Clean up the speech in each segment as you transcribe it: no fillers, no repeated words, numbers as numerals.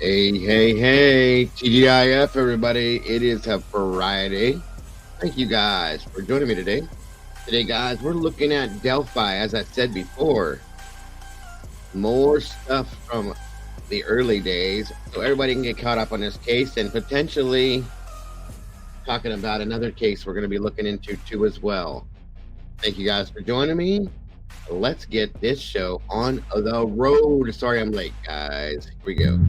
Hey, hey, hey, TGIF, everybody. It is a Friday. Thank you guys for joining me today. Today, guys, we're looking at Delphi, as I said before. More stuff from the early days so everybody can get caught up on this case and potentially talking about another case we're going to be looking into too as well. Thank you guys for joining me. Let's get this show on the road. Sorry I'm late, guys. Here we go.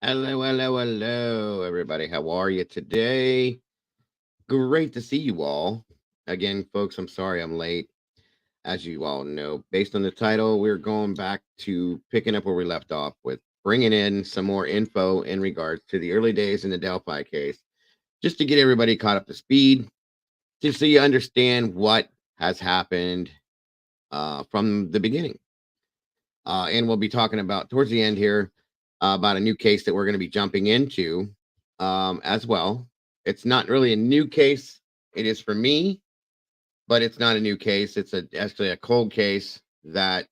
Hello, hello, hello, everybody. How are you today? Great to see you all. Again, folks, I'm sorry I'm late. As you all know, based on the title, we're going back to picking up where we left off with bringing in some more info in regards to the early days in the Delphi case, just to get everybody caught up to speed, just so you understand what has happened from the beginning. And we'll be talking about towards the end here about a new case that we're going to be jumping into as well. It's not really a new case. It is for me, but it's not a new case. It's actually a cold case that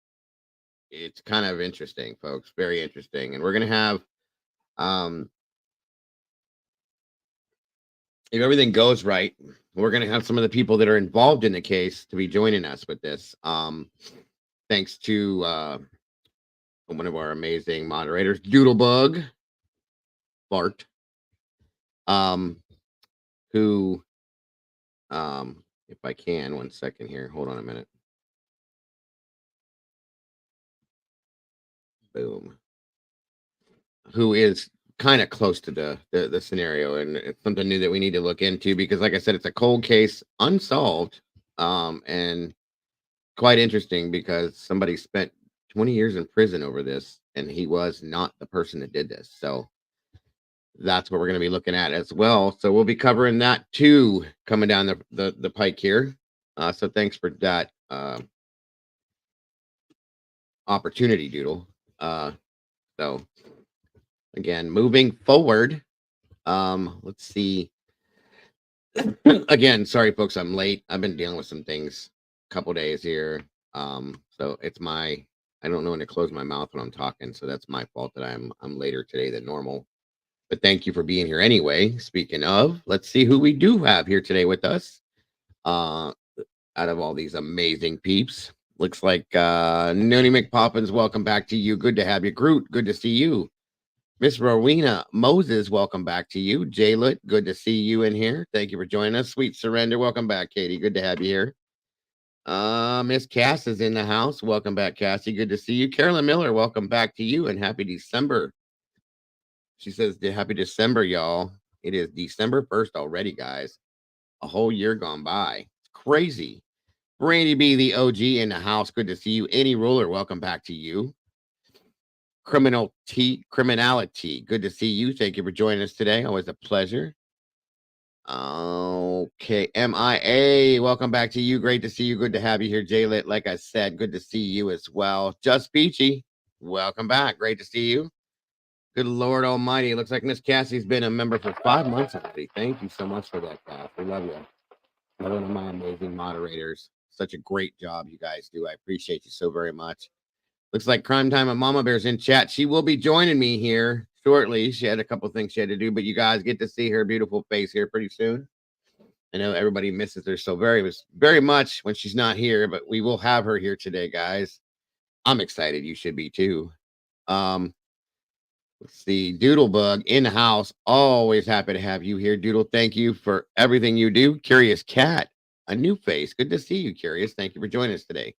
it's kind of interesting, folks. Very interesting. And we're going to have, um, if everything goes right, we're going to have some of the people that are involved in the case to be joining us with this. Thanks to one of our amazing moderators, Doodlebug Bart, um, who, if I can, one second here, hold on a minute. Boom. Who is kind of close to the scenario, and it's something new that we need to look into because, like I said, it's a cold case, unsolved, and quite interesting because somebody spent 20 years in prison over this, and he was not the person that did this. So that's what we're going to be looking at as well. So we'll be covering that too coming down the pike here. So thanks for that opportunity, Doodle. So again, moving forward, let's see. Again, sorry folks, I'm late. I've been dealing with some things a couple days here. So it's my I don't know when to close my mouth when I'm talking, so that's my fault that I'm later today than normal. But thank you for being here anyway. Speaking of, let's see who we do have here today with us. Uh out of all these amazing peeps, Looks like Noni McPoppins, welcome back to you. Good to have you. Groot, good to see you. Miss Rowena Moses, welcome back to you. Jaylet, good to see you in here. Thank you for joining us. Sweet Surrender, welcome back, Katie. Good to have you here. Miss Cass is in the house. Welcome back, Cassie. Good to see you. Carolyn Miller, welcome back to you and happy December. She says, happy December, y'all. It is December 1st already, guys. A whole year gone by. It's crazy. Brandy B, the OG in the house. Good to see you. Any Ruler, welcome back to you. Criminality. Good to see you. Thank you for joining us today. Always a pleasure. Okay, MIA, welcome back to you. Great to see you. Good to have you here, Jaylit. Like I said, good to see you as well. Just Peachy, welcome back. Great to see you. Good Lord Almighty. It looks like Miss Cassie's been a member for 5 months already. Thank you so much for that, Cass. We love you. One of my amazing moderators. Such a great job you guys do. I appreciate you so very much. Looks like Crime Time at Mama Bear's in chat. She will be joining me here shortly. She had a couple things she had to do, but you guys get to see her beautiful face here pretty soon. I know everybody misses her so very much when she's not here, but we will have her here today, guys. I'm excited. You should be too. Let's see. Doodlebug in the house. Always happy to have you here, Doodle. Thank you for everything you do. Curious Cat, a new face. Good to see you, Curious. Thank you for joining us today.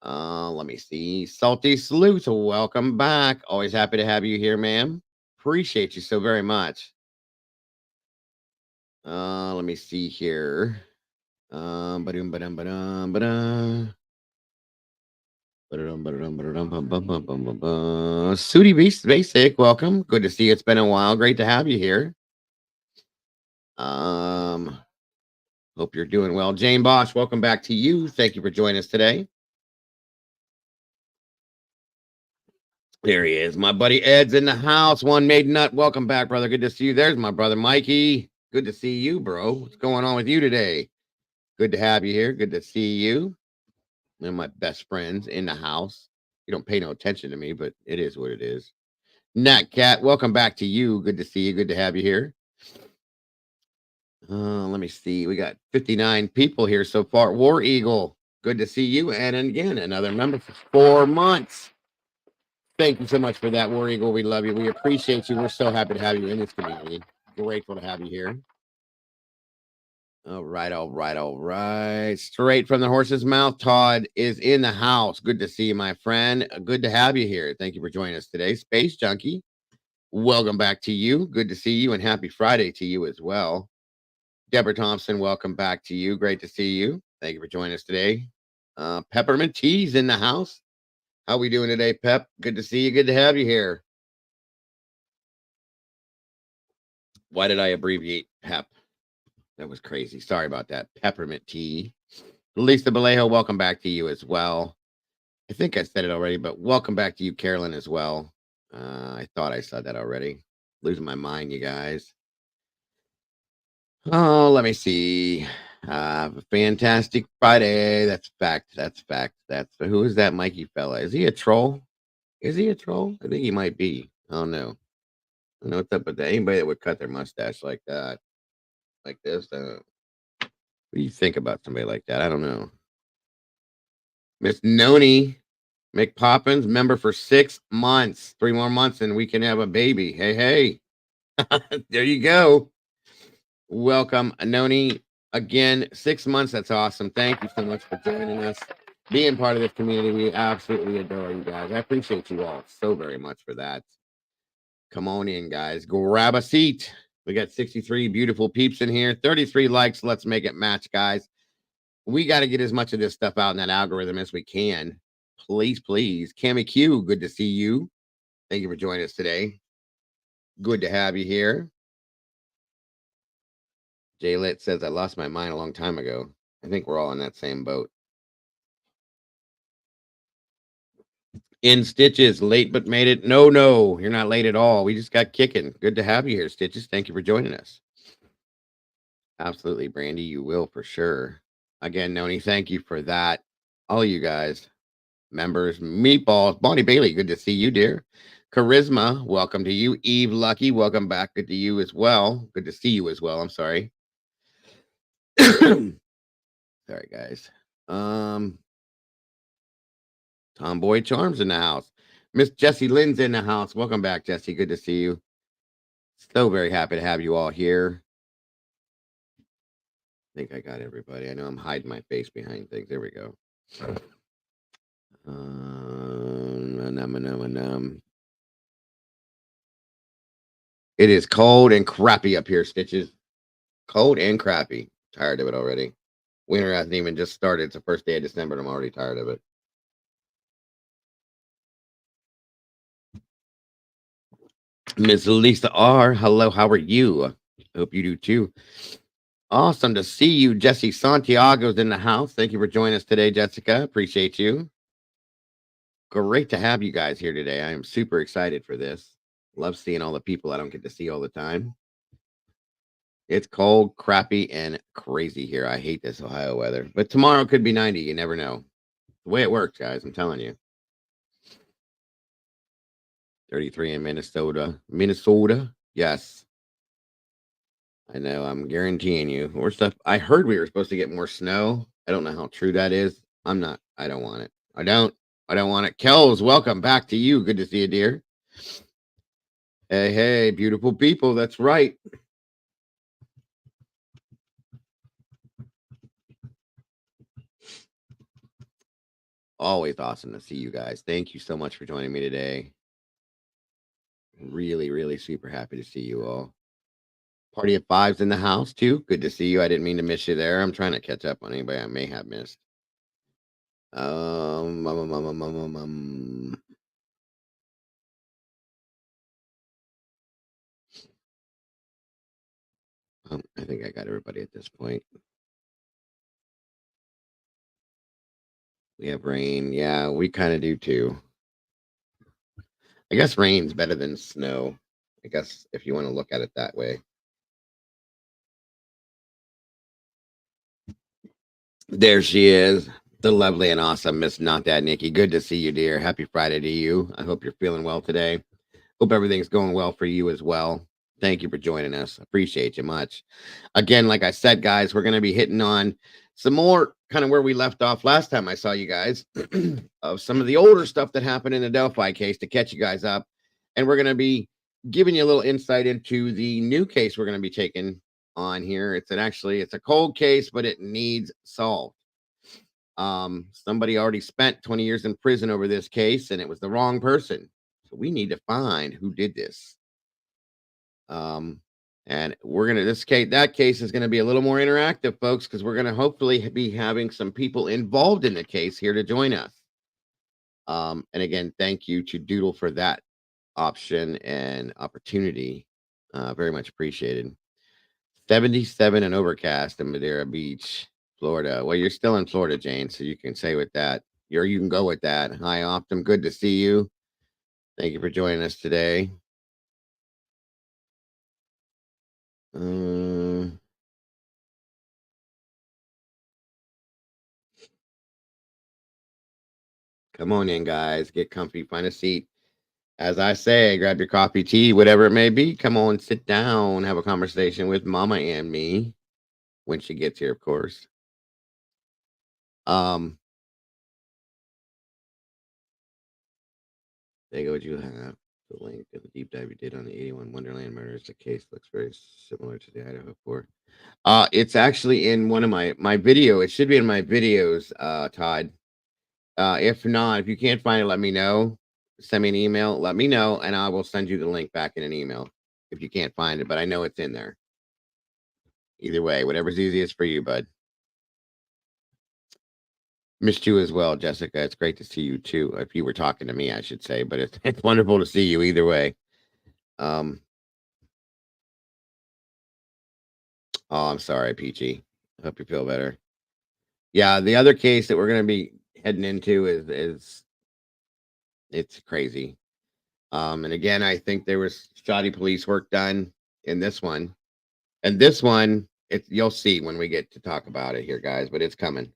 Let me see. Salty Sleuth, welcome back. Always happy to have you here, ma'am. Appreciate you so very much. Let me see here. Ba-dum, ba-dum, ba-dum, ba-dum. Sooty Beast Basic, welcome. Good to see you. It's been a while. Great to have you here. Hope you're doing well. Jane Bosch, welcome back to you. Thank you for joining us today. There he is. My buddy Ed's in the house. One made nut. Welcome back, brother. Good to see you. There's my brother Mikey. Good to see you, bro. What's going on with you today? Good to have you here. Good to see you. One of my best friends in the house. You don't pay no attention to me, but it is what it is. Nat Cat, welcome back to you. Good to see you. Good to have you here. Let me see. We got 59 people here so far. War Eagle, good to see you. And again, another member for 4 months. Thank you so much for that, War Eagle. We love you. We appreciate you. We're so happy to have you in this community. Grateful to have you here. All right, all right, all right. Straight from the horse's mouth, Todd is in the house. Good to see you, my friend. Good to have you here. Thank you for joining us today. Space Junkie, welcome back to you. Good to see you, and happy Friday to you as well. Deborah Thompson, welcome back to you. Great to see you. Thank you for joining us today. Peppermint Tea's in the house. How we doing today, Pep? Good to see you. Good to have you here. Why did I abbreviate Pep? That was crazy. Sorry about that. Peppermint Tea. Lisa Vallejo, welcome back to you as well. I think I said it already, but welcome back to you, Carolyn, as well. I thought I said that already. Losing my mind, you guys. Oh, let me see. Fantastic Friday. That's fact. That's fact. That's who is that Mikey fella? Is he a troll? Is he a troll? I think he might be. I don't know. I don't know what's up with that. Anybody that would cut their mustache like that, like this, what do you think about somebody like that? I don't know. Miss Noni McPoppins, member for 6 months. 3 more months and we can have a baby. Hey, hey. There you go. Welcome, Noni. Again, 6 months. That's awesome. Thank you so much for joining us. Being part of this community, we absolutely adore you guys. I appreciate you all so very much for that. Come on in, guys. Grab a seat. We got 63 beautiful peeps in here. 33 likes. Let's make it match, guys. We got to get as much of this stuff out in that algorithm as we can. Please, please. Cammy Q, good to see you. Thank you for joining us today. Good to have you here. Jaylet says, I lost my mind a long time ago. I think we're all in that same boat. In Stitches, late but made it. No, you're not late at all. We just got kicking. Good to have you here, Stitches. Thank you for joining us. Absolutely, Brandy. You will for sure. Again, Noni, thank you for that. All you guys, members, Meatballs, Bonnie Bailey, good to see you, dear. Charisma, welcome to you. Eve Lucky, welcome back. Good to you as well. Good to see you as well. I'm sorry. Sorry, guys. Tomboy Charms in the house. Miss Jessie Lynn's in the house. Welcome back, Jessie. Good to see you. So very happy to have you all here. I think I got everybody. I know I'm hiding my face behind things. There we go. It is cold and crappy up here, Stitches. Cold and crappy. Tired of it already. Winter hasn't even just started. It's the first day of December, and I'm already tired of it. Miss Lisa R. Hello, how are you? Hope you do too. Awesome to see you. Jesse Santiago's in the house. Thank you for joining us today, Jessica. Appreciate you. Great to have you guys here today. I am super excited for this. Love seeing all the people I don't get to see all the time. It's cold, crappy, and crazy here. I hate this Ohio weather. But tomorrow could be 90. You never know. The way it works, guys, I'm telling you. 33 in Minnesota. Minnesota? Yes. I know. I'm guaranteeing you. More stuff. I heard we were supposed to get more snow. I don't know how true that is. I don't want it. I don't want it. Kells, welcome back to you. Good to see you, dear. Hey, beautiful people. That's right. Always awesome to see you guys. Thank you so much for joining me today. Really, really super happy to see you all. Party of Fives in the house, too. Good to see you. I didn't mean to miss you there. I'm trying to catch up on anybody I may have missed. I think I got everybody at this point. We have rain. Yeah, we kind of do too. I guess rain's better than snow. I guess if you want to look at it that way. There she is, the lovely and awesome Miss Not That Nikki. Good to see you, dear. Happy Friday to you. I hope you're feeling well today. Hope everything's going well for you as well. Thank you for joining us. Appreciate you much. Again, like I said, guys, we're going to be hitting on some more kind of where we left off last time I saw you guys of some of the older stuff that happened in the Delphi case to catch you guys up. And we're going to be giving you a little insight into the new case we're going to be taking on here. It's a cold case, but it needs solved. Somebody already spent 20 years in prison over this case, and it was the wrong person. So we need to find who did this. And that case is gonna be a little more interactive, folks, because we're gonna hopefully be having some people involved in the case here to join us. And again, thank you to Doodle for that option and opportunity. Very much appreciated. 77 and overcast in Madeira Beach, Florida. Well, you're still in Florida, Jane, so you can say with that. You can go with that. Hi, Optum. Good to see you. Thank you for joining us today. Come on in, guys. Get comfy, find a seat. As I say, grab your coffee, tea, whatever it may be. Come on, sit down, have a conversation with Mama and me when she gets here, of course. There go. What you have the link of the deep dive you did on the 81 Wonderland murders. The case looks very similar to the Idaho 4. It's actually in one of my video. It should be in my videos, Todd. If not, if you can't find it, let me know. Send me an email, let me know, and I will send you the link back in an email if you can't find it. But I know it's in there. Either way, whatever's easiest for you, bud. Missed you as well, Jessica. It's great to see you too. If you were talking to me, I should say, but it's wonderful to see you either way. Oh, I'm sorry, Peachy. I hope you feel better. Yeah, the other case that we're going to be heading into is it's crazy. And again, I think there was shoddy police work done in this one. And this one, you'll see when we get to talk about it here, guys, but it's coming.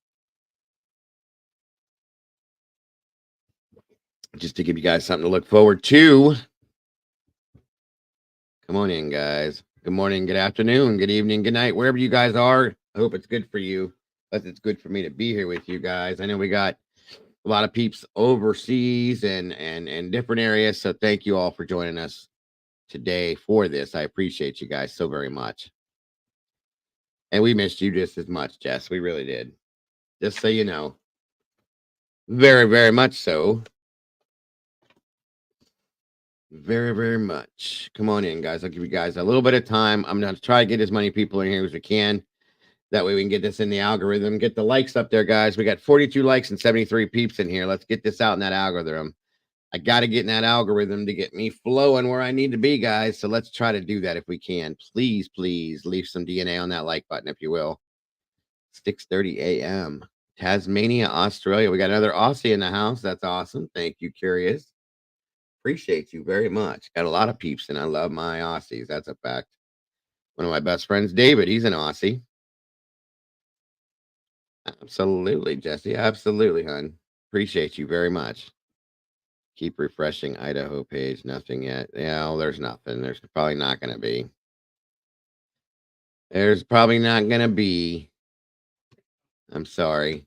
Just to give you guys something to look forward to. Come on in, guys. Good morning, good afternoon, good evening, good night, wherever you guys are. I hope it's good for you. But it's good for me to be here with you guys. I know we got a lot of peeps overseas and different areas. So thank you all for joining us today for this. I appreciate you guys so very much. And we missed you just as much, Jess. We really did. Just so you know. Very, very much so. Very, very much. Come on in, guys. I'll give you guys a little bit of time. I'm going to try to get as many people in here as we can. That way we can get this in the algorithm. Get the likes up there, guys. We got 42 likes and 73 peeps in here. Let's get this out in that algorithm. I got to get in that algorithm to get me flowing where I need to be, guys. So let's try to do that if we can. Please, please leave some DNA on that like button, if you will. 6:30 a.m. Tasmania, Australia. We got another Aussie in the house. That's awesome. Thank you, Curious. Appreciate you very much. Got a lot of peeps, and I love my Aussies. That's a fact. One of my best friends, David, he's an Aussie. Absolutely, Jesse. Absolutely, hon. Appreciate you very much. Keep refreshing Idaho page. Nothing yet. Yeah, well, there's nothing. There's probably not going to be. There's probably not going to be. I'm sorry.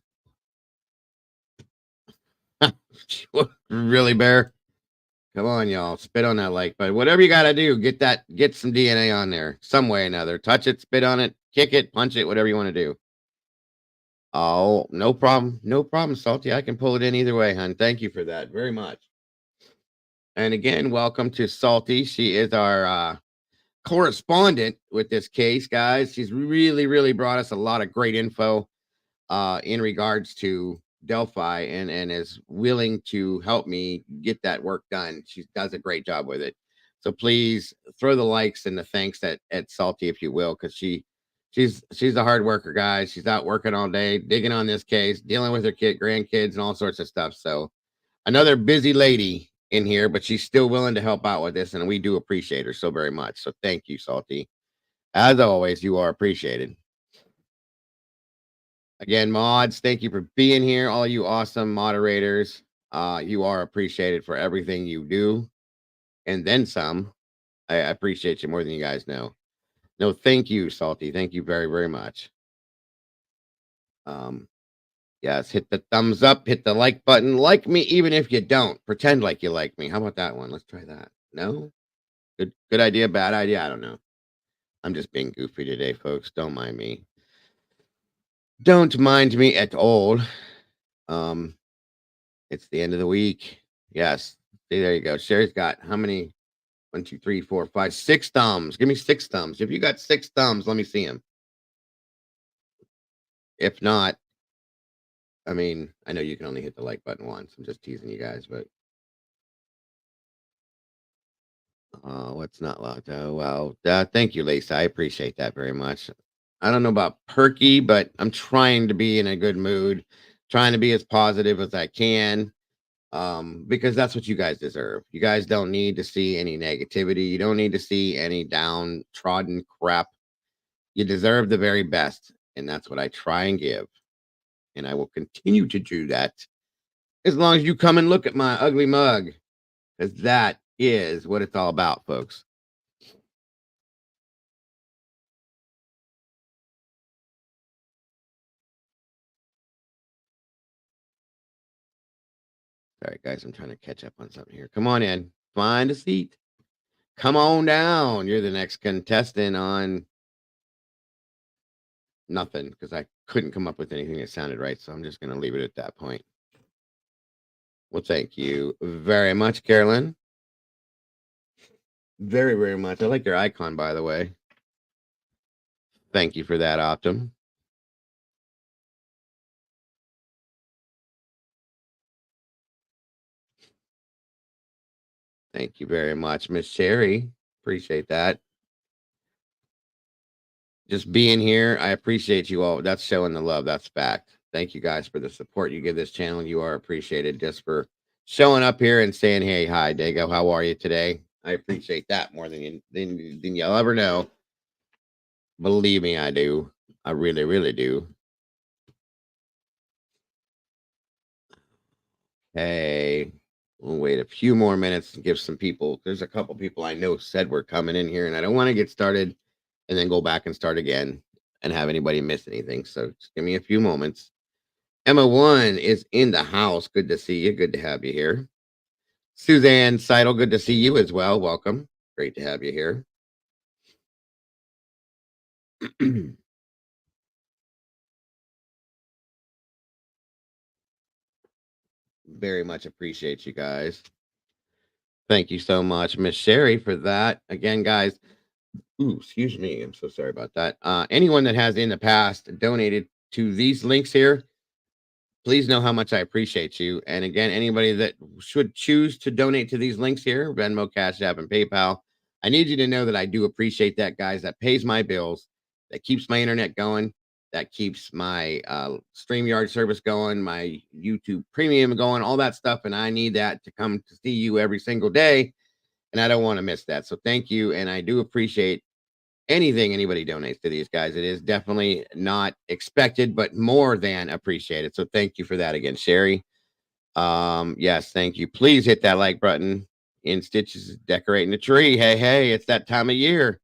Really, Bear? Come on, y'all. Spit on that like button. Whatever you got to do, get some DNA on there some way or another. Touch it, spit on it, kick it, punch it, whatever you want to do. Oh, no problem. No problem, Salty. I can pull it in either way, hon. Thank you for that very much. And again, welcome to Salty. She is our correspondent with this case, guys. She's really brought us a lot of great info in regards to Delphi and is willing to help me get that work done. She does a great job with it. So please throw the likes and the thanks at Salty, if you will, because she's a hard worker, guys. She's out working all day, digging on this case, dealing with her grandkids, and all sorts of stuff. So another busy lady in here, but she's still willing to help out with this, and we do appreciate her so very much. So thank you, Salty. As always, you are appreciated. Again, mods, thank you for being here. All you awesome moderators, you are appreciated for everything you do, and then some. I appreciate you more than you guys know. No, thank you, Salty. Thank you very, very much. Yes, hit the thumbs up, hit the like button. Like me, even if you don't. Pretend like you like me. How about that one? Let's try that. No? Good idea, bad idea. I don't know. I'm just being goofy today, folks. Don't mind me. Don't mind me at all. It's the end of the week. Yes. See, there you go. Sherry's got how many? 1, 2, 3, 4, 5, 6 thumbs. Give me 6 thumbs. If you got 6 thumbs, let me see them. If not, I mean, I know you can only hit the like button once. I'm just teasing you guys, but what's not locked? Oh, well, thank you, Lisa. I appreciate that very much. I don't know about perky, but I'm trying to be in a good mood, trying to be as positive as I can, because that's what you guys deserve. You guys don't need to see any negativity. You don't need to see any downtrodden crap. You deserve the very best, and that's what I try and give. And I will continue to do that as long as you come and look at my ugly mug, because that is what it's all about, folks. All right, guys, I'm trying to catch up on something here. Come on in, find a seat. Come on down. You're the next contestant on nothing because I couldn't come up with anything that sounded right. So I'm just going to leave it at that point. Well, thank you very much, Carolyn. Very, very much. I like your icon, by the way. Thank you for that, Optum. Thank you very much, Miss Sherry. Appreciate that. Just being here, I appreciate you all. That's showing the love. That's fact. Thank you guys for the support you give this channel. You are appreciated just for showing up here and saying, "Hey, hi, Dago. How are you today?" I appreciate that more than you'll ever know. Believe me, I do. I really do. Hey, we'll wait a few more minutes and give some people. There's a couple people I know said we're coming in here, and I don't want to get started and then go back and start again and have anybody miss anything. So just give me a few moments. Emma1 is in the house. Good to see you. Good to have you here. Suzanne Seidel, good to see you as well. Welcome. Great to have you here. Very much appreciate you guys. Thank you so much, Miss Sherry, for that. Again, guys, ooh, excuse me. I'm so sorry about that. Anyone that has in the past donated to these links here, please know how much I appreciate you. And again, anybody that should choose to donate to these links here, Venmo, Cash App, and PayPal, I need you to know that I do appreciate that, guys. That pays my bills, that keeps my internet going, that keeps my StreamYard service going, my YouTube Premium going, all that stuff. And I need that to come to see you every single day. And I don't want to miss that. So thank you. And I do appreciate anything anybody donates to these guys. It is definitely not expected, but more than appreciated. So thank you for that again, Sherry. Yes, thank you. Please hit that like button. In Stitches is decorating the tree. Hey, hey, it's that time of year.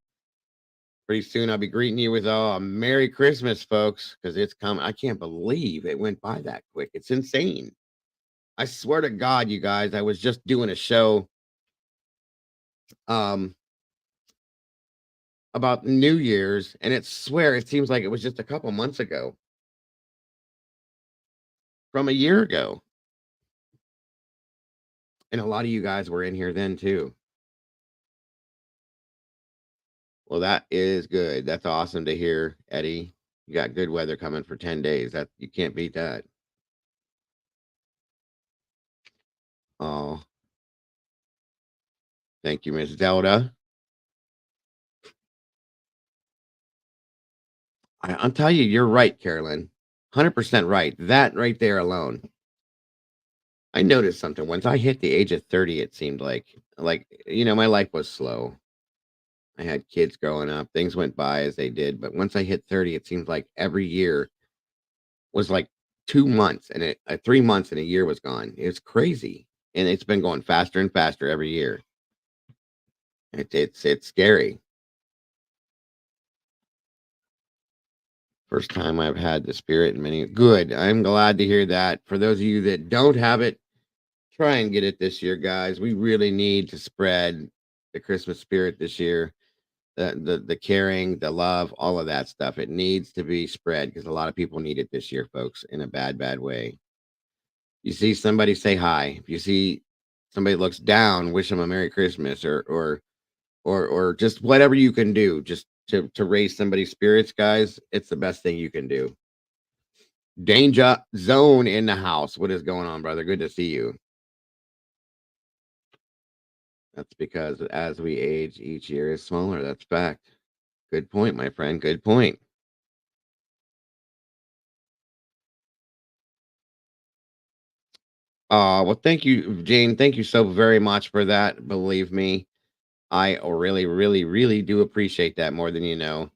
Pretty soon I'll be greeting you with Merry Christmas, folks, because it's coming. I can't believe it went by that quick. It's insane. I swear to God, you guys, I was just doing a show um about New Year's, and it swear it seems like it was just a couple months ago from a year ago. And a lot of you guys were in here then too. Well, that is good. That's awesome to hear, Eddie. You got good weather coming for 10 days. That you can't beat that. Oh, thank you, Miss Zelda. I'll tell you, you're right, Carolyn. 100% right. That right there alone. I noticed something. Once I hit the age of 30, it seemed like my life was slow. I had kids growing up. Things went by as they did. But once I hit 30, it seems like every year was like 2 months and 3 months and a year was gone. It's crazy. And it's been going faster and faster every year. It's scary. First time I've had the spirit in many. Good. I'm glad to hear that. For those of you that don't have it, try and get it this year, guys. We really need to spread the Christmas spirit this year. The caring, the love, all of that stuff. It needs to be spread because a lot of people need it this year, folks, in a bad way. You see somebody, say hi. If you see somebody looks down, wish them a Merry Christmas, or just whatever you can do just to raise somebody's spirits, guys. It's the best thing you can do. Danger zone in the house. What is going on, brother? Good to see you. That's because as we age, each year is smaller. That's fact. Good point, my friend. Good point. Well, thank you, Jane. Thank you so very much for that. Believe me, I really, really, really do appreciate that more than you know.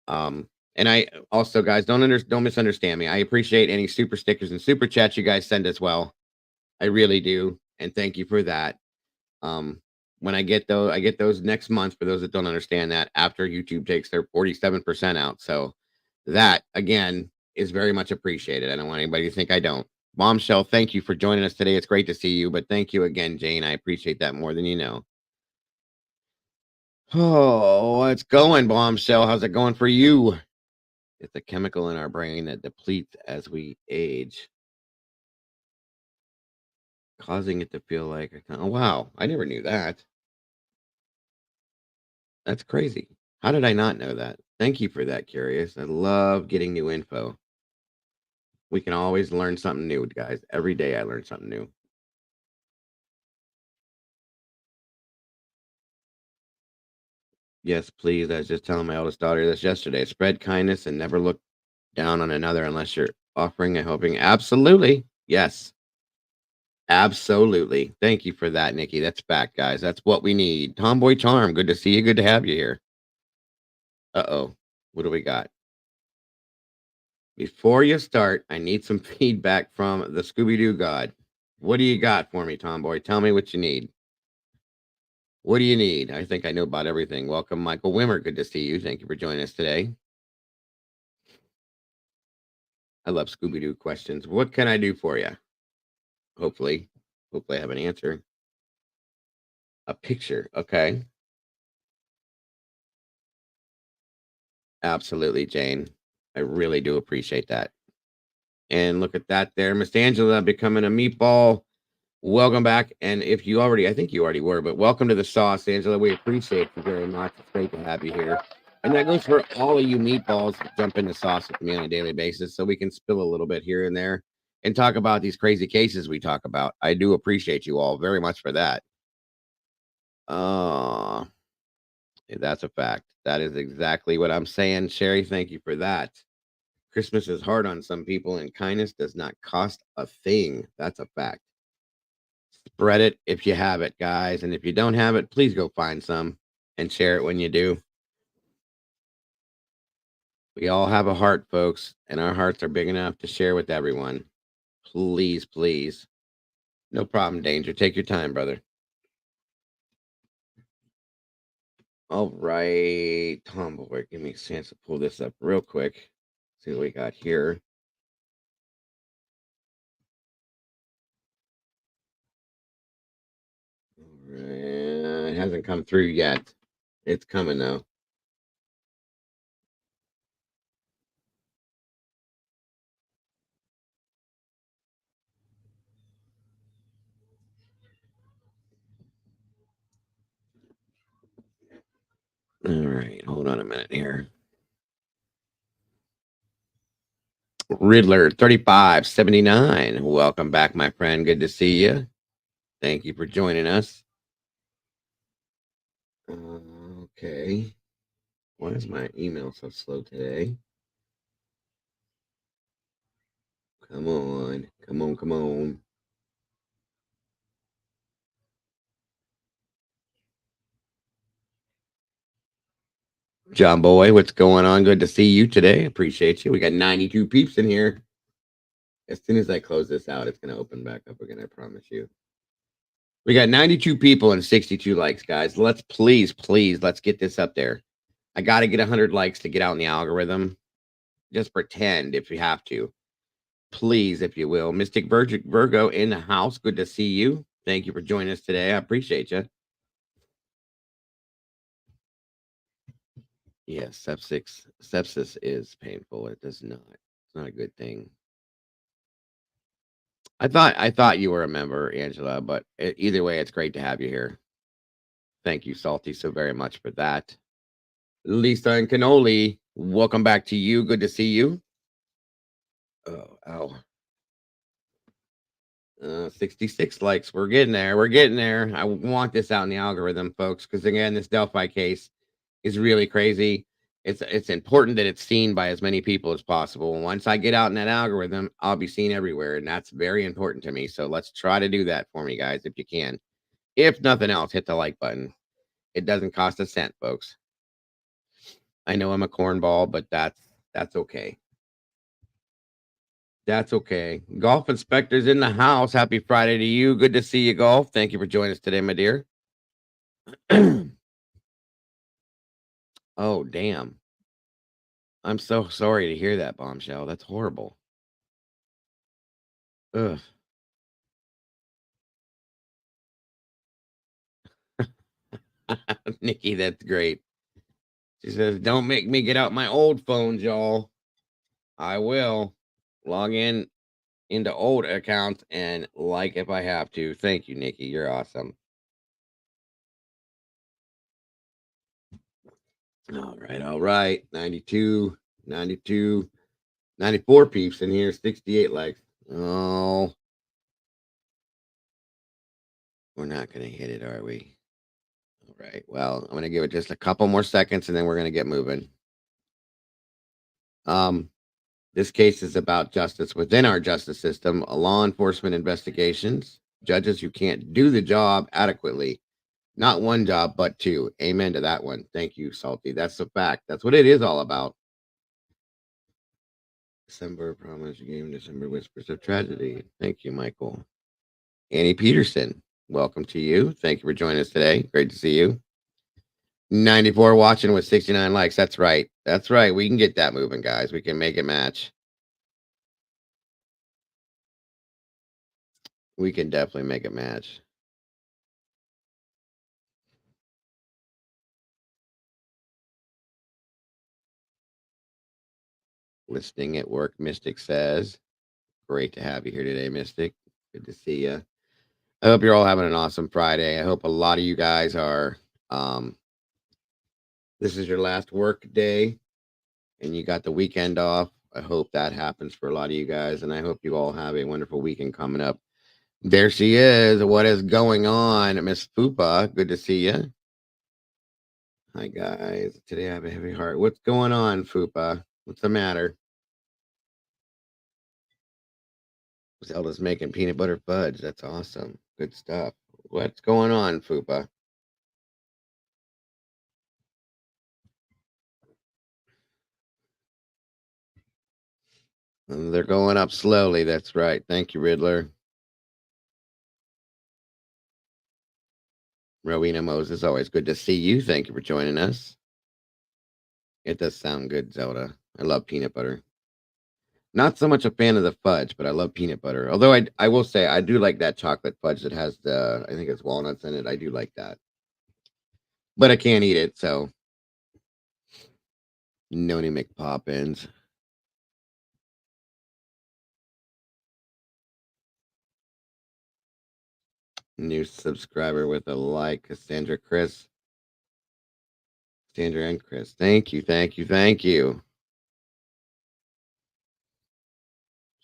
And I also, guys, don't misunderstand me. I appreciate any super stickers and super chats you guys send as well. I really do, and thank you for that. Um, when I get those next month. For those that don't understand that, after YouTube takes their 47% out, so that again is very much appreciated. I don't want anybody to think I don't. Bombshell, thank you for joining us today. It's great to see you, but thank you again, Jane. I appreciate that more than you know. Oh, it's going, Bombshell. How's it going for you? It's a chemical in our brain that depletes as we age, causing it to feel like oh wow, I never knew that. That's crazy. How did I not know that? Thank you for that, Curious. I love getting new info. We can always learn something new, guys. Every day I learn something new. Yes, please. I was just telling my oldest daughter this yesterday. Spread kindness and never look down on another unless you're offering and helping. Absolutely. Yes. Absolutely. Thank you for that, Nikki. That's fact, guys. That's what we need. Tomboy Charm. Good to see you. Good to have you here. Uh-oh. What do we got? Before you start, I need some feedback from the Scooby Doo God. What do you got for me, Tomboy? Tell me what you need. What do you need? I think I know about everything. Welcome, Michael Wimmer. Good to see you. Thank you for joining us today. I love Scooby-Doo questions. What can I do for you? Hopefully. Hopefully I have an answer. A picture. Okay. Absolutely, Jane. I really do appreciate that. And look at that there. Miss Angela becoming a meatball. Welcome back. And if you already, I think you already were, but welcome to the sauce, Angela. We appreciate you very much. It's great to have you here. And that goes for all of you meatballs that jump in the sauce with me on a daily basis so we can spill a little bit here and there and talk about these crazy cases we talk about. I do appreciate you all very much for that. Uh, that's a fact. That is exactly what I'm saying. Sherry, thank you for that. Christmas is hard on some people, and kindness does not cost a thing. That's a fact. Spread it if you have it, guys. And if you don't have it, please go find some and share it when you do. We all have a heart, folks, and our hearts are big enough to share with everyone. Please, please. No problem, Danger. Take your time, brother. All right. Tomboy, give me a chance to pull this up real quick. See what we got here. All right. It hasn't come through yet. It's coming though. All right. Hold on a minute here. Riddler 3579. Welcome back, my friend. Good to see you. Thank you for joining us. Okay. Why is my email so slow today? Come on. Come on. Come on. John Boy, what's going on? Good to see you today. Appreciate you. We got 92 peeps in here. As soon as I close this out, it's going to open back up again. I promise you. We got 92 people and 62 likes, guys. Let's please, let's get this up there. I got to get 100 likes to get out in the algorithm. Just pretend if you have to. Please, if you will. Mystic Virgo in the house. Good to see you. Thank you for joining us today. I appreciate you. Yes, sepsis is painful. It does not. It's not a good thing. I thought you were a member, Angela, but either way, it's great to have you here. Thank you, Salty, so very much for that. Lisa and Cannoli, welcome back to you. Good to see you. Oh, ow. 66 likes. We're getting there. We're getting there. I want this out in the algorithm, folks, because again, this Delphi case is really crazy. It's important that it's seen by as many people as possible. And once I get out in that algorithm, I'll be seen everywhere, and that's very important to me. So let's try to do that for me, guys, if you can. If nothing else, hit the like button. It doesn't cost a cent, folks. I know I'm a cornball, but that's okay. That's okay. Golf inspectors in the house. Happy Friday to you. Good to see you, Golf. Thank you for joining us today, my dear. Oh, damn. I'm so sorry to hear that, Bombshell. That's horrible. Ugh. Nikki, that's great. She says, "Don't make me get out my old phones, y'all." I will log in into old accounts and like if I have to. Thank you, Nikki. You're awesome. All right, all right. 92, 92, 94 peeps in here, 68 likes. Oh, we're not going to hit it, are we? All right. Well, I'm going to give it just a couple more seconds and then we're going to get moving. Um, this case is about justice within our justice system, law enforcement investigations, judges who can't do the job adequately. Not one job, but two. Amen to that one. Thank you, Salty. That's the fact. That's what it is all about. December promise game, December whispers of tragedy. Thank you, Michael. Annie Peterson, welcome to you. Thank you for joining us today. Great to see you. 94 watching with 69 likes. That's right. That's right. We can get that moving, guys. We can make it match. We can definitely make a match. Listening at work, Mystic says. Great to have you here today, Mystic. Good to see you. I hope you're all having an awesome Friday. I hope a lot of you guys are. Um, this is your last work day and you got the weekend off. I hope that happens for a lot of you guys, and I hope you all have a wonderful weekend coming up. There she is. What is going on, Miss Fupa? Good to see you. Hi, guys. Today I have a heavy heart. What's going on, Fupa? What's the matter? Zelda's making peanut butter fudge. That's awesome. Good stuff. What's going on, Fupa? They're going up slowly. That's right. Thank you, Riddler. Rowena Moses, always good to see you. Thank you for joining us. It does sound good, Zelda. I love peanut butter. Not so much a fan of the fudge, but I love peanut butter. Although I will say I do like that chocolate fudge that has the I think it's walnuts in it. I do like that. But I can't eat it, so Noni McPoppins. New subscriber with a like, Cassandra Chris. Cassandra and Chris. Thank you, thank you, thank you.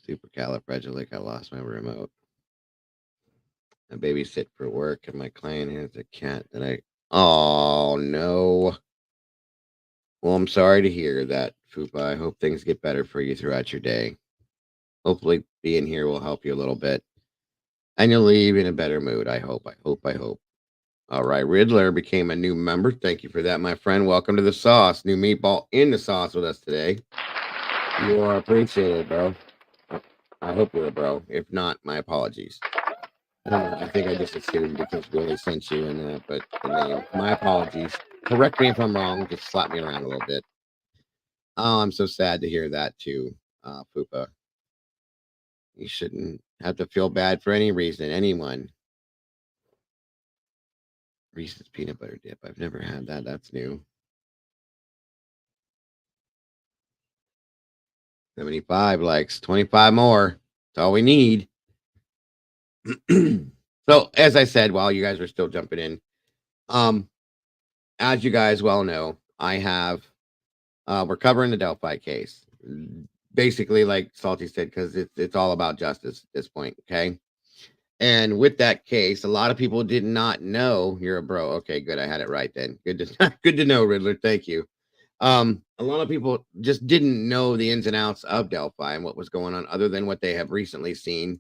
Supercalifragilistic. I lost my remote. I babysit for work, and my client has a cat that I. Oh no. Well, I'm sorry to hear that, Fupa. I hope things get better for you throughout your day. Hopefully, being here will help you a little bit, and you'll leave in a better mood. I hope. I hope. I hope. All right, Riddler became a new member. Thank you for that, my friend. Welcome to the sauce. New meatball in the sauce with us today. You are appreciated, bro. I hope you're a bro. If not, my apologies. I don't know. I think I just assumed because Willie sent you in that, but the name. My apologies. Correct me if I'm wrong. Just slap me around a little bit. Oh, I'm so sad to hear that too, Fupa. You shouldn't have to feel bad for any reason, anyone. Reese's peanut butter dip. I've never had that. That's new. 75 likes, 25 more. That's all we need. So, as I said, while you guys are still jumping in, um, as you guys well know, I have we're covering the Delphi case. Basically, like Salty said, because it's all about justice at this point, okay? And with that case, a lot of people did not know you're a bro. Okay, good. I had it right then. Good to good to know, Riddler. Thank you. A lot of people just didn't know the ins and outs of Delphi and what was going on, other than what they have recently seen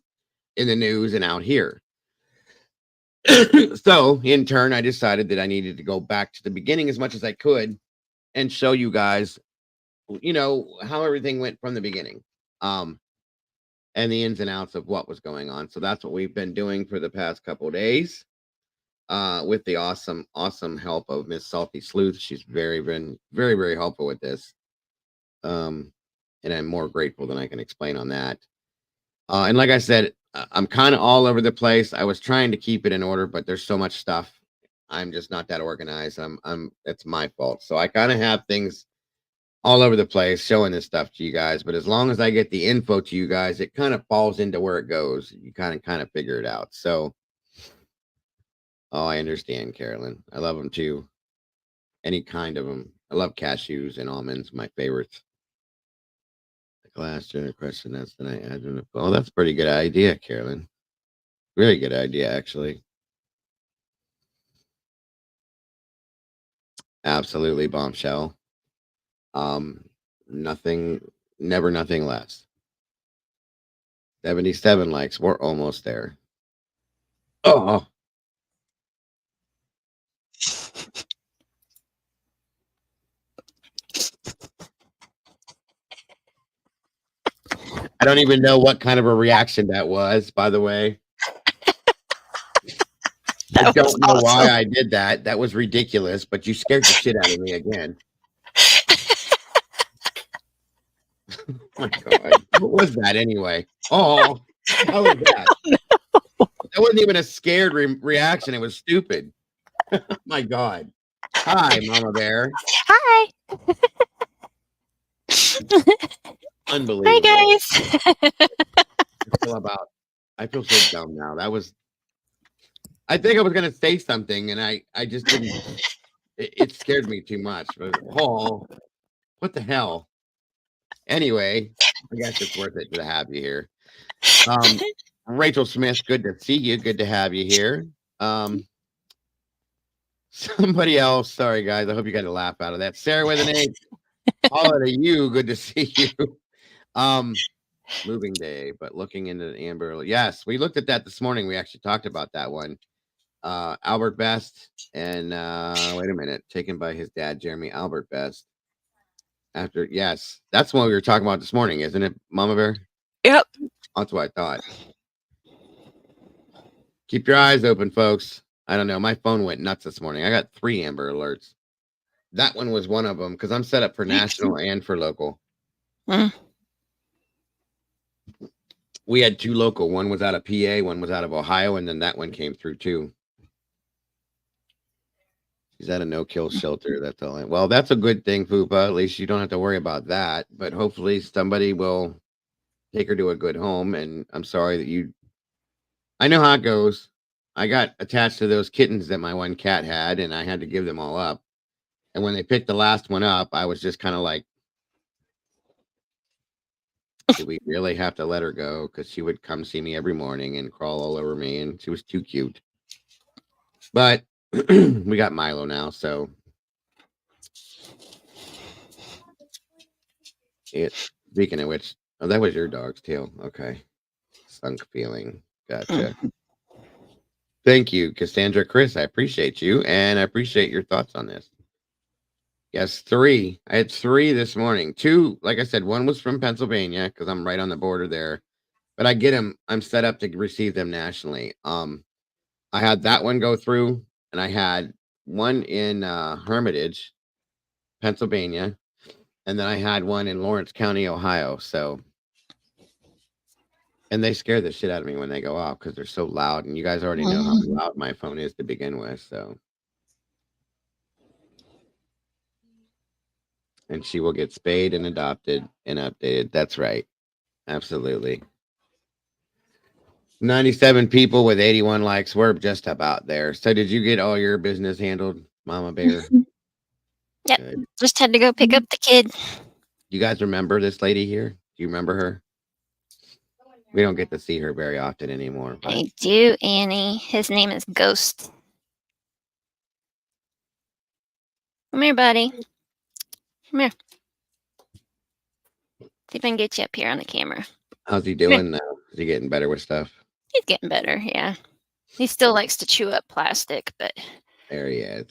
in the news and out here. So, in turn, I decided that I needed to go back to the beginning as much as I could and show you guys, how everything went from the beginning. And the ins and outs of what was going on. So that's what we've been doing for the past couple days. With the awesome help of Miss Salty Sleuth. She's been very, very helpful with this. And I'm more grateful than I can explain on that. And like I said, I'm kind of all over the place. I was trying to keep it in order, but there's so much stuff. I'm just not that organized. It's my fault. So I kind of have things all over the place showing this stuff to you guys. But as long as I get the info to you guys, it kind of falls into where it goes. You kind of figure it out. So, oh, I understand, Carolyn. I love them too. Any kind of them. I love cashews and almonds, my favorites. The glass dinner question that's the night I don't know. Oh, that's a pretty good idea, Carolyn. Really good idea, actually. Absolutely bombshell. Nothing, never nothing less. 77 likes. We're almost there. Oh, I don't even know what kind of a reaction that was, by the way. I don't know why I did that. That was ridiculous, but you scared the shit out of me again. Oh my God. What was that anyway? Oh, how was that? That wasn't even a scared reaction. It was stupid. My God. Hi, Mama Bear. Hi. Hi, Unbelievable. guys. I feel so dumb now. I think I was gonna say something and I just didn't. It scared me too much. But oh, what the hell? Anyway, I guess it's worth it to have you here. Um, Rachel Smith, good to see you. Good to have you here. Um, somebody else. Sorry, guys. I hope you got a laugh out of that. Sarah with an A. Holla to you. Good to see you. Um, moving day, but looking into the Amber. Yes, we looked at that this morning. We actually talked about that one. Albert Best and wait a minute, taken by his dad, Jeremy Albert Best. After yes, that's what we were talking about this morning, isn't it, Mama Bear? Yep. That's what I thought. Keep your eyes open, folks. I don't know. My phone went nuts this morning. I got 3 Amber alerts. That one was one of them because I'm set up for national and for local. Mm. We had 2 local. One was out of PA, one was out of Ohio, and then that one came through too. She's at a no-kill shelter. That's all. Well, that's a good thing, Fupa. At least you don't have to worry about that. But hopefully somebody will take her to a good home. And I'm sorry that you. I know how it goes. I got attached to those kittens that my one cat had, and I had to give them all up. And when they picked the last one up, I was just kind of like, "Do we really have to let her go?" Because she would come see me every morning and crawl all over me, and she was too cute. But we got Milo now, so speaking of which, oh, that was your dog's tail. Okay. Sunk feeling. Gotcha. Thank you, Cassandra Chris. I appreciate you. And I appreciate your thoughts on this. Yes, 3. I had 3 this morning. 2, like I said, one was from Pennsylvania because I'm right on the border there. But I get them. I'm set up to receive them nationally. I had that one go through, and I had one in Hermitage, Pennsylvania, and then I had one in Lawrence County, Ohio. So, and they scare the shit out of me when they go off because they're so loud. And you guys already know how loud my phone is to begin with. So, and she will get spayed and adopted and updated. That's right. Absolutely. 97 people with 81 likes. We're just about there. So, did you get all your business handled, Mama Bear? Yep. Good. Just had to go pick up the kid. You guys remember this lady here? Do you remember her? We don't get to see her very often anymore. But I do, Annie. His name is Ghost. Come here, buddy. Come here. See if I can get you up here on the camera. how's he doing now? Is he getting better with stuff? He's getting better, yeah. He still likes to chew up plastic, but There he is.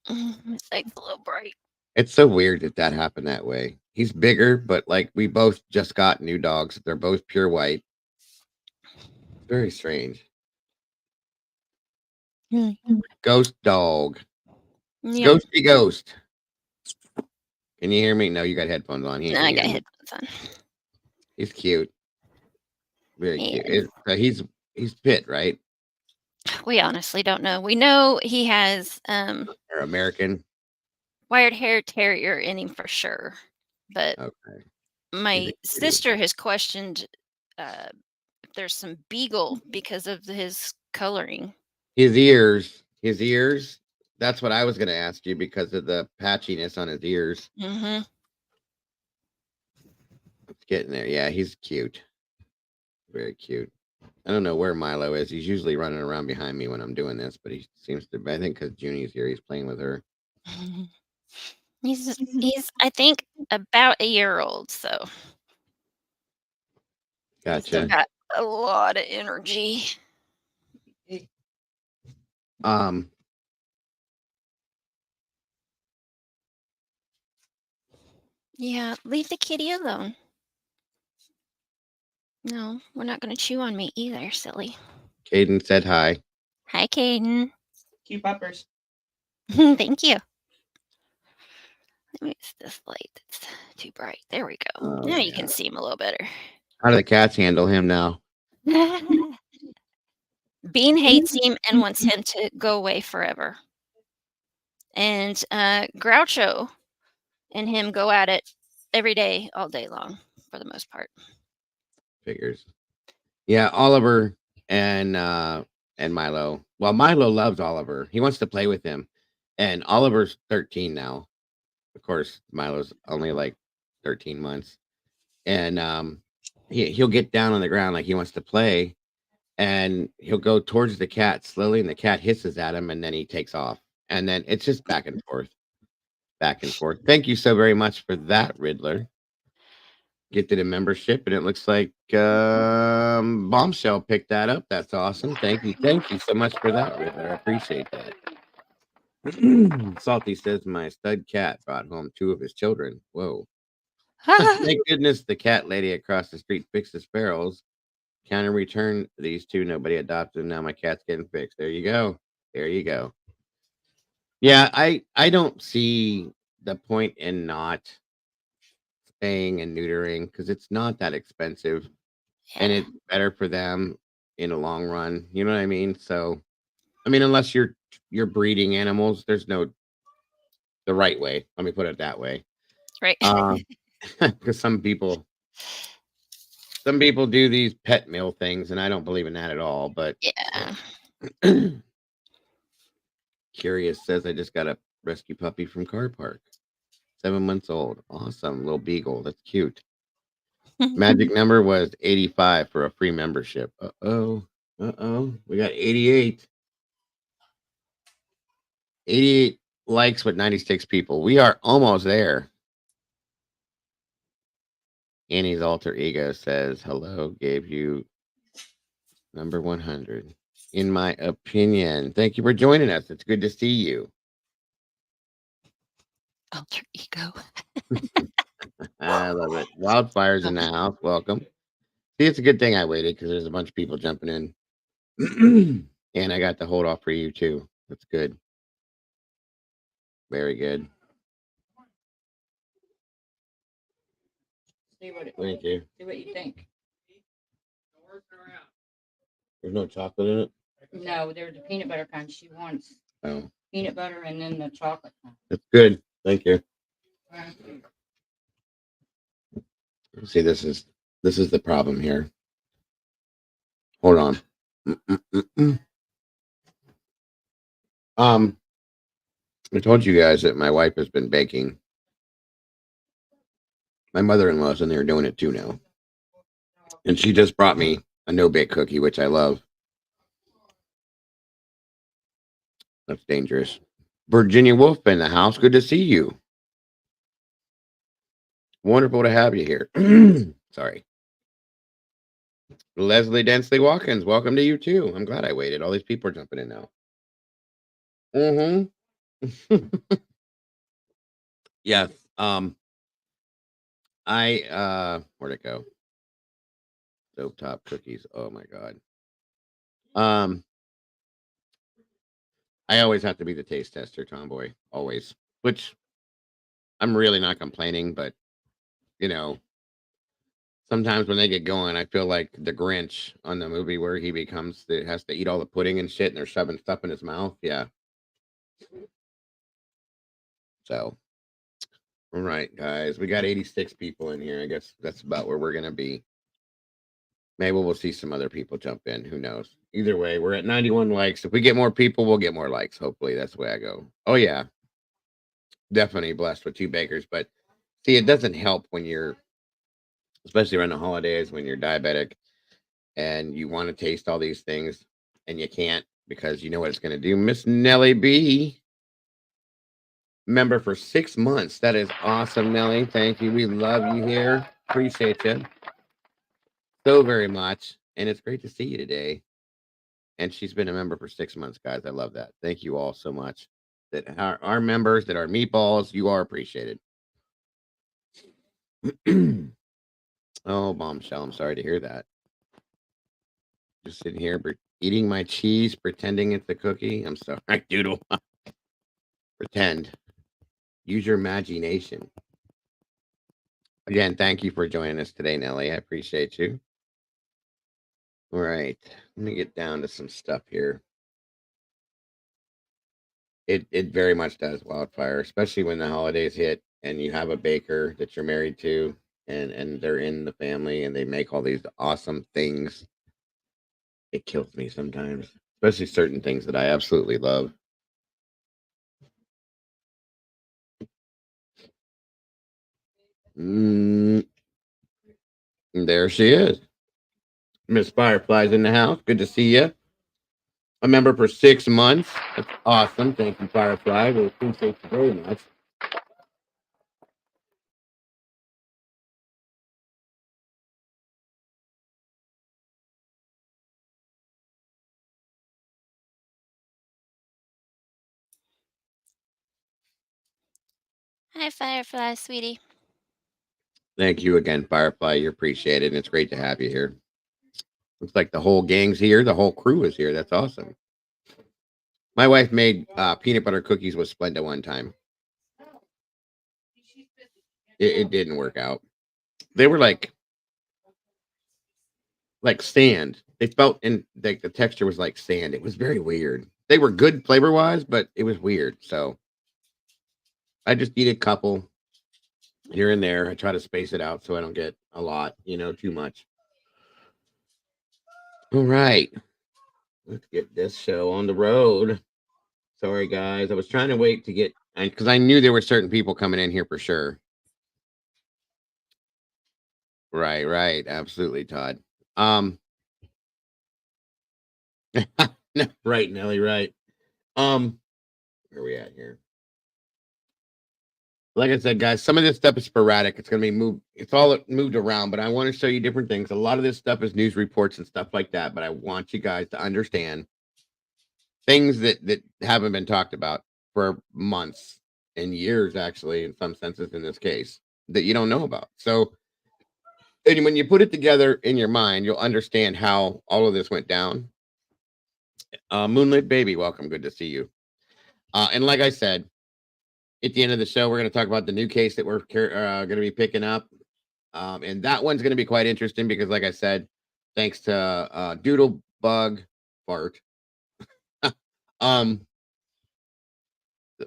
his leg's a little bright. It's so weird that happened that way. He's bigger, but like we both just got new dogs. They're both pure white. Very strange. Ghost dog. Yep. Ghosty ghost. Can you hear me? No, you got headphones on. He No, can I hear got me. headphones on. He's cute. Very Yeah. cute. He's pit, right? We honestly don't know. We know he has Or American. wired hair terrier in him for sure. But Okay. my sister has questioned if there's some beagle because of his coloring. His ears. That's what I was going to ask you because of the patchiness on his ears. Mm-hmm. It's getting there. Yeah, he's cute. Very cute. I don't know where Milo is. He's usually running around behind me when I'm doing this, but he seems to. I think because Junie's here, he's playing with her. He's I think about a year old, so he's still Gotcha. got a lot of energy. Yeah, leave the kitty alone. No, we're not going to chew on me either, silly. Caden said hi. Hi, Caden. Cute puppers. Thank you. Let me use this light. It's too bright. There we go. Oh, now you yeah. can see him a little better. How do the cats handle him now? Bean hates him and wants him to go away forever. And Groucho and him go at it every day, all day long, for the most part. Figures. Yeah, Oliver and Milo. Well, Milo loves Oliver. He wants to play with him. And Oliver's 13 now. Of course, Milo's only like 13 months. And he'll get down on the ground like he wants to play, and he'll go towards the cat slowly, and the cat hisses at him, and then he takes off. And then it's just back and forth, back and forth. Thank you so very much for that, Riddler. Gifted a membership, and it looks like Bombshell picked that up. That's awesome. Thank you so much for that, Riddler. I appreciate that. Salty says my stud cat brought home two of his children. Whoa. Thank goodness the cat lady across the street fixed the sparrows. Counter return these two. Nobody adopted them. Now my cat's getting fixed. There you go. There you go. Yeah, I don't see the point in not spaying and neutering because it's not that expensive and Yeah. it's better for them in the long run. You know what I mean? So I mean, unless you're breeding animals, there's no the right way. Let me put it that way. Right. Because some people do these pet mill things, and I don't believe in that at all. But Yeah. Curious says I just got a rescue puppy from Car Park, 7 months old. Awesome little beagle. That's cute. Magic number was 85 for a free membership. Uh oh. We got 88. 88 likes with 96 people. We are almost there. Annie's alter ego says hello. Gave you number 100. In my opinion, thank you for joining us. It's good to see you. Alter ego. I love it. Wildfires in the house. Welcome. See, it's a good thing I waited because there's a bunch of people jumping in. And I got to hold off for you too. That's good. Very good. Thank you. See what you think. There's no chocolate in it. No, there's the peanut butter kind. She wants Oh, peanut butter and then the chocolate kind. that's good. Thank you. See, this is the problem here. Hold on. Mm-mm-mm-mm. I told you guys that my wife has been baking. My mother-in-law's in there doing it too now, and she just brought me a no-bake cookie, which I love. That's dangerous. Virginia Wolf in the house. Good to see you. Wonderful to have you here. Sorry. Leslie Densley Watkins, welcome to you too. I'm glad I waited. All these people are jumping in now. Yes. Where'd it go? Stovetop cookies. Oh my god. Um, I always have to be the taste tester, Tomboy. Always. Which I'm really not complaining, but you know, sometimes when they get going, I feel like the Grinch on the movie where he has to eat all the pudding and shit and they're shoving stuff in his mouth. Yeah. So all right, guys. We got 86 people in here. I guess that's about where we're gonna be. Maybe we'll see some other people jump in. Who knows? Either way, we're at 91 likes. If we get more people, we'll get more likes. Hopefully, that's the way I go. Oh yeah, definitely blessed with two bakers. But see, it doesn't help when you're, especially around the holidays, when you're diabetic and you want to taste all these things and you can't because you know what it's going to do. Miss Nellie B, member for 6 months. That is awesome, Nellie. Thank you. We love you here. Appreciate you so very much. And it's great to see you today. And she's been a member for 6 months, guys. I love that. Thank you all so much. That our members, that are meatballs, you are appreciated. Oh, bombshell. I'm sorry to hear that. Just sitting here eating my cheese, pretending it's a cookie. I'm sorry, Doodle. Pretend. Use your imagination. Again, thank you for joining us today, Nellie. I appreciate you. All right. Let me get down to some stuff here. It very much does, Wildfire, especially when the holidays hit and you have a baker that you're married to, and they're in the family and they make all these awesome things. It kills me sometimes, especially certain things that I absolutely love. Mm, there she is. Miss Firefly's in the house. Good to see you. A member for 6 months. That's awesome. Thank you, Firefly. We appreciate you very much. Hi, Firefly, sweetie. Thank you again, Firefly. You're appreciated, and it's great to have you here. Looks like the whole gang's here. The whole crew is here. That's awesome. My wife made peanut butter cookies with Splenda one time. It didn't work out. They were like sand. They felt in like the texture was like sand. It was very weird. They were good flavor wise, but it was weird. So I just eat a couple here and there. I try to space it out so I don't get a lot, too much. All right, let's get this show on the road. Sorry, guys. I was trying to wait to get because I knew there were certain people coming in here for sure. Right, right, absolutely, Todd. No, right, Nelly, right. Where are we at here? Like I said, guys, some of this stuff is sporadic. It's gonna be moved. It's all moved around, but I want to show you different things. A lot of this stuff is news reports and stuff like that. But I want you guys to understand things that haven't been talked about for months and years, actually, in some senses, in this case, that you don't know about. So, and when you put it together in your mind, you'll understand how all of this went down. Moonlit Baby, welcome. Good to see you. And like I said, at the end of the show, we're going to talk about the new case that we're going to be picking up. And that one's going to be quite interesting because, like I said, thanks to Doodle Bug Fart, um,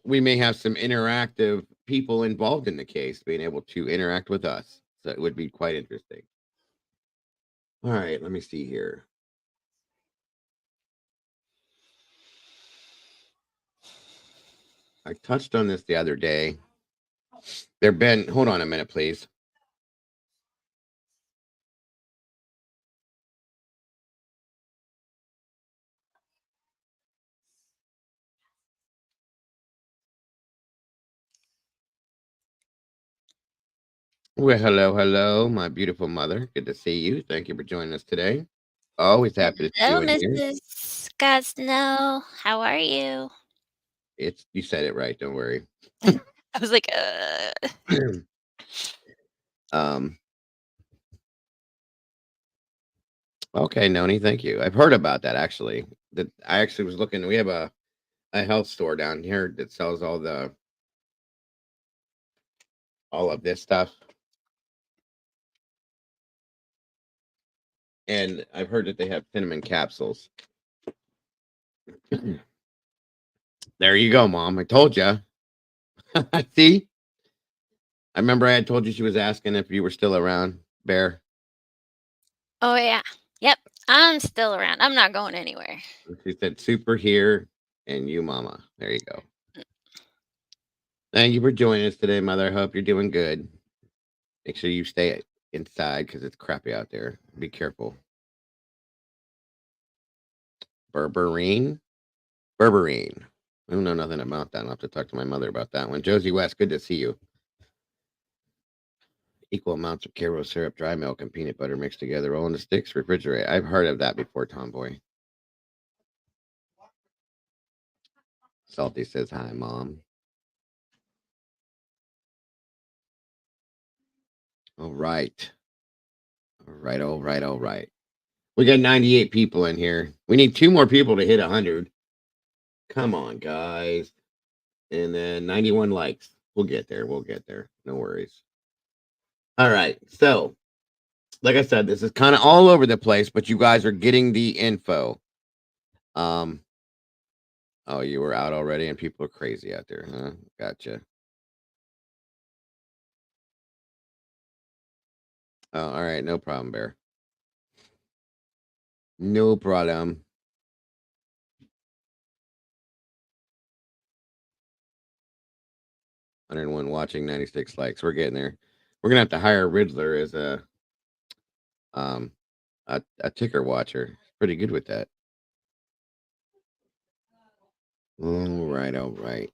we may have some interactive people involved in the case being able to interact with us. So it would be quite interesting. All right, let me see here. I touched on this the other day. Hold on a minute, please. Well, hello, hello, my beautiful mother. Good to see you. Thank you for joining us today. Always happy to see you Hello, in here. Mrs. God Snow. How are you? You said it right. Don't worry. I was like, um. Okay, Noni, thank you. I've heard about that actually. That I actually was looking. We have a health store down here that sells all of this stuff, and I've heard that they have cinnamon capsules. There you go, Mom. I told you. See, I remember I had told you she was asking if you were still around, Bear. oh, yeah. Yep. I'm still around. I'm not going anywhere. She said, "Super here," and you, Mama. There you go. Thank you for joining us today, Mother. I hope you're doing good. Make sure you stay inside because it's crappy out there. Be careful. Berberine? Berberine. I don't know nothing about that. I'll have to talk to my mother about that one. Josie West, good to see you. Equal amounts of Karo syrup, dry milk, and peanut butter mixed together, roll into sticks, refrigerate. I've heard of that before, Tomboy. Salty says hi, Mom. All right. All right, all right, all right. We got 98 people in here. We need 2 more people to hit 100. Come on, guys. And then 91 likes. We'll get there. We'll get there. No worries. All right. So like I said, this is kind of all over the place, but you guys are getting the info. Um, oh, you were out already, and people are crazy out there, huh? Gotcha. Oh, all right, no problem, Bear. No problem. $101 watching, 96 likes. We're getting there. We're gonna have to hire Riddler as um a ticker watcher. Pretty good with that. All right, all right.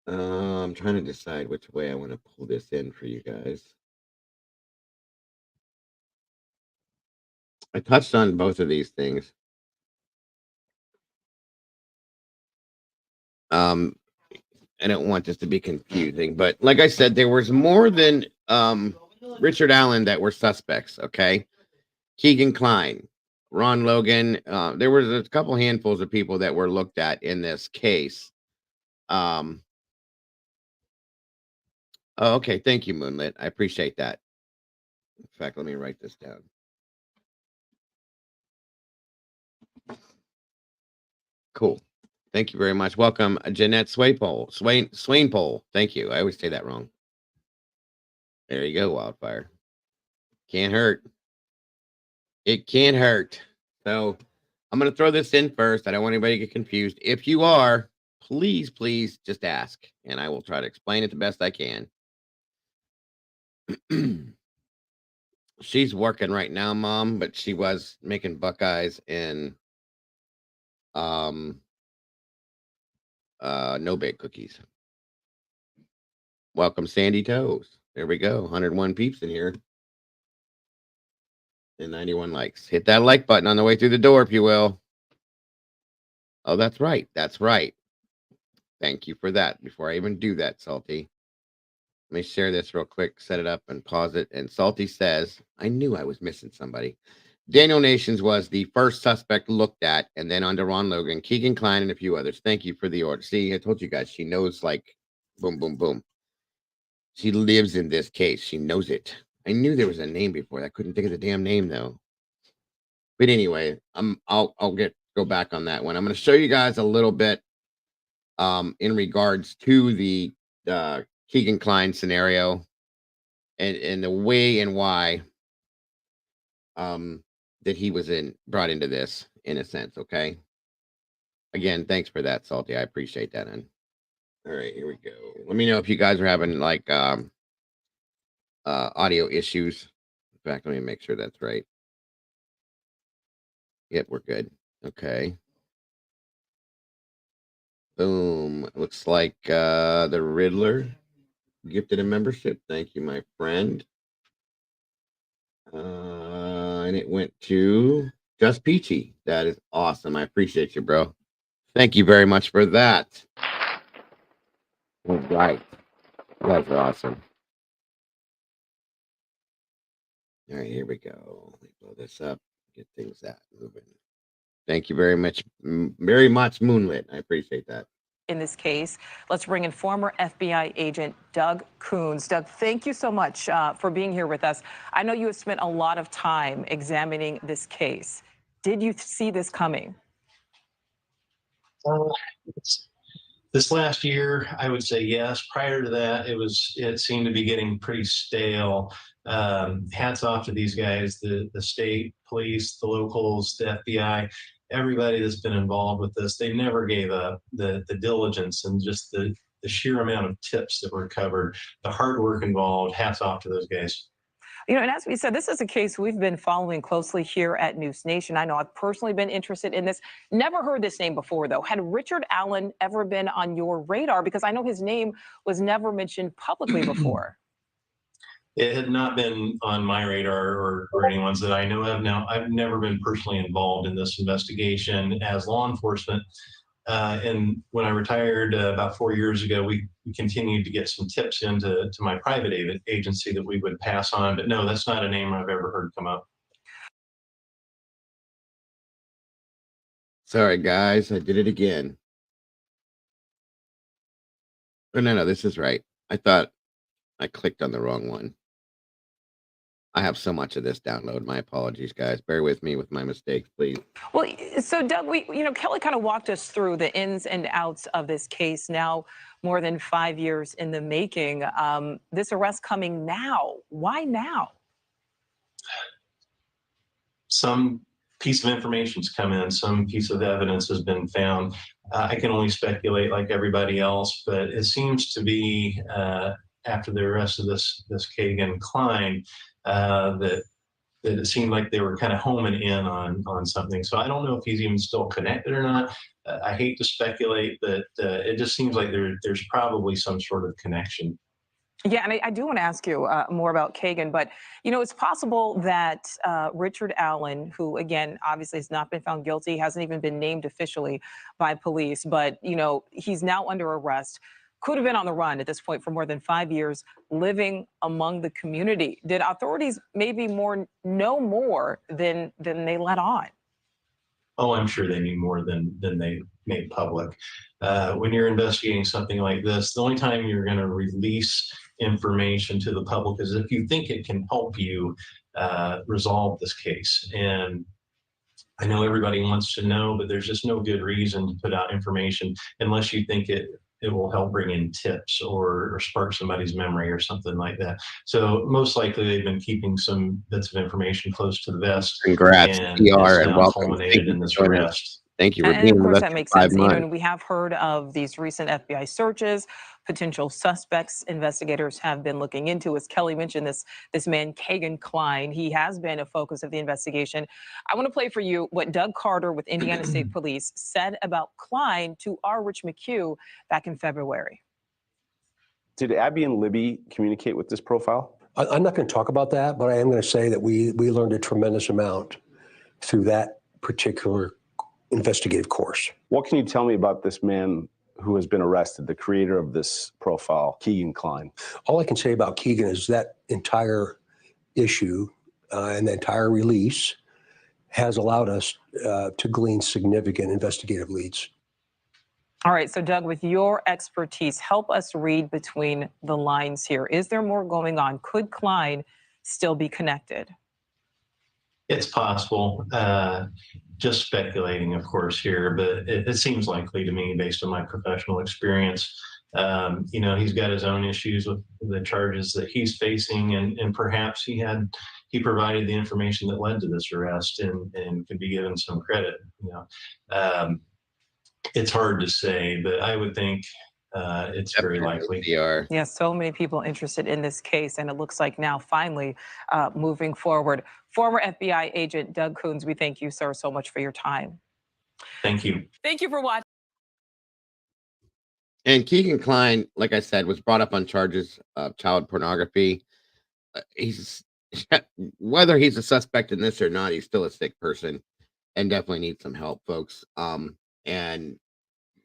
I'm trying to decide which way I want to pull this in for you guys. I touched on both of these things. Um, I don't want this to be confusing, but like I said, there was more than Richard Allen that were suspects. Okay, Keegan Klein, Ron Logan. There was a couple handfuls of people that were looked at in this case. Um, oh, okay, thank you, Moonlit. I appreciate that. In fact, let me write this down. Cool. Thank you very much. Welcome, Jeanette Swainpole. Thank you. I always say that wrong. There you go, Wildfire. Can't hurt. It can't hurt. So I'm going to throw this in first. I don't want anybody to get confused. If you are, please just ask, and I will try to explain it the best I can. She's working right now, Mom, but she was making Buckeyes and no bake cookies. Welcome, Sandy Toes. There we go. 101 peeps in here. And 91 likes. Hit that like button on the way through the door, if you will. Oh, that's right. That's right. Thank you for that. Before I even do that, Salty, let me share this real quick, set it up and pause it. And Salty says, I knew I was missing somebody. Daniel Nations was the first suspect looked at, and then on to Ron Logan, Keegan Klein, and a few others. Thank you for the order. See, I told you guys, she knows like boom, boom, boom. She lives in this case. She knows it. I knew there was a name before. I couldn't think of the damn name though. But anyway, I'll go back on that one. I'm going to show you guys a little bit in regards to the Keegan Klein scenario and the way and why that he was brought into this in a sense. Okay. Again, thanks for that, Salty. I appreciate that. And all right, here we go. Let me know if you guys are having like audio issues. In fact, let me make sure that's right. Yep, we're good. Okay. Boom. Looks like the Riddler gifted a membership. Thank you, my friend. And it went to Just Peachy. That is awesome. I appreciate you, bro. Thank you very much for that. All right. You guys are awesome. All right, here we go. Let me blow this up. Get things that moving. Thank you very much, Moonlit. I appreciate that. In this case, let's bring in former FBI agent Doug Coons. Doug, thank you so much for being here with us. I know you have spent a lot of time examining this case. Did you see this coming? This last year, I would say yes. Prior to that, it seemed to be getting pretty stale. Hats off to these guys, the state police, the locals, the FBI, everybody that's been involved with this. They never gave up. The diligence and just the sheer amount of tips that were covered, the hard work involved. Hats off to those guys. You know, and as we said, this is a case we've been following closely here at News Nation. I know I've personally been interested in this. Never heard this name before, though. Had Richard Allen ever been on your radar? Because I know his name was never mentioned publicly before. It had not been on my radar or anyone's that I know of. Now, I've never been personally involved in this investigation as law enforcement. And when I retired about 4 years ago, we continued to get some tips into my private agency that we would pass on. But no, that's not a name I've ever heard come up. Sorry, guys. I did it again. Oh, no, this is right. I thought I clicked on the wrong one. I have so much of this download. My apologies, guys. Bear with me with my mistakes, please. Well, so Doug, Kelly kind of walked us through the ins and outs of this case. Now, more than 5 years in the making. This arrest coming now. Why now? Some piece of information's come in, some piece of evidence has been found. I can only speculate like everybody else, but it seems to be after the arrest of this Kagan Klein that it seemed like they were kind of homing in on something. So I don't know if he's even still connected or not. I hate to speculate, but it just seems like there's probably some sort of connection. Yeah, and I do want to ask you more about Kagan, but it's possible that Richard Allen, who again obviously has not been found guilty, hasn't even been named officially by police, but he's now under arrest, could have been on the run at this point for more than 5 years, living among the community. Did authorities maybe know more than they let on? Oh, I'm sure they knew more than they made public. When you're investigating something like this, the only time you're going to release information to the public is if you think it can help you resolve this case. And I know everybody wants to know, but there's just no good reason to put out information unless you think it will help bring in tips or spark somebody's memory or something like that. So most likely they've been keeping some bits of information close to the vest. Congrats, and PR, and now welcome. culminated in this arrest. Thank you for And being of with course, us that for makes 5 sense. months. And we have heard of these recent FBI searches. Potential suspects investigators have been looking into. As Kelly mentioned, this man, Kagan Klein, he has been a focus of the investigation. I want to play for you what Doug Carter with Indiana State Police said about Klein to our Rich McHugh back in February. Did Abby and Libby communicate with this profile? I'm not going to talk about that, but I am going to say that we learned a tremendous amount through that particular investigative course. What can you tell me about this man who has been arrested, the creator of this profile, Keegan Klein? All I can say about Keegan is that entire issue and the entire release has allowed us to glean significant investigative leads. All right, so Doug, with your expertise, help us read between the lines here. Is there more going on? Could Klein still be connected? It's possible. Just speculating, of course, here, but it seems likely to me based on my professional experience. He's got his own issues with the charges that he's facing, and perhaps he provided the information that led to this arrest and could be given some credit. It's hard to say, but I would think it's very likely. Yeah, so many people interested in this case, and it looks like now finally moving forward. Former FBI agent Doug Coons, we thank you, sir, so much for your time. Thank you. Thank you for watching. And Keegan Klein, like I said, was brought up on charges of child pornography. He's whether he's a suspect in this or not, he's still a sick person and definitely needs some help, folks. And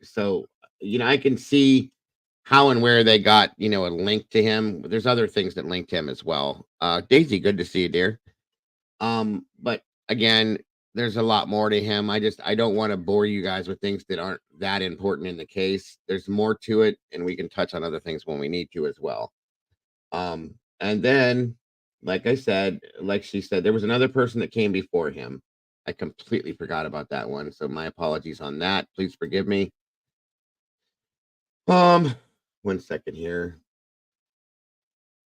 so, I can see how and where they got, a link to him. There's other things that linked him as well. Daisy, good to see you, dear. But again, there's a lot more to him. I don't want to bore you guys with things that aren't that important in the case. There's more to it, and we can touch on other things when we need to as well. And then, like I said, like she said, there was another person that came before him. I completely forgot about that one, so my apologies on that. Please forgive me. 1 second here.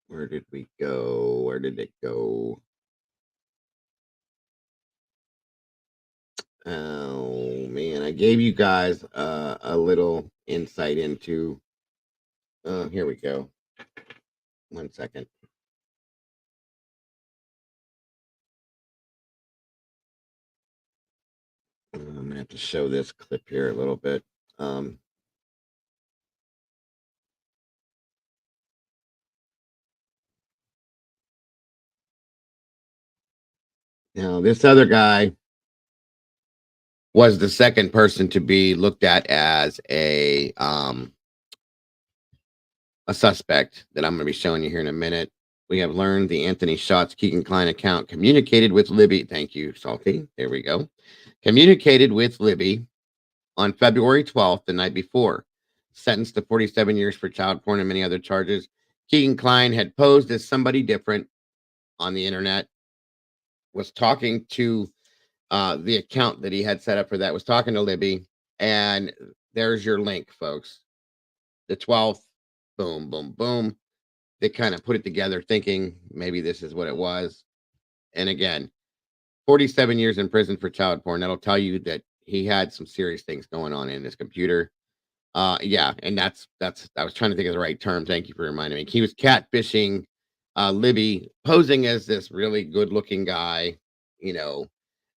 Where did we go? Where did it go? Oh man, I gave you guys a little insight into here we go. 1 second. I'm gonna have to show this clip here a little bit. Now this other guy was the second person to be looked at as a suspect that I'm going to be showing you here in a minute. We have learned the Anthony Schatz Keegan Klein account communicated with Libby. Thank you, Salty. There we go. Communicated with Libby on February 12th, the night before. Sentenced to 47 years for child porn and many other charges. Keegan Kline had posed as somebody different on the internet, was talking to the account that he had set up for that, was talking to Libby, and there's your link, folks. The 12th, boom, boom, boom. They kind of put it together thinking maybe this is what it was. And again, 47 years in prison for child porn. That'll tell you that he had some serious things going on in his computer. Yeah, and that's I was trying to think of the right term. Thank you for reminding me. He was catfishing Libby, posing as this really good-looking guy, you know,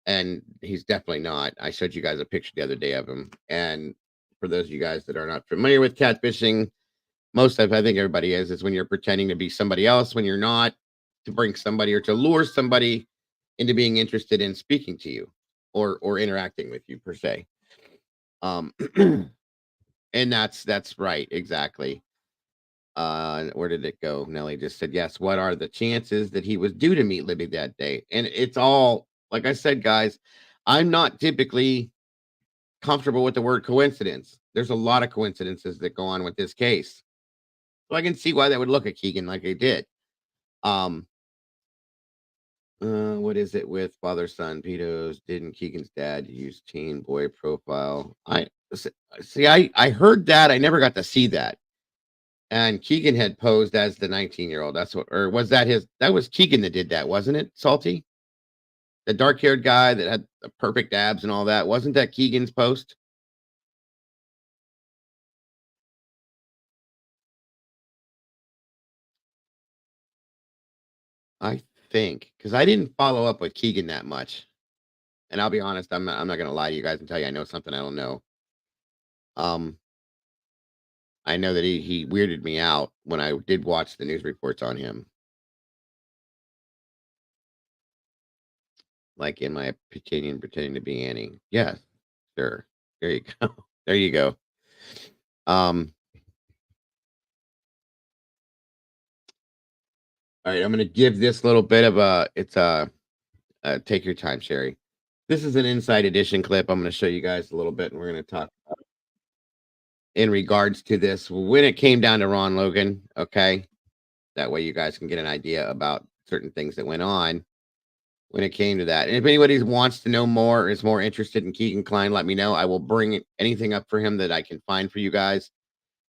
and he's definitely not. I showed you guys a picture the other day of him. And for those of you guys that are not familiar with catfishing, most of, I think everybody is when you're pretending to be somebody else when you're not, to bring somebody or to lure somebody into being interested in speaking to you or interacting with you per se. And that's right, exactly. Where did it go? Nelly just said yes. What are the chances that he was due to meet Libby that day? And it's all, like I said, guys, I'm not typically comfortable with the word coincidence. There's a lot of coincidences that go on with this case. So I can see why they would look at Keegan like they did. What is it with father son pedos? Didn't Keegan's dad use teen boy profile? I see. I heard that. I never got to see that. And Keegan had posed as the 19-year-old. That's what, or was that his? That was Keegan that did that, wasn't it? Salty, the dark-haired guy that had the perfect abs and all that. Wasn't that Keegan's post? I think, because I didn't follow up with Keegan that much. And I'll be honest, I'm not gonna lie to you guys and tell you I know something I don't know. I know that he weirded me out when I did watch the news reports on him. Like in my opinion, pretending to be Annie. Yes, sure. There you go. There you go. All right, I'm gonna give this little bit of take your time, Sherry. This is an inside edition clip. I'm gonna show you guys a little bit, and we're gonna talk in regards to this when it came down to Ron Logan. Okay, that way you guys can get an idea about certain things that went on when it came to that. And if anybody wants to know more or is more interested in Keegan Kline, let me know. I will bring anything up for him that I can find for you guys.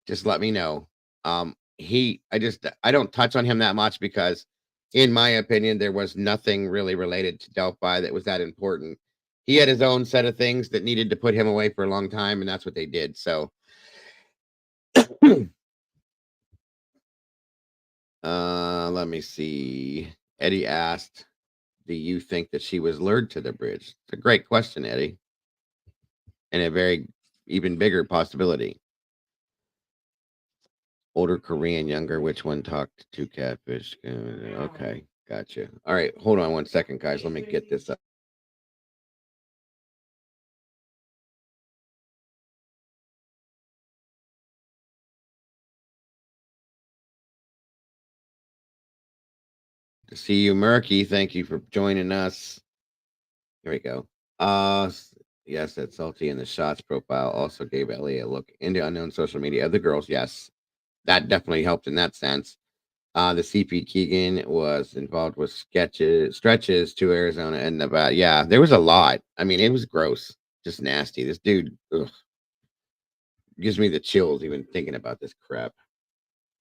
Just let me know. I don't touch on him that much because, in my opinion, there was nothing really related to Delphi that was that important. He had his own set of things that needed to put him away for a long time, and that's what they did. So, let me see. Eddie asked, do you think that she was lured to the bridge? It's a great question, Eddie. And a very even bigger possibility. Older Korean, younger, which one talked to catfish? Okay, gotcha. All right, hold on one second, guys. Let me get this up. To see you, Murky. Thank you for joining us. Here we go. Yes, that Salty in the shots profile also gave Ellie a look into unknown social media of the girls. Yes, that definitely helped in that sense. The CP Keegan was involved with stretches to Arizona and Nevada. Yeah, there was a lot. I mean, it was gross, just nasty. This dude gives me the chills even thinking about this crap.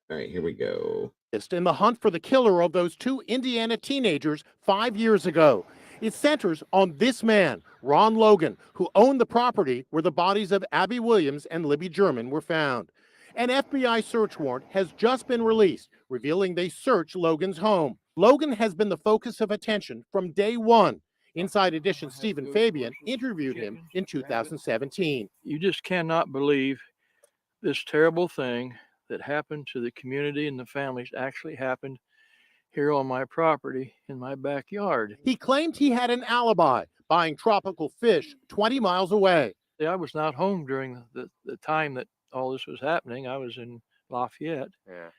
All right, here we go. In the hunt for the killer of those two Indiana teenagers 5 years ago. It centers on this man, Ron Logan, who owned the property where the bodies of Abby Williams and Libby German were found. An FBI search warrant has just been released, revealing they searched Logan's home. Logan has been the focus of attention from day one. Inside Edition Stephen Fabian interviewed him in 2017. You just cannot believe this terrible thing that happened to the community and the families actually happened here on my property in my backyard. He claimed he had an alibi, buying tropical fish 20 miles away. I was not home during the time that all this was happening. I was in Lafayette. Yeah.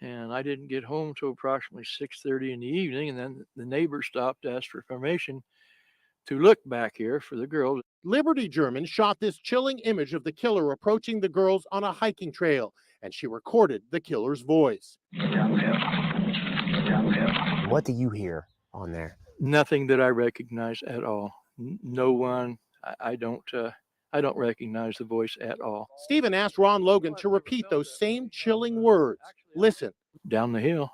And I didn't get home till approximately 6:30 in the evening. And then the neighbor stopped to ask for permission to look back here for the girls. Liberty German shot this chilling image of the killer approaching the girls on a hiking trail and she recorded the killer's voice. What do you hear on there? Nothing that I recognize at all. No one. I don't recognize the voice at all. Stephen asked Ron Logan to repeat those same chilling words. Listen. Down the hill.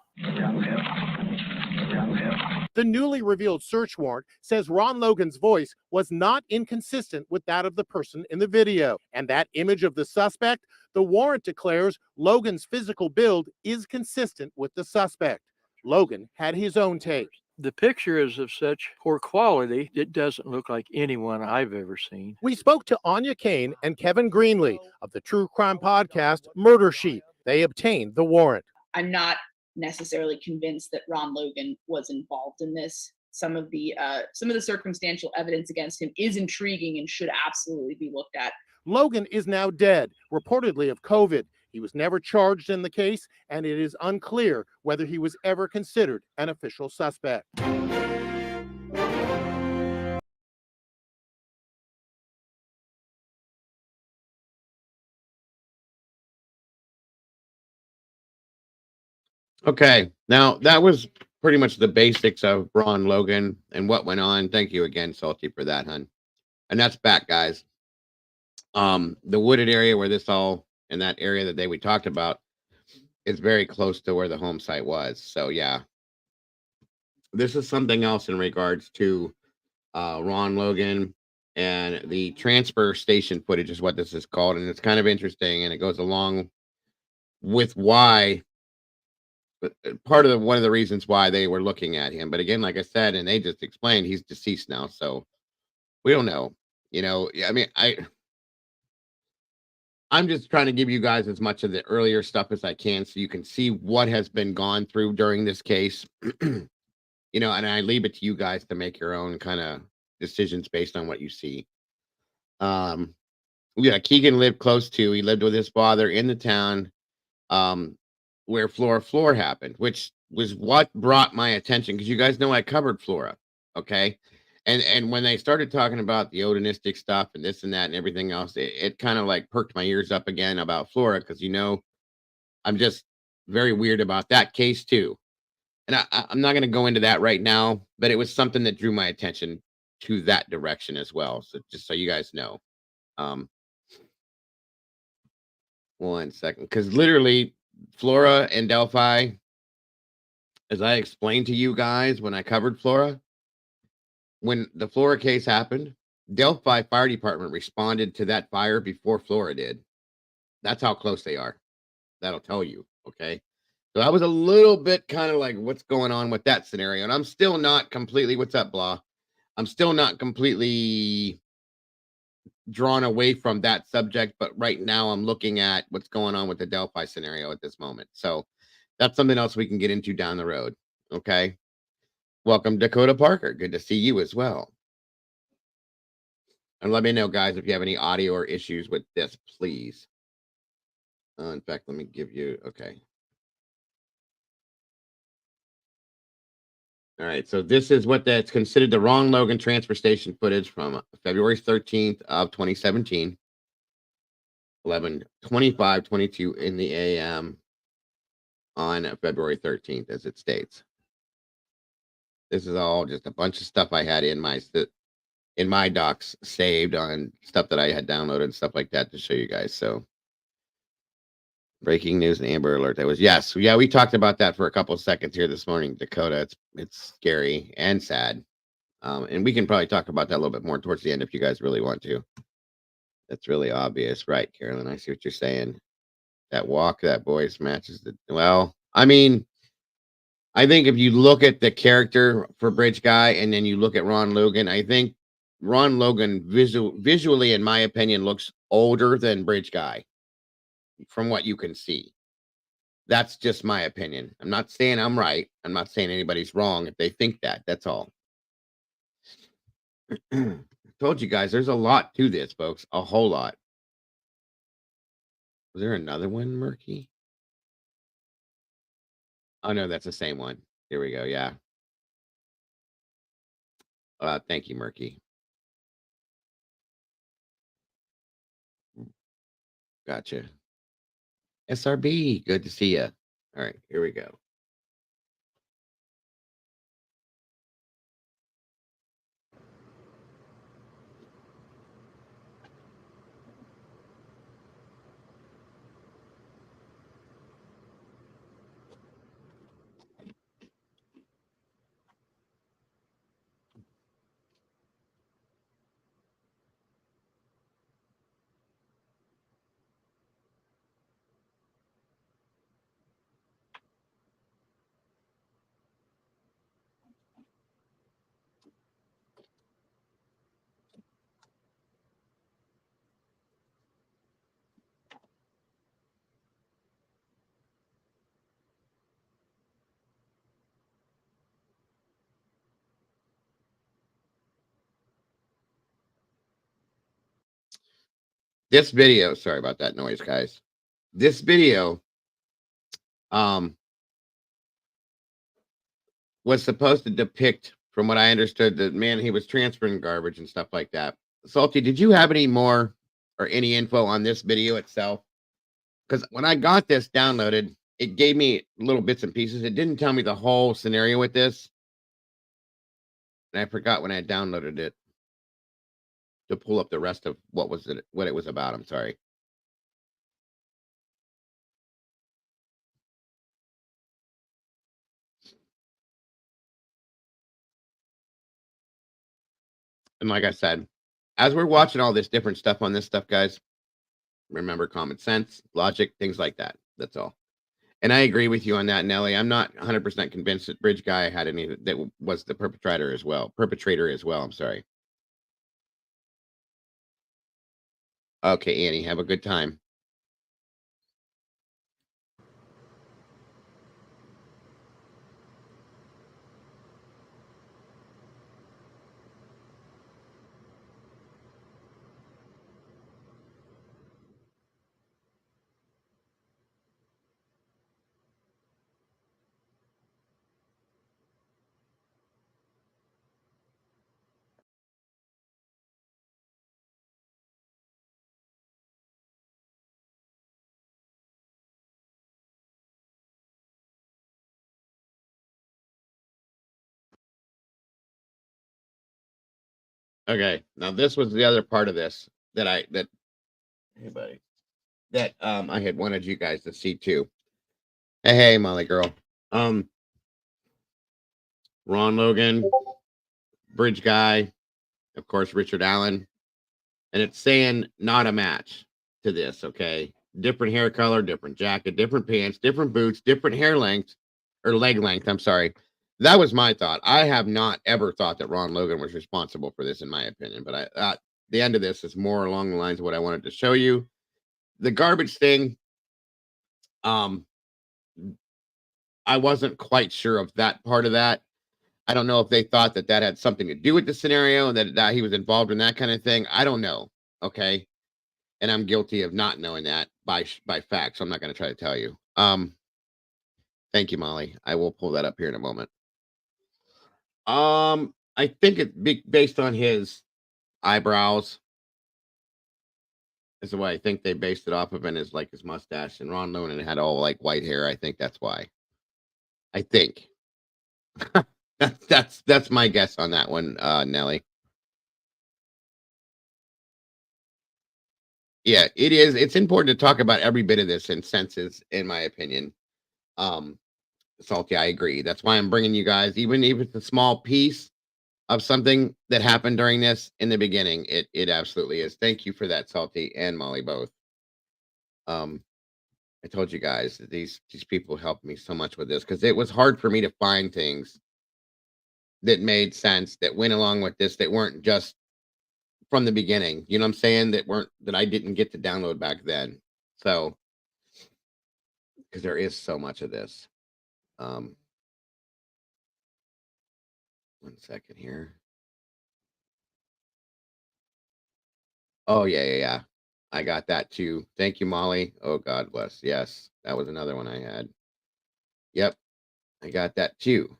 The newly revealed search warrant says Ron Logan's voice was not inconsistent with that of the person in the video. And that image of the suspect, the warrant declares Logan's physical build is consistent with the suspect. Logan had his own take. The picture is of such poor quality, it doesn't look like anyone I've ever seen. We spoke to Anya Kane and Kevin Greenlee of the true crime podcast Murder Sheet. They obtained the warrant. I'm not necessarily convinced that Ron Logan was involved in this. Some of the circumstantial evidence against him is intriguing and should absolutely be looked at. Logan is now dead, reportedly of COVID. He was never charged in the case, and it is unclear whether he was ever considered an official suspect. Okay, now that was pretty much the basics of Ron Logan and what went on. Thank you again, Salty, for that, hun. And that's back, guys. The wooded area where this all, in that area that we talked about, is very close to where the home site was. So yeah, this is something else in regards to Ron Logan, and the transfer station footage is what this is called. And it's kind of interesting, and it goes along with why one of the reasons why they were looking at him. But again, like I said, and they just explained, he's deceased now, so we don't know. I mean, I'm just trying to give you guys as much of the earlier stuff as I can so you can see what has been gone through during this case. And I leave it to you guys to make your own kind of decisions based on what you see. Yeah, Keegan lived he lived with his father in the town where Flora happened, which was what brought my attention, because you guys know I covered Flora, okay? And when they started talking about the Odinistic stuff and this and that and everything else, it kind of like perked my ears up again about Flora, because I'm just very weird about that case too. And I'm not going to go into that right now, but it was something that drew my attention to that direction as well. So just so you guys know. 1 second, because literally Flora and Delphi, as I explained to you guys when I covered Flora, when the Flora case happened, Delphi Fire Department responded to that fire before Flora did. That's how close they are. That'll tell you, okay? So I was a little bit kind of like, what's going on with that scenario? And I'm still not completely, what's up, blah? I'm still not completely drawn away from that subject, but right now I'm looking at what's going on with the Delphi scenario at this moment. So that's something else we can get into down the road, okay? Welcome, Dakota Parker. Good to see you as well. And let me know, guys, if you have any audio or issues with this, please. In fact, let me give you, okay. All right, so this is what that's considered the Ron Logan transfer station footage from February 13th of 2017, 11:25:22 in the a.m. on February 13th, as it states. This is all just a bunch of stuff I had in my docs saved on stuff that I had downloaded and stuff like that to show you guys. So breaking news and Amber Alert. That was, yes. Yeah, we talked about that for a couple of seconds here this morning, Dakota. It's scary and sad. And we can probably talk about that a little bit more towards the end if you guys really want to. That's really obvious. Right, Carolyn, I see what you're saying. That walk, that voice matches the, well, I mean, I think if you look at the character for Bridge Guy and then you look at Ron Logan, I think Ron Logan visually, in my opinion, looks older than Bridge Guy from what you can see. That's just my opinion. I'm not saying I'm right. I'm not saying anybody's wrong if they think that. That's all. Told you guys, there's a lot to this, folks. A whole lot. Was there another one, Murky? Oh, no, that's the same one. Here we go. Yeah. Thank you, Murky. Gotcha. SRB, good to see you. All right, here we go. This video, sorry about that noise, guys. This video was supposed to depict, from what I understood, that man, he was transferring garbage and stuff like that. Salty, did you have any more or any info on this video itself? Because when I got this downloaded, it gave me little bits and pieces. It didn't tell me the whole scenario with this. And I forgot when I downloaded it to pull up the rest of what it was about. I'm sorry. And like I said, as we're watching all this different stuff on this stuff, guys, remember common sense, logic, things like that. That's all. And I agree with you on that, Nelly. I'm not 100% convinced that Bridge Guy had any that was the perpetrator as well. I'm sorry. Okay, Annie, have a good time. Okay, now this was the other part of this that hey buddy, that I had wanted you guys to see too. Hey Molly girl. Ron Logan, Bridge Guy, of course Richard Allen, and it's saying not a match to this, okay? Different hair color, different jacket, different pants, different boots, different hair length or leg length, I'm sorry. That was my thought. I have not ever thought that Ron Logan was responsible for this, in my opinion. But the end of this is more along the lines of what I wanted to show you. The garbage thing, I wasn't quite sure of that part of that. I don't know if they thought that had something to do with the scenario, that he was involved in that kind of thing. I don't know. Okay, and I'm guilty of not knowing that by fact. So I'm not going to try to tell you. Thank you, Molly. I will pull that up here in a moment. I think it based on his eyebrows is the way I think they based it off of, and his mustache. And Ron Logan had all like white hair. I think that's why. I think that's my guess on that one, Nelly. Yeah, it is. It's important to talk about every bit of this in senses, in my opinion. Salty, I agree. That's why I'm bringing you guys, even if it's a small piece of something that happened during this in the beginning. It absolutely is. Thank you for that, Salty and Molly both. I told you guys that these people helped me so much with this because it was hard for me to find things that made sense that went along with this that weren't just from the beginning. You know what I'm saying? That I didn't get to download back then. So because there is so much of this. One second here. Oh yeah. I got that too. Thank you, Molly. Oh, God bless. Yes, that was another one I had. Yep, I got that too.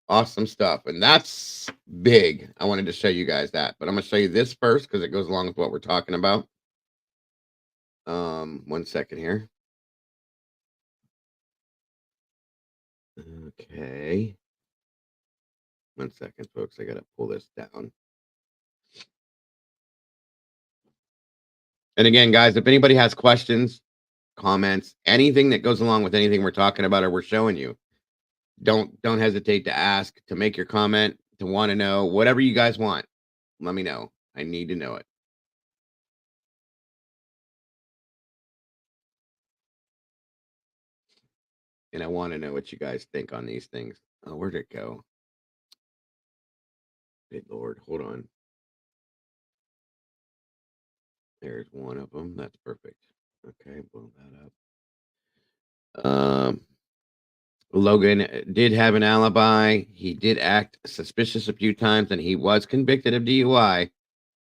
Awesome stuff. And that's big. I wanted to show you guys that, but I'm going to show you this first because it goes along with what we're talking about. 1 second here. Okay. 1 second, folks. I got to pull this down. And again, guys, if anybody has questions, comments, anything that goes along with anything we're talking about or we're showing you, don't hesitate to ask, to make your comment, to want to know, whatever you guys want. Let me know. I need to know it. And I want to know what you guys think on these things. Oh, where'd it go? Good Lord, hold on. There's one of them. That's perfect. Okay, blow that up. Logan did have an alibi. He did act suspicious a few times, and he was convicted of DUI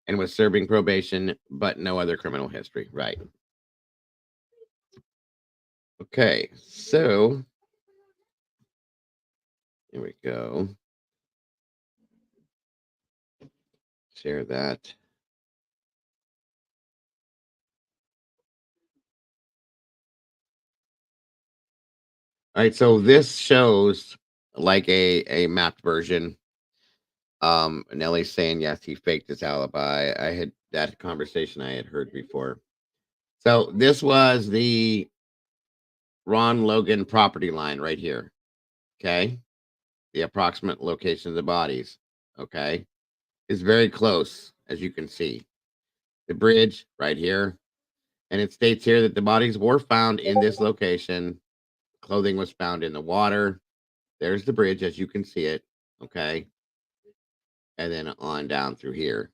and was serving probation, but no other criminal history. Right. Okay, so here we go. Share that. All right, so this shows like a mapped version. Nellie's saying yes, he faked his alibi. I had that conversation I had heard before. So this was the Ron Logan property line right here. Okay. The approximate location of the bodies. Okay. Is very close, as you can see. The bridge right here. And it states here that the bodies were found in this location. Clothing was found in the water. There's the bridge, as you can see it. Okay. And then on down through here.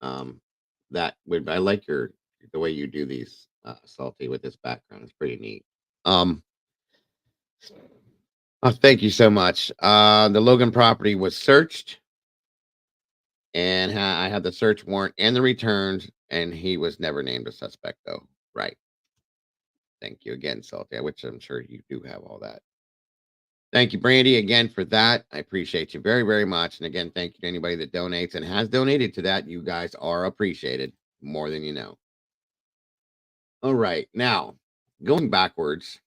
That would, I like the way you do these, Salty, with this background. It's pretty neat. Oh, thank you so much. The Logan property was searched, and I had the search warrant and the returns, and he was never named a suspect, though. Right. Thank you again, Salty, which I'm sure you do have all that. Thank you, Brandy, again for that. I appreciate you very, very much. And again, thank you to anybody that donates and has donated to that. You guys are appreciated more than you know. All right. Now, going backwards,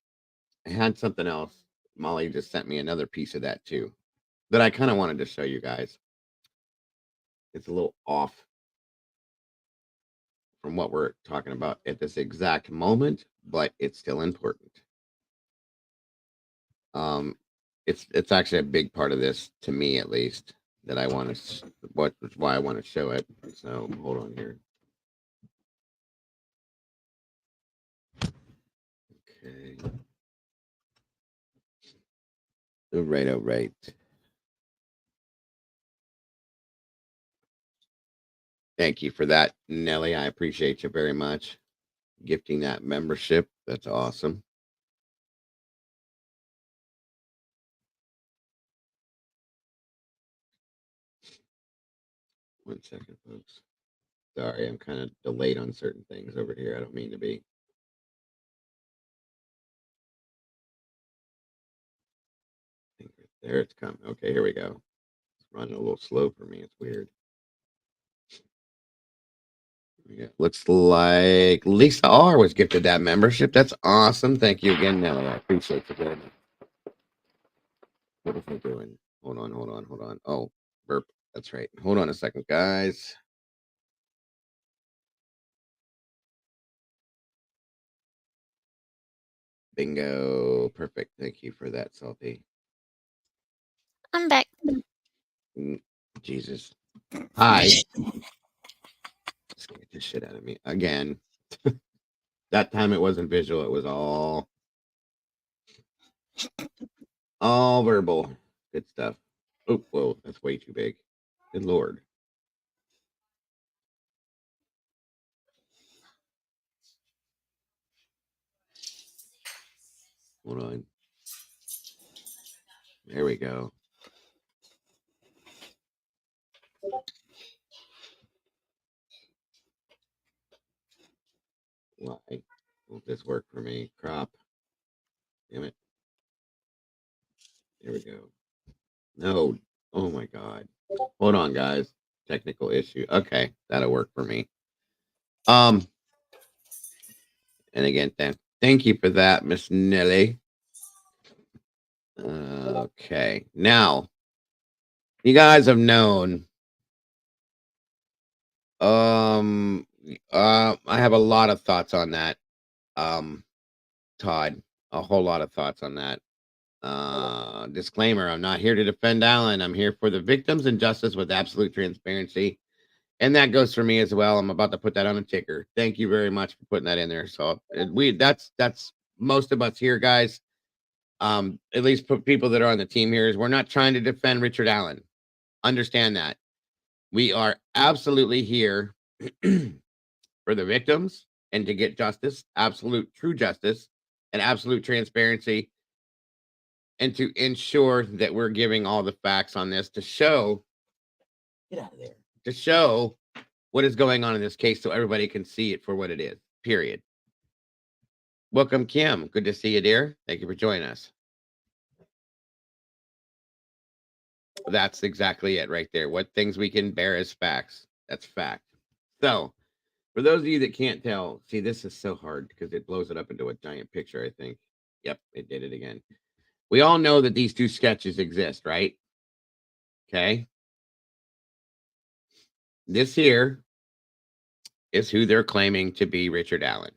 I had something else. Molly just sent me another piece of that too that I kind of wanted to show you guys. It's a little off from what we're talking about at this exact moment, but it's still important. It's actually a big part of this, to me at least, that I want to, why I want to show it. So hold on here. Okay. All right, all right. Thank you for that, Nelly. I appreciate you very much. Gifting that membership. That's awesome. One second, folks. Sorry, I'm kind of delayed on certain things over here. I don't mean to be. There it's coming. Okay, here we go. It's running a little slow for me. It's weird. Yeah, looks like Lisa R was gifted that membership. That's awesome. Thank you again, Nelly. I appreciate you very much. What was I doing? Hold on. Oh, burp. That's right. Hold on a second, guys. Bingo. Perfect. Thank you for that, Salty. I'm back. Jesus. Hi. Scared the shit out of me again. That time it wasn't visual. It was all verbal. Good stuff. Oh, whoa. That's way too big. Good Lord. Hold on. There we go. Why won't this work for me? Crop. Damn it. There we go. No. Oh my God. Hold on, guys. Technical issue. Okay, that'll work for me. And again, thank you for that, Miss Nelly. Okay. Now, you guys have known. I have a lot of thoughts on that. Todd, a whole lot of thoughts on that. Disclaimer: I'm not here to defend Alan. I'm here for the victims and justice with absolute transparency. And that goes for me as well. I'm about to put that on a ticker. Thank you very much for putting that in there. So that's most of us here, guys. At least people that are on the team here is we're not trying to defend Richard Allen. Understand that. We are absolutely here for the victims and to get justice, absolute true justice and absolute transparency, and to ensure that we're giving all the facts on this to show, get out of there, to show what is going on in this case so everybody can see it for what it is, period. Welcome, Kim. Good to see you, dear. Thank you for joining us. That's exactly it right there. What things we can bear as facts. That's fact. So, for those of you that can't tell, see, this is so hard because it blows it up into a giant picture, I think. Yep, it did it again. We all know that these two sketches exist, right? Okay. This here is who they're claiming to be Richard Allen.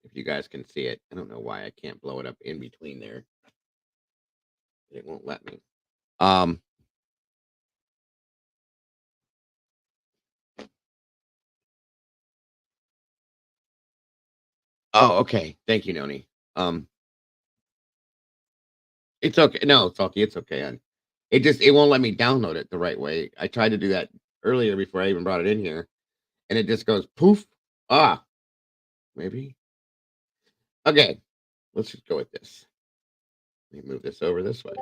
If you guys can see it. I don't know why I can't blow it up in between there. It won't let me. Oh, okay. Thank you, Noni. It's okay. No, Salty, it's okay. It won't let me download it the right way. I tried to do that earlier before I even brought it in here, and it just goes poof. Maybe. Okay, let's just go with this. Let me move this over this way.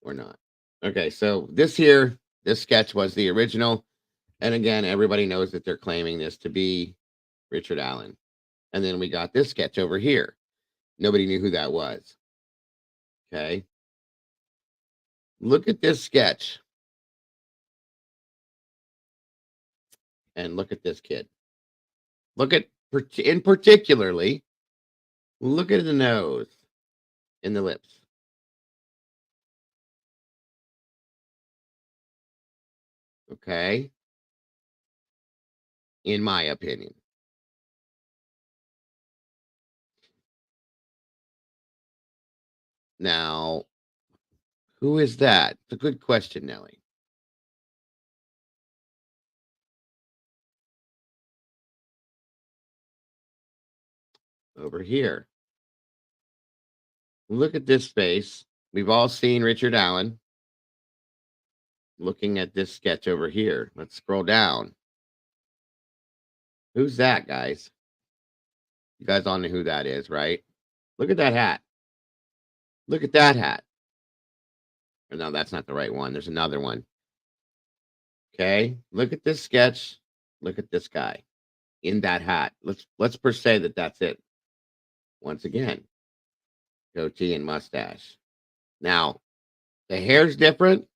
Or not. Okay, so this sketch was the original. And again, everybody knows that they're claiming this to be Richard Allen. And then we got this sketch over here. Nobody knew who that was. Okay. Look at this sketch. And look at this kid. Look at, in particularly, look at the nose and the lips. Okay. In my opinion. Now, who is that? It's a good question, Nellie. Over here. Look at this face. We've all seen Richard Allen. Looking at this sketch over here. Let's scroll down. Who's that, guys? You guys all know who that is, right? Look at that hat. Look at that hat. No, that's not the right one. There's another one. Okay. Look at this sketch. Look at this guy in that hat. Let's per se that that's it. Once again, goatee and mustache. Now, the hair's different.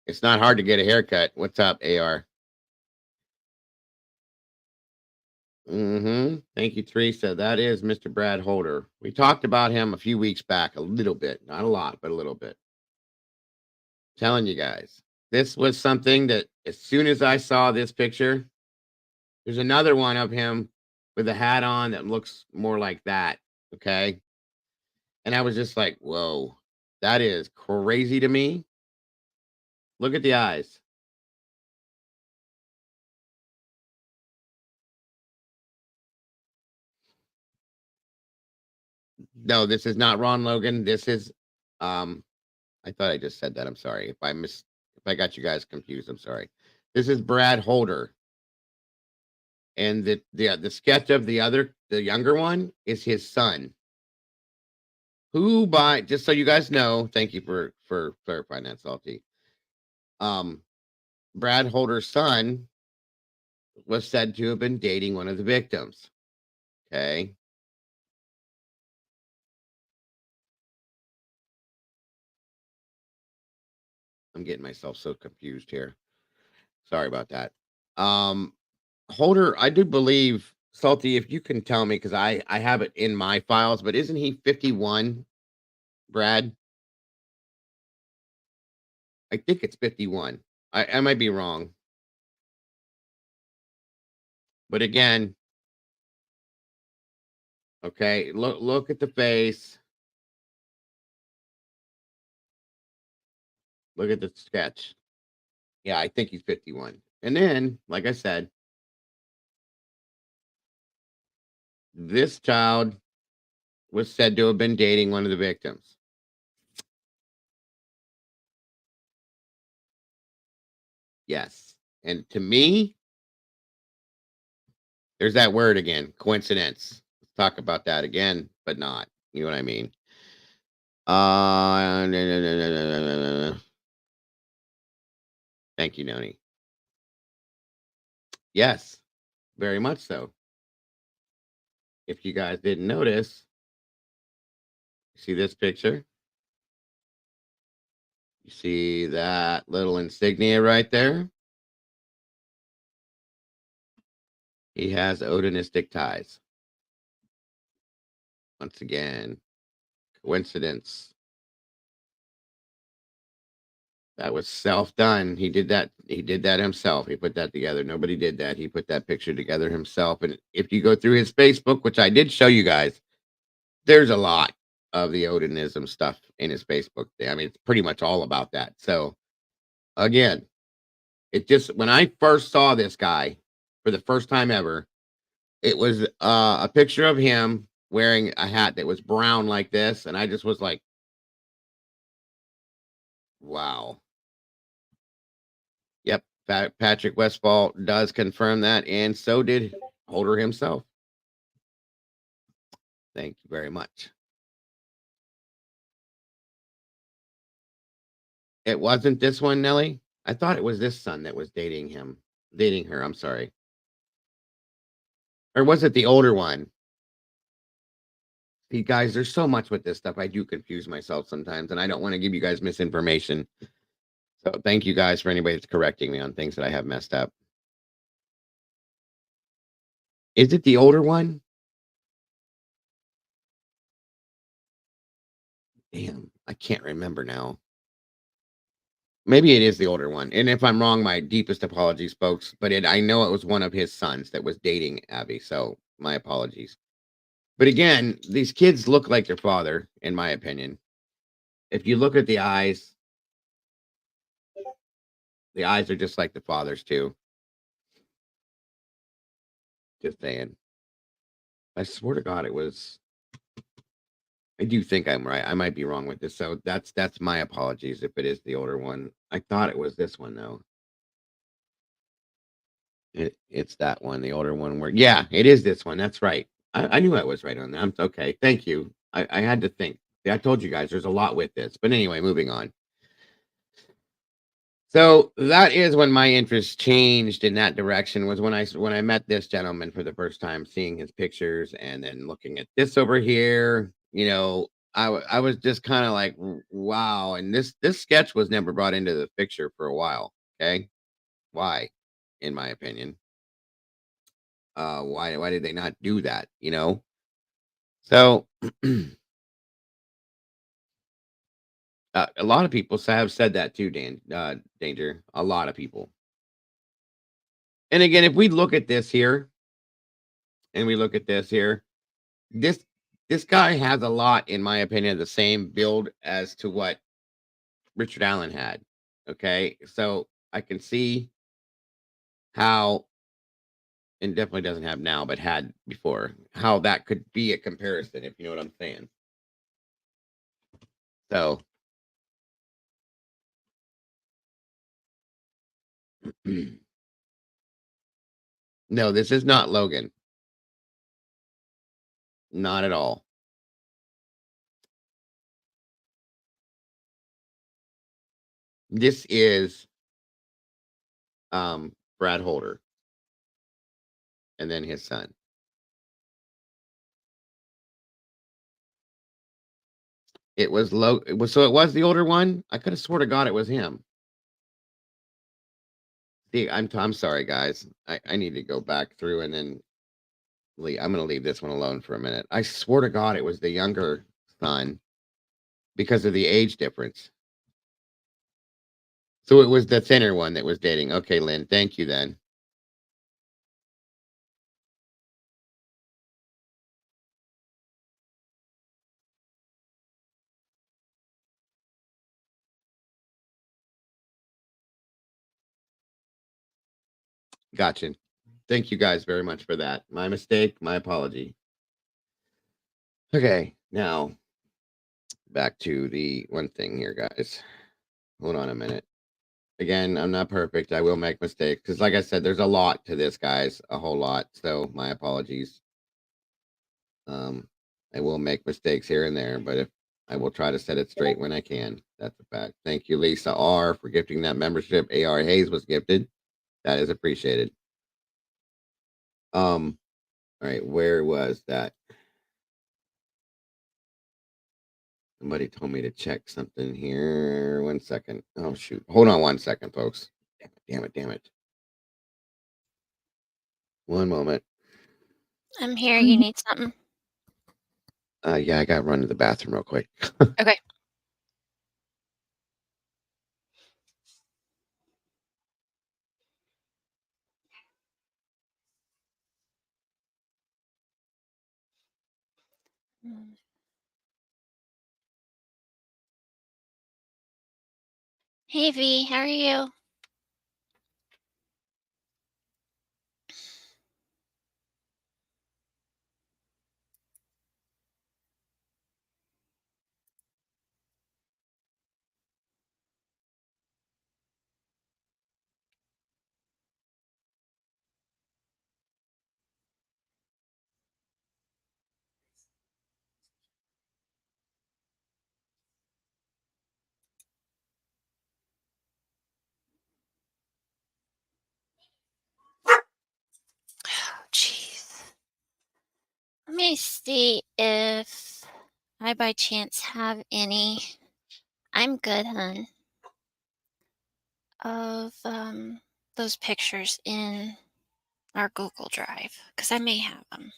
It's not hard to get a haircut. What's up, AR? Thank you, Teresa. That is Mr. Brad Holder. We talked about him a few weeks back, a little bit, not a lot, but a little bit. Telling you guys, this was something that as soon as I saw this picture, there's another one of him with a hat on that looks more like that. Okay. And I was just like, whoa, that is crazy to me. Look at the eyes. No, this is not Ron Logan. This is, I thought I just said that. I'm sorry. If I got you guys confused, I'm sorry. This is Brad Holder. And the sketch of the younger one is his son. Who just so you guys know, thank you for clarifying that, Salty. Brad Holder's son was said to have been dating one of the victims. Okay. I'm getting myself so confused here. Sorry about that. Holder, I do believe, Salty, if you can tell me, because I have it in my files, but isn't he 51? Brad. I think it's 51. I might be wrong. But again, okay, look at the face. Look at the sketch. Yeah, I think he's 51. And then, like I said, this child was said to have been dating one of the victims. Yes. And to me, there's that word again, coincidence. Let's talk about that again, but not. You know what I mean? Thank you, Noni. Yes, very much so. If you guys didn't notice, see this picture? You see that little insignia right there? He has Odinistic ties. Once again, coincidence. That was self-done. He did that himself. He put that together. Nobody did that. He put that picture together himself. And if you go through his Facebook, which I did show you guys, there's a lot of the Odinism stuff in his Facebook. I mean, it's pretty much all about that. So again, it just when I first saw this guy for the first time ever, it was a picture of him wearing a hat that was brown like this, and I just was like, wow. Yep, Patrick Westfall does confirm that, and so did Holder himself. Thank you very much. It wasn't this one, Nellie? I thought it was this son that was dating her, I'm sorry. Or was it the older one? See, guys, there's so much with this stuff. I do confuse myself sometimes, and I don't want to give you guys misinformation. So thank you guys for anybody that's correcting me on things that I have messed up. Is it the older one? Damn, I can't remember now. Maybe it is the older one. And if I'm wrong, my deepest apologies, folks. But I know it was one of his sons that was dating Abby. So my apologies. But again, these kids look like their father, in my opinion. If you look at the eyes are just like the father's too. Just saying. I swear to God, it was. I do think I'm right. I might be wrong with this. So that's my apologies if it is the older one. I thought it was this one though. It's that one, the older one where yeah, it is this one. That's right. I knew I was right on that. I'm okay. Thank you. I had to think. I told you guys there's a lot with this. But anyway, moving on. So that is when my interest changed in that direction was when I met this gentleman for the first time, seeing his pictures and then looking at this over here, you know, I was just kind of like, wow. And this sketch was never brought into the picture for a while. Okay. Why? In my opinion. Why did they not do that? You know? So a lot of people have said that too, Danger. A lot of people. And again, if we look at this here, and we look at this here, this guy has a lot, in my opinion, the same build as to what Richard Allen had. Okay, so I can see how, and definitely doesn't have now, but had before, how that could be a comparison, if you know what I'm saying. So no, this is not Logan. Not at all. This is Brad Holder and then his son. It was it was the older one. I could have swore to God it was him. See, I'm sorry, guys. I need to go back through and then I'm going to leave this one alone for a minute. I swore to God it was the younger son. because of the age difference. So it was the thinner one that was dating. Okay, Lynn, thank you then. Gotcha. Thank you guys very much for that. My mistake, my apology. Okay, now back to the one thing here, guys. Hold on a minute. Again, I'm not perfect. I will make mistakes because, like I said, there's a lot to this, guys. A whole lot. So my apologies. I will make mistakes here and there, but if I will try to set it straight when I can. That's a fact. Thank you, Lisa R, for gifting that membership. AR Hayes was gifted. That is appreciated. All right, where was that? Somebody told me to check something here. 1 second. Oh shoot. Hold on 1 second, folks. Damn it. One moment. I'm here. You need something? Yeah, I gotta run to the bathroom real quick. Okay. Hey V, how are you? Jeez. Let me see if I by chance have any. I'm good, hun. Of those pictures in our Google Drive, because I may have them.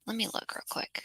Let me look real quick.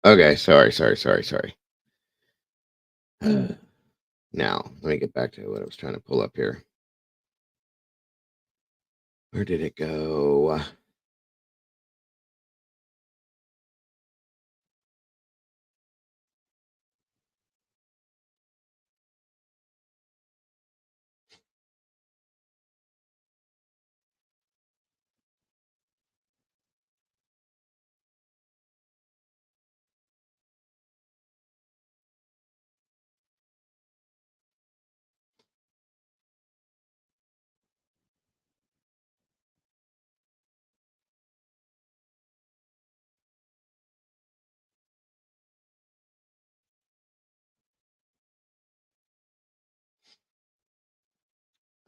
Okay, sorry. Now, let me get back to what I was trying to pull up here. Where did it go?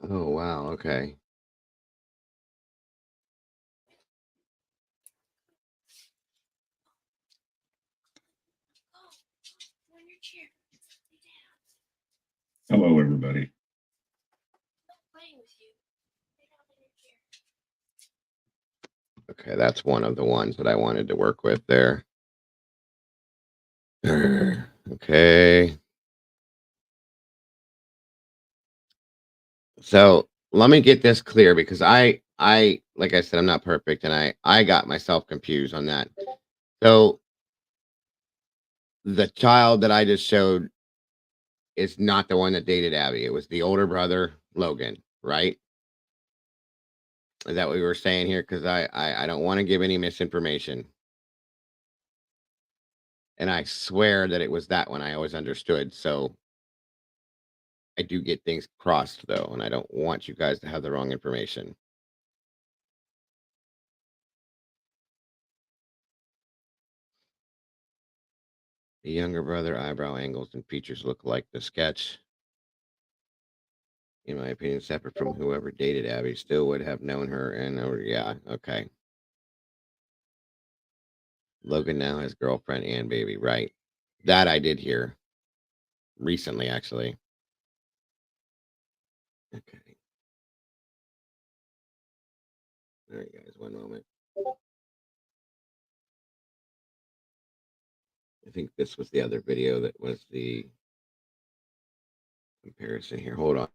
Oh, wow. Okay. Hello, everybody. Okay, that's one of the ones that I wanted to work with there. Okay. So let me get this clear because like I said, I'm not perfect and I got myself confused on that. So the child that I just showed is not the one that dated Abby. It was the older brother, Logan, right? Is that what we were saying here? Because I don't want to give any misinformation. And I swear that it was that one I always understood. So I do get things crossed though, and I don't want you guys to have the wrong information. The younger brother, eyebrow angles and features look like the sketch. In my opinion, separate from whoever dated Abby, still would have known her. And yeah, okay. Logan now has girlfriend and baby, right? That I did hear recently, actually. Okay. All right, guys, one moment. I think this was the other video that was the comparison here. Hold on.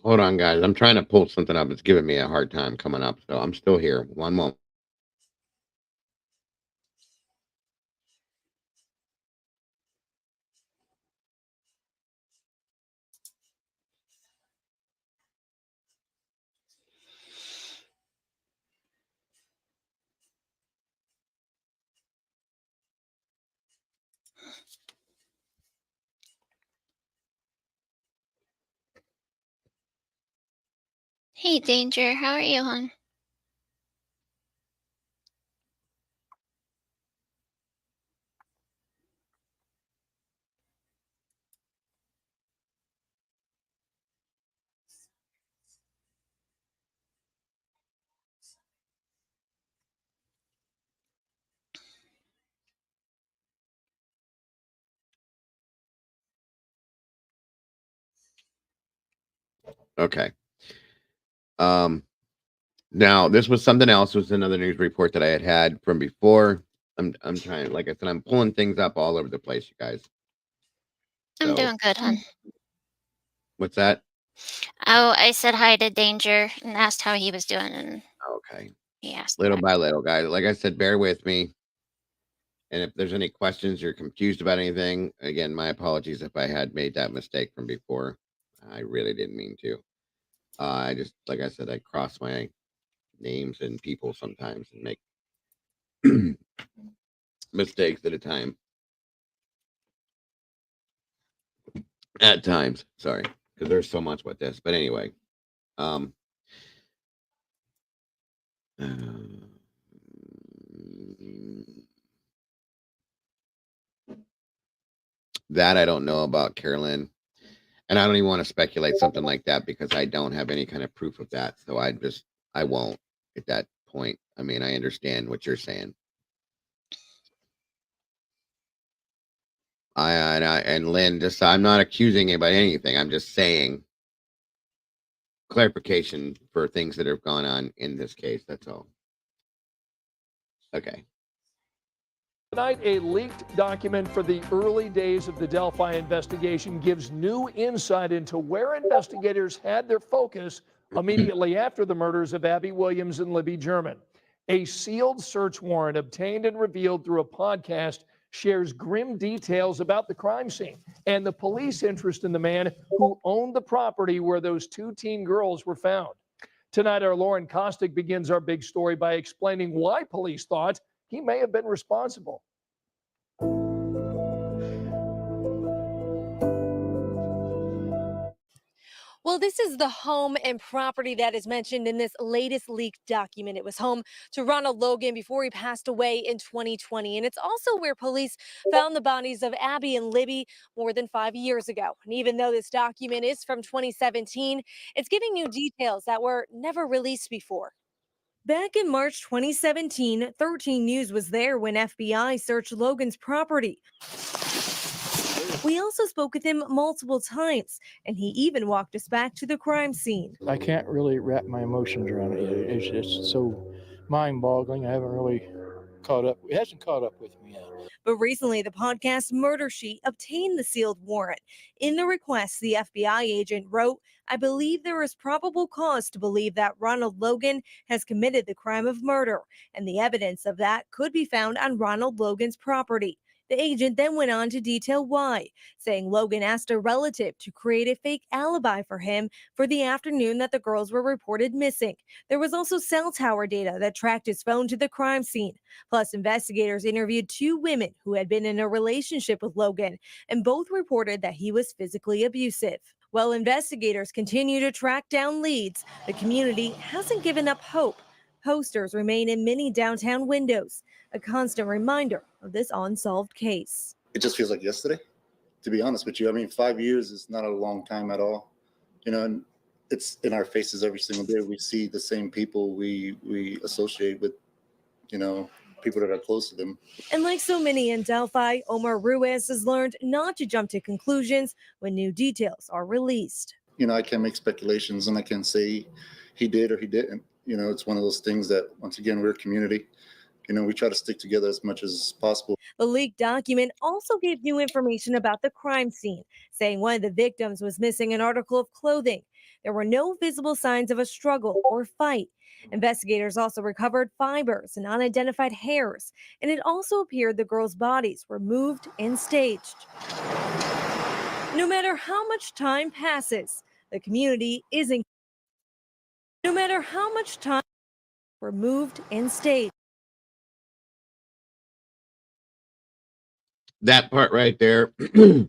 Hold on, guys. I'm trying to pull something up. It's giving me a hard time coming up, so I'm still here. One moment. Hey, Danger, how are you, hon? Okay. Now this was something else. It was another news report that I had from before. I'm trying, like I said, I'm pulling things up all over the place, you guys. I'm So, doing good, hon. what's that? Oh, I said hi to Danger and asked how he was doing, and Okay. he asked Little back. by little, guys. Like I said, bear with me. And if there's any questions, you're confused about anything, again, my apologies if I had made that mistake from before. I really didn't mean to. I just, like I said, I cross my names and people sometimes and make mistakes at a time. At times, sorry, because there's so much with this. But anyway, um, that I don't know about, Carolyn, and I don't even want to speculate something like that because I don't have any kind of proof of that. So I won't at that point. I mean, I understand what you're saying. And Lynn, just I'm not accusing anybody of anything. I'm just saying clarification for things that have gone on in this case. That's all. Okay. Tonight, a leaked document for the early days of the Delphi investigation gives new insight into where investigators had their focus immediately after the murders of Abby Williams and Libby German. A sealed search warrant obtained and revealed through a podcast shares grim details about the crime scene and the police interest in the man who owned the property where those two teen girls were found. Tonight, our Lauren Kostick begins our big story by explaining why police thought he may have been responsible. Well, this is the home and property that is mentioned in this latest leaked document. It was home to Ronald Logan before he passed away in 2020. And it's also where police found the bodies of Abby and Libby more than 5 years ago. And even though this document is from 2017, it's giving new details that were never released before. Back in March 2017, 13 News was there when FBI searched Logan's property. We also spoke with him multiple times, and he even walked us back to the crime scene. I can't really wrap my emotions around it yet. It's just so mind-boggling. I haven't really caught up. It hasn't caught up with me yet. But recently, the podcast Murder Sheet obtained the sealed warrant. In the request, the FBI agent wrote, "I believe there is probable cause to believe that Ronald Logan has committed the crime of murder, and the evidence of that could be found on Ronald Logan's property." The agent then went on to detail why, saying Logan asked a relative to create a fake alibi for him for the afternoon that the girls were reported missing. There was also cell tower data that tracked his phone to the crime scene. Plus, investigators interviewed two women who had been in a relationship with Logan, and both reported that he was physically abusive. While investigators continue to track down leads, the community hasn't given up hope. Posters remain in many downtown windows, a constant reminder of this unsolved case. It just feels like yesterday, to be honest with you. I mean, 5 years is not a long time at all, and it's in our faces every single day. We see the same people we associate with, people that are close to them. And like so many in Delphi, Omar Ruiz has learned not to jump to conclusions when new details are released. I can't make speculations and I can't say he did or he didn't. It's one of those things that, once again, we're a community. We try to stick together as much as possible. The leaked document also gave new information about the crime scene, saying one of the victims was missing an article of clothing. There were no visible signs of a struggle or fight. Investigators also recovered fibers and unidentified hairs, and it also appeared the girls' bodies were moved and staged. No matter how much time passes, the community isn't. No matter how much time were moved and staged. That part right there, the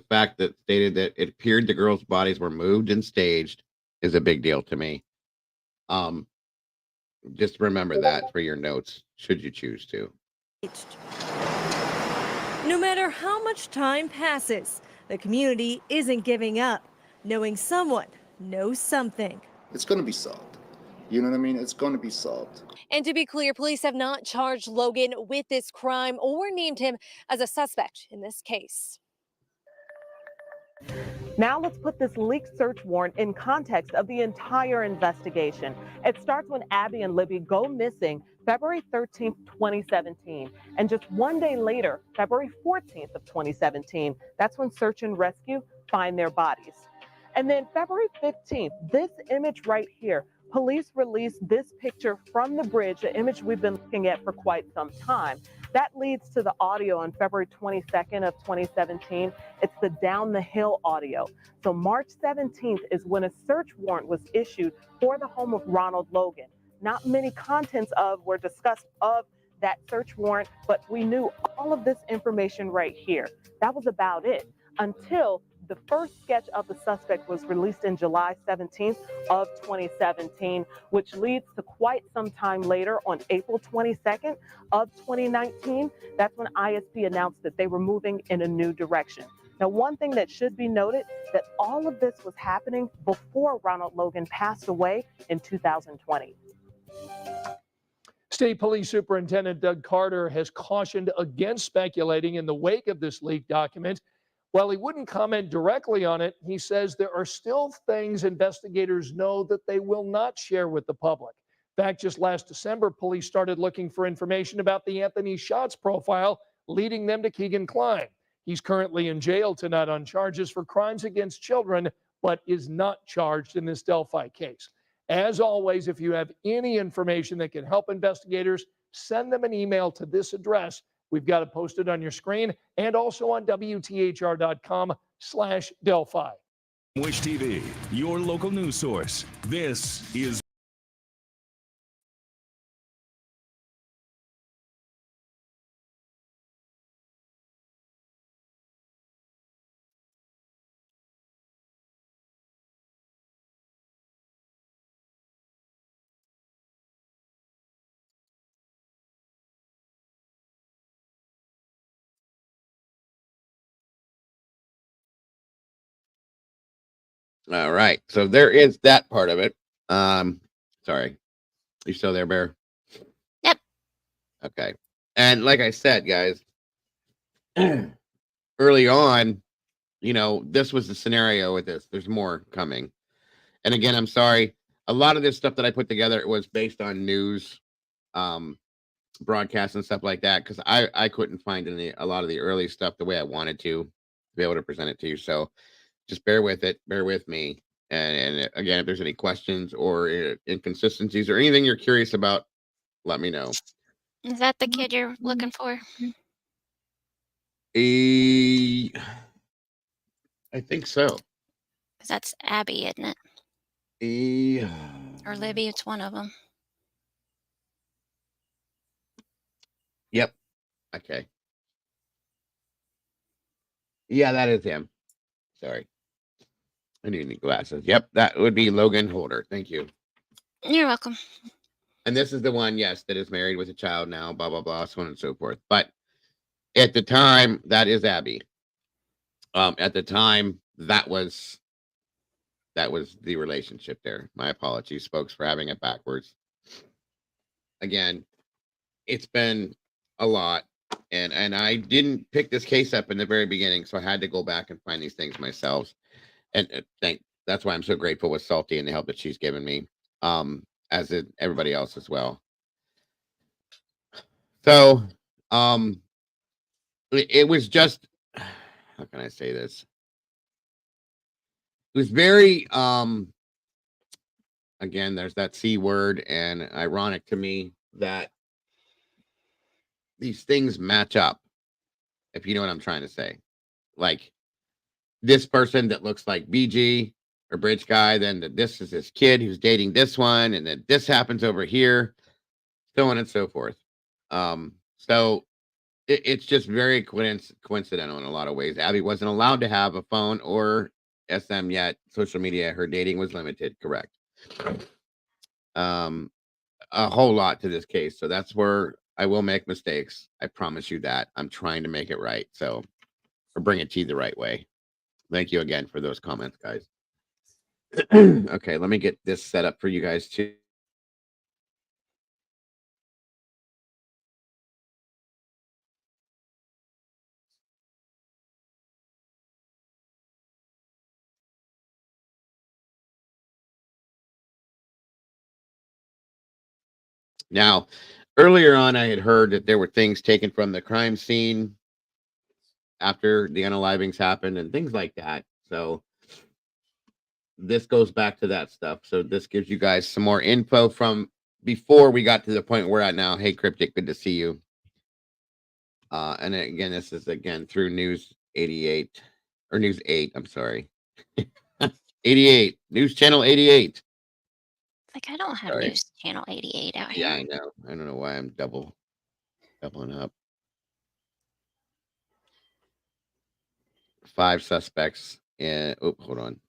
fact that stated that it appeared the girls' bodies were moved and staged is a big deal to me. Just remember that for your notes, should you choose to. No matter how much time passes, the community isn't giving up, knowing someone knows something. It's going to be solved. You know what I mean? It's going to be solved. And to be clear, police have not charged Logan with this crime or named him as a suspect in this case. Now let's put this leaked search warrant in context of the entire investigation. It starts when Abby and Libby go missing February 13th, 2017. And just one day later, February 14th of 2017, that's when search and rescue find their bodies. And then February 15th, this image right here, police released this picture from the bridge, the image we've been looking at for quite some time. That leads to the audio on February 22nd of 2017. It's the down the hill audio. So March 17th is when a search warrant was issued for the home of Ronald Logan. Not many contents were discussed of that search warrant, but we knew all of this information right here. That was about it until the first sketch of the suspect was released in July 17th of 2017, which leads to quite some time later on April 22nd of 2019. That's when ISP announced that they were moving in a new direction. Now, one thing that should be noted, that all of this was happening before Ronald Logan passed away in 2020. State Police Superintendent Doug Carter has cautioned against speculating in the wake of this leaked document. While he wouldn't comment directly on it, he says there are still things investigators know that they will not share with the public. In fact, just last December, police started looking for information about the Anthony Schatz profile, leading them to Keegan Klein. He's currently in jail tonight on charges for crimes against children, but is not charged in this Delphi case. As always, if you have any information that can help investigators, send them an email to this address. We've got it posted on your screen and also on WTHR.com/Delphi. Wish TV, your local news source. This is All right. So there is that part of it. Sorry. You still there, Bear? Yep. Okay. And like I said, guys, early on, this was the scenario with this. There's more coming. And again, I'm sorry. A lot of this stuff that I put together was based on news, broadcasts and stuff like that, because I couldn't find a lot of the early stuff the way I wanted to be able to present it to you. So just bear with it. Bear with me. And again, if there's any questions or inconsistencies or anything you're curious about, let me know. Is that the kid you're looking for? I think so. Because that's Abby, isn't it? Or Libby, it's one of them. Yep. Okay. Yeah, that is him. Sorry. I need glasses. Yep, that would be Logan Holder. Thank you. You're welcome. And this is the one, yes, that is married with a child now, blah, blah, blah, so on and so forth. But at the time, that is Abby. At the time, that was the relationship there. My apologies, folks, for having it backwards. Again, it's been a lot. And I didn't pick this case up in the very beginning, so I had to go back and find these things myself. And that's why I'm so grateful with Salty and the help that she's given me, as did everybody else as well. So, it was just, how can I say this? It was very, again, there's that C word, and ironic to me that these things match up, if you know what I'm trying to say. Like this person that looks like BG or Bridge Guy, then this is this kid who's dating this one, and then this happens over here, so on and so forth. So it's just very coincidental in a lot of ways. Abby wasn't allowed to have a phone or SM yet. Social media, her dating was limited, correct. A whole lot to this case. So that's where I will make mistakes. I promise you that. I'm trying to make it right. So, or bring it to you the right way. Thank you again for those comments, guys. Okay, let me get this set up for you guys too. Now, earlier on, I had heard that there were things taken from the crime scene after the unalivings happened and things like that. So this goes back to that stuff. So this gives you guys some more info from before we got to the point we're at now. Hey, Cryptic, good to see you. And again, this is again through News 88 or News 8. I'm sorry. 88, News Channel 88. Like, I don't have Sorry. News Channel 88 out here. Yeah, I know. I don't know why I'm doubling up. 5 suspects in, hold on.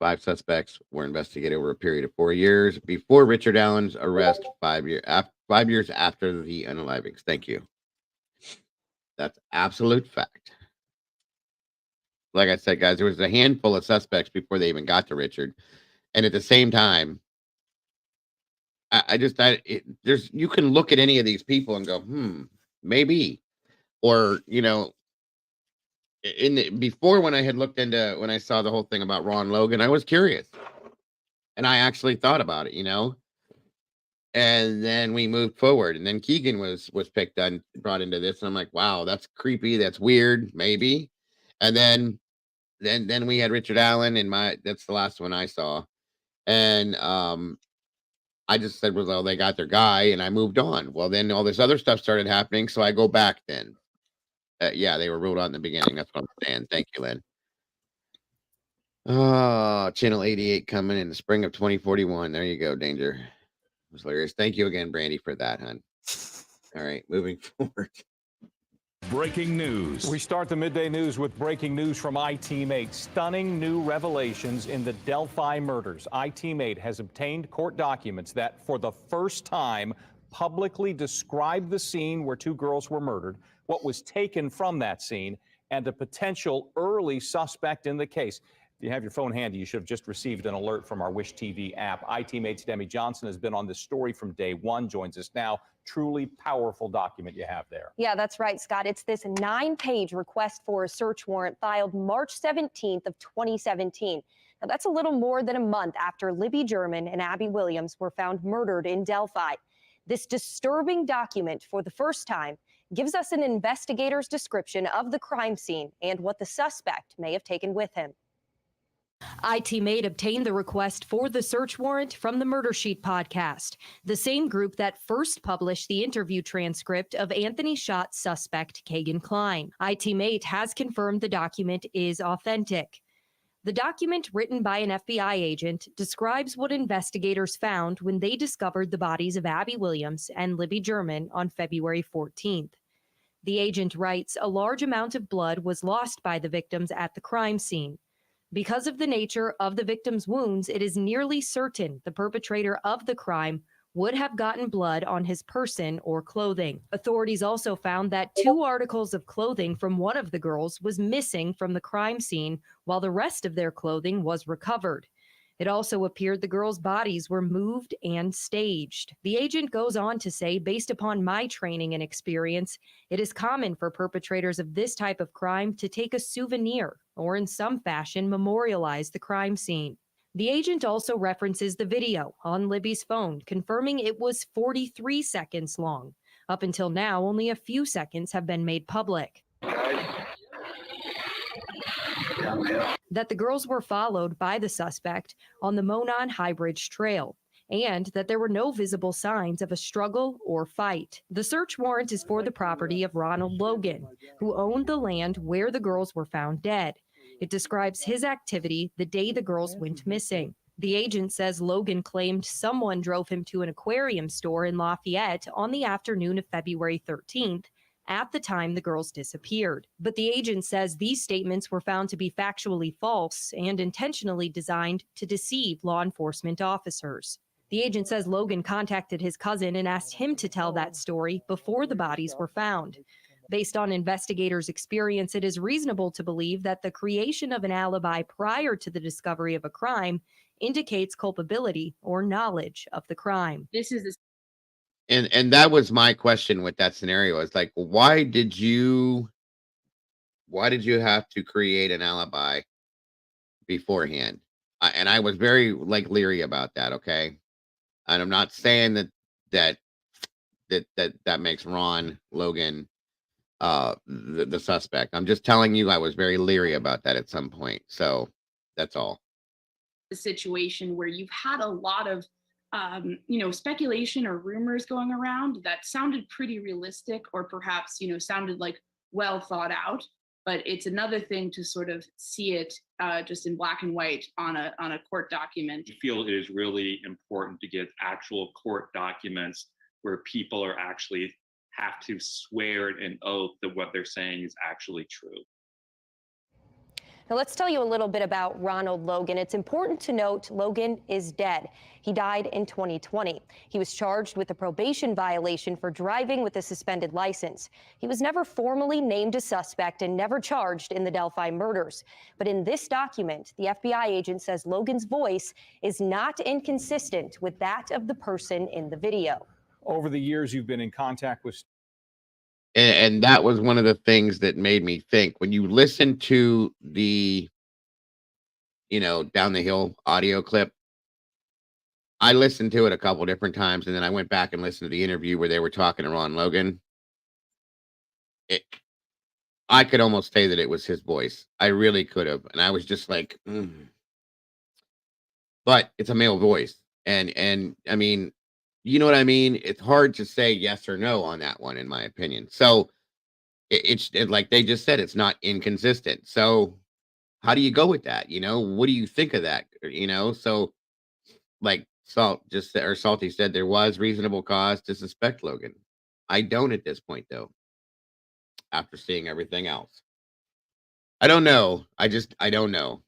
5 suspects were investigated over a period of 4 years before Richard Allen's arrest. 5 years after the unalivings. Thank you. That's absolute fact. Like I said, guys, there was a handful of suspects before they even got to Richard, and at the same time, you can look at any of these people and go, maybe, or before when I had looked into when I saw the whole thing about Ron Logan, I was curious, and I actually thought about it, and then we moved forward, and then Keegan was brought into this, and I'm like, wow, that's creepy, that's weird, maybe, and then we had Richard Allen, and that's the last one I saw, and I just said, well, they got their guy, and I moved on. Well, then all this other stuff started happening, so I go back then. Yeah, they were ruled out in the beginning. That's what I'm saying. Thank you, Lynn. Oh, Channel 88 coming in the spring of 2041. There you go, Danger. It was hilarious. Thank you again, Brandy, for that, hon. All right, moving forward. Breaking news. We start the midday news with breaking news from iTeammate. Stunning new revelations in the Delphi murders. iTeammate has obtained court documents that, for the first time, publicly describe the scene where 2 girls were murdered, what was taken from that scene, and a potential early suspect in the case. If you have your phone handy, you should have just received an alert from our Wish TV app. iTeammate's Demi Johnson has been on this story from day one, joins us now. Truly powerful document you have there. Yeah, that's right, Scott. It's this 9-page request for a search warrant filed March 17th of 2017. Now, that's a little more than a month after Libby German and Abby Williams were found murdered in Delphi. This disturbing document, for the first time, gives us an investigator's description of the crime scene and what the suspect may have taken with him. iTeammate obtained the request for the search warrant from the Murder Sheet podcast, the same group that first published the interview transcript of Anthony Schott's suspect, Kagan Klein. iTeammate has confirmed the document is authentic. The document, written by an FBI agent, describes what investigators found when they discovered the bodies of Abby Williams and Libby German on February 14th. The agent writes a large amount of blood was lost by the victims at the crime scene. Because of the nature of the victim's wounds, it is nearly certain the perpetrator of the crime would have gotten blood on his person or clothing. Authorities also found that 2 articles of clothing from one of the girls was missing from the crime scene, while the rest of their clothing was recovered. It also appeared the girls' bodies were moved and staged. The agent goes on to say, based upon my training and experience, it is common for perpetrators of this type of crime to take a souvenir or in some fashion memorialize the crime scene. The agent also references the video on Libby's phone, confirming it was 43 seconds long. Up until now, only a few seconds have been made public. That the girls were followed by the suspect on the Monon High Bridge Trail, and that there were no visible signs of a struggle or fight. The search warrant is for the property of Ronald Logan, who owned the land where the girls were found dead. It describes his activity the day the girls went missing. The agent says Logan claimed someone drove him to an aquarium store in Lafayette on the afternoon of February 13th, at the time the girls disappeared. But the agent says these statements were found to be factually false and intentionally designed to deceive law enforcement officers. The agent says Logan contacted his cousin and asked him to tell that story before the bodies were found. Based on investigators' experience, it is reasonable to believe that the creation of an alibi prior to the discovery of a crime indicates culpability or knowledge of the crime. This is the And that was my question with that scenario. It's like, why did you have to create an alibi beforehand? And I was very leery about that. Okay, and I'm not saying that makes Ron Logan the suspect. I'm just telling you I was very leery about that at some point. So that's all. situation where you've had a lot of speculation or rumors going around that sounded pretty realistic, or perhaps sounded like well thought out. But it's another thing to sort of see it just in black and white on a court document. I feel it is really important to get actual court documents where people are actually have to swear an oath that what they're saying is actually true. Now, let's tell you a little bit about Ronald Logan. It's important to note Logan is dead. He died in 2020. He was charged with a probation violation for driving with a suspended license. He was never formally named a suspect and never charged in the Delphi murders. But in this document, the FBI agent says Logan's voice is not inconsistent with that of the person in the video. Over the years, you've been in contact with... And that was one of the things that made me think. When you listen to the, Down the Hill audio clip, I listened to it a couple different times, and then I went back and listened to the interview where they were talking to Ron Logan. I could almost say that it was his voice. I really could have. And I was just like, But it's a male voice. And I mean, you know what I mean? It's hard to say yes or no on that one, in my opinion. So it's like they just said, it's not inconsistent. So how do you go with that? What do you think of that? So like Salty said, there was reasonable cause to suspect Logan. I don't at this point, though, after seeing everything else. I don't know. I don't know.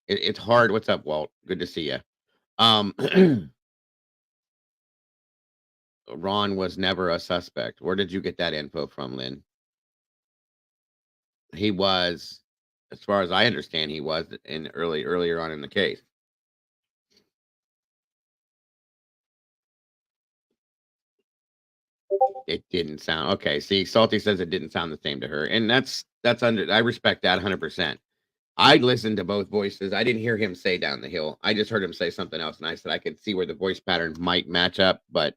It's hard. What's up, Walt? Good to see you. Ron was never a suspect. Where did you get that info from, Lynn? He was, as far as I understand, he was earlier on in the case. It didn't sound okay. See, Salty says it didn't sound the same to her, and that's under. I respect that 100%. I listened to both voices. I didn't hear him say down the hill. I just heard him say something else, and I said I could see where the voice patterns might match up, but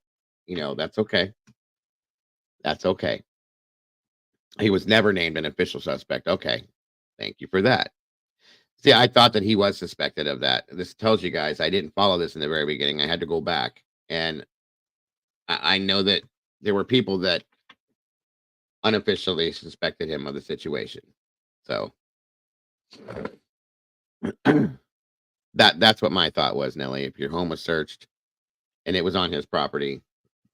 that's okay. That's okay. He was never named an official suspect. Okay, thank you for that. See, I thought that he was suspected of that. This tells you guys I didn't follow this in the very beginning. I had to go back, and I know that there were people that unofficially suspected him of the situation. So that's what my thought was, Nelly. If your home was searched and it was on his property,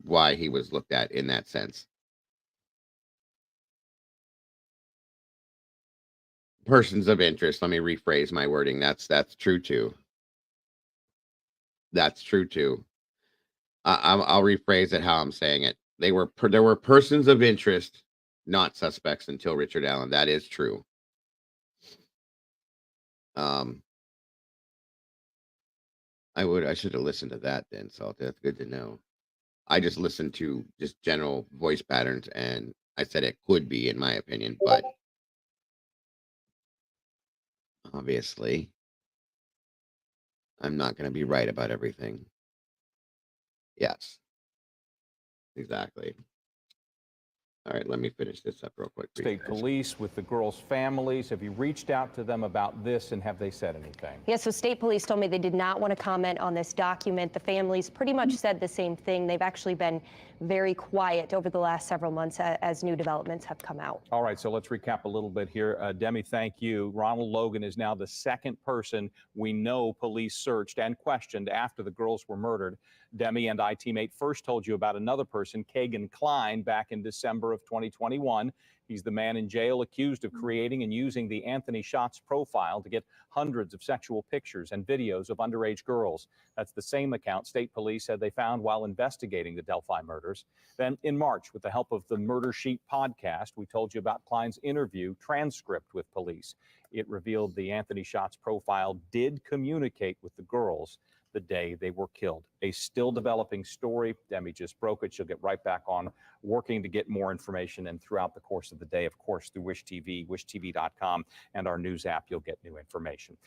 why he was looked at in that sense. Persons of interest. Let me rephrase my wording. That's true too. That's true too. I'll rephrase it how I'm saying it. There were persons of interest, not suspects until Richard Allen. That is true. I should have listened to that then, Salt. That's good to know. I just listened to just general voice patterns, and I said it could be, in my opinion, but obviously, I'm not going to be right about everything. Yes, exactly. All right, let me finish this up real quick. State police with the girls' families. Have you reached out to them about this, and have they said anything? Yeah, so state police told me they did not want to comment on this document. The families pretty much said the same thing. They've actually been very quiet over the last several months as new developments have come out. All right, so let's recap a little bit here. Demi, thank you. Ronald Logan is now the second person we know police searched and questioned after the girls were murdered. Demi and I teammate first told you about another person, Kagan Klein, back in December of 2021. He's the man in jail accused of creating and using the Anthony Shots profile to get hundreds of sexual pictures and videos of underage girls. That's the same account state police said they found while investigating the Delphi murders. Then in March, with the help of the Murder Sheet podcast, we told you about Klein's interview transcript with police. It revealed the Anthony Shots profile did communicate with the girls the day they were killed. A still developing story. Demi just broke it. She'll get right back on working to get more information. And throughout the course of the day, of course, through Wish TV, wishtv.com, and our news app, you'll get new information.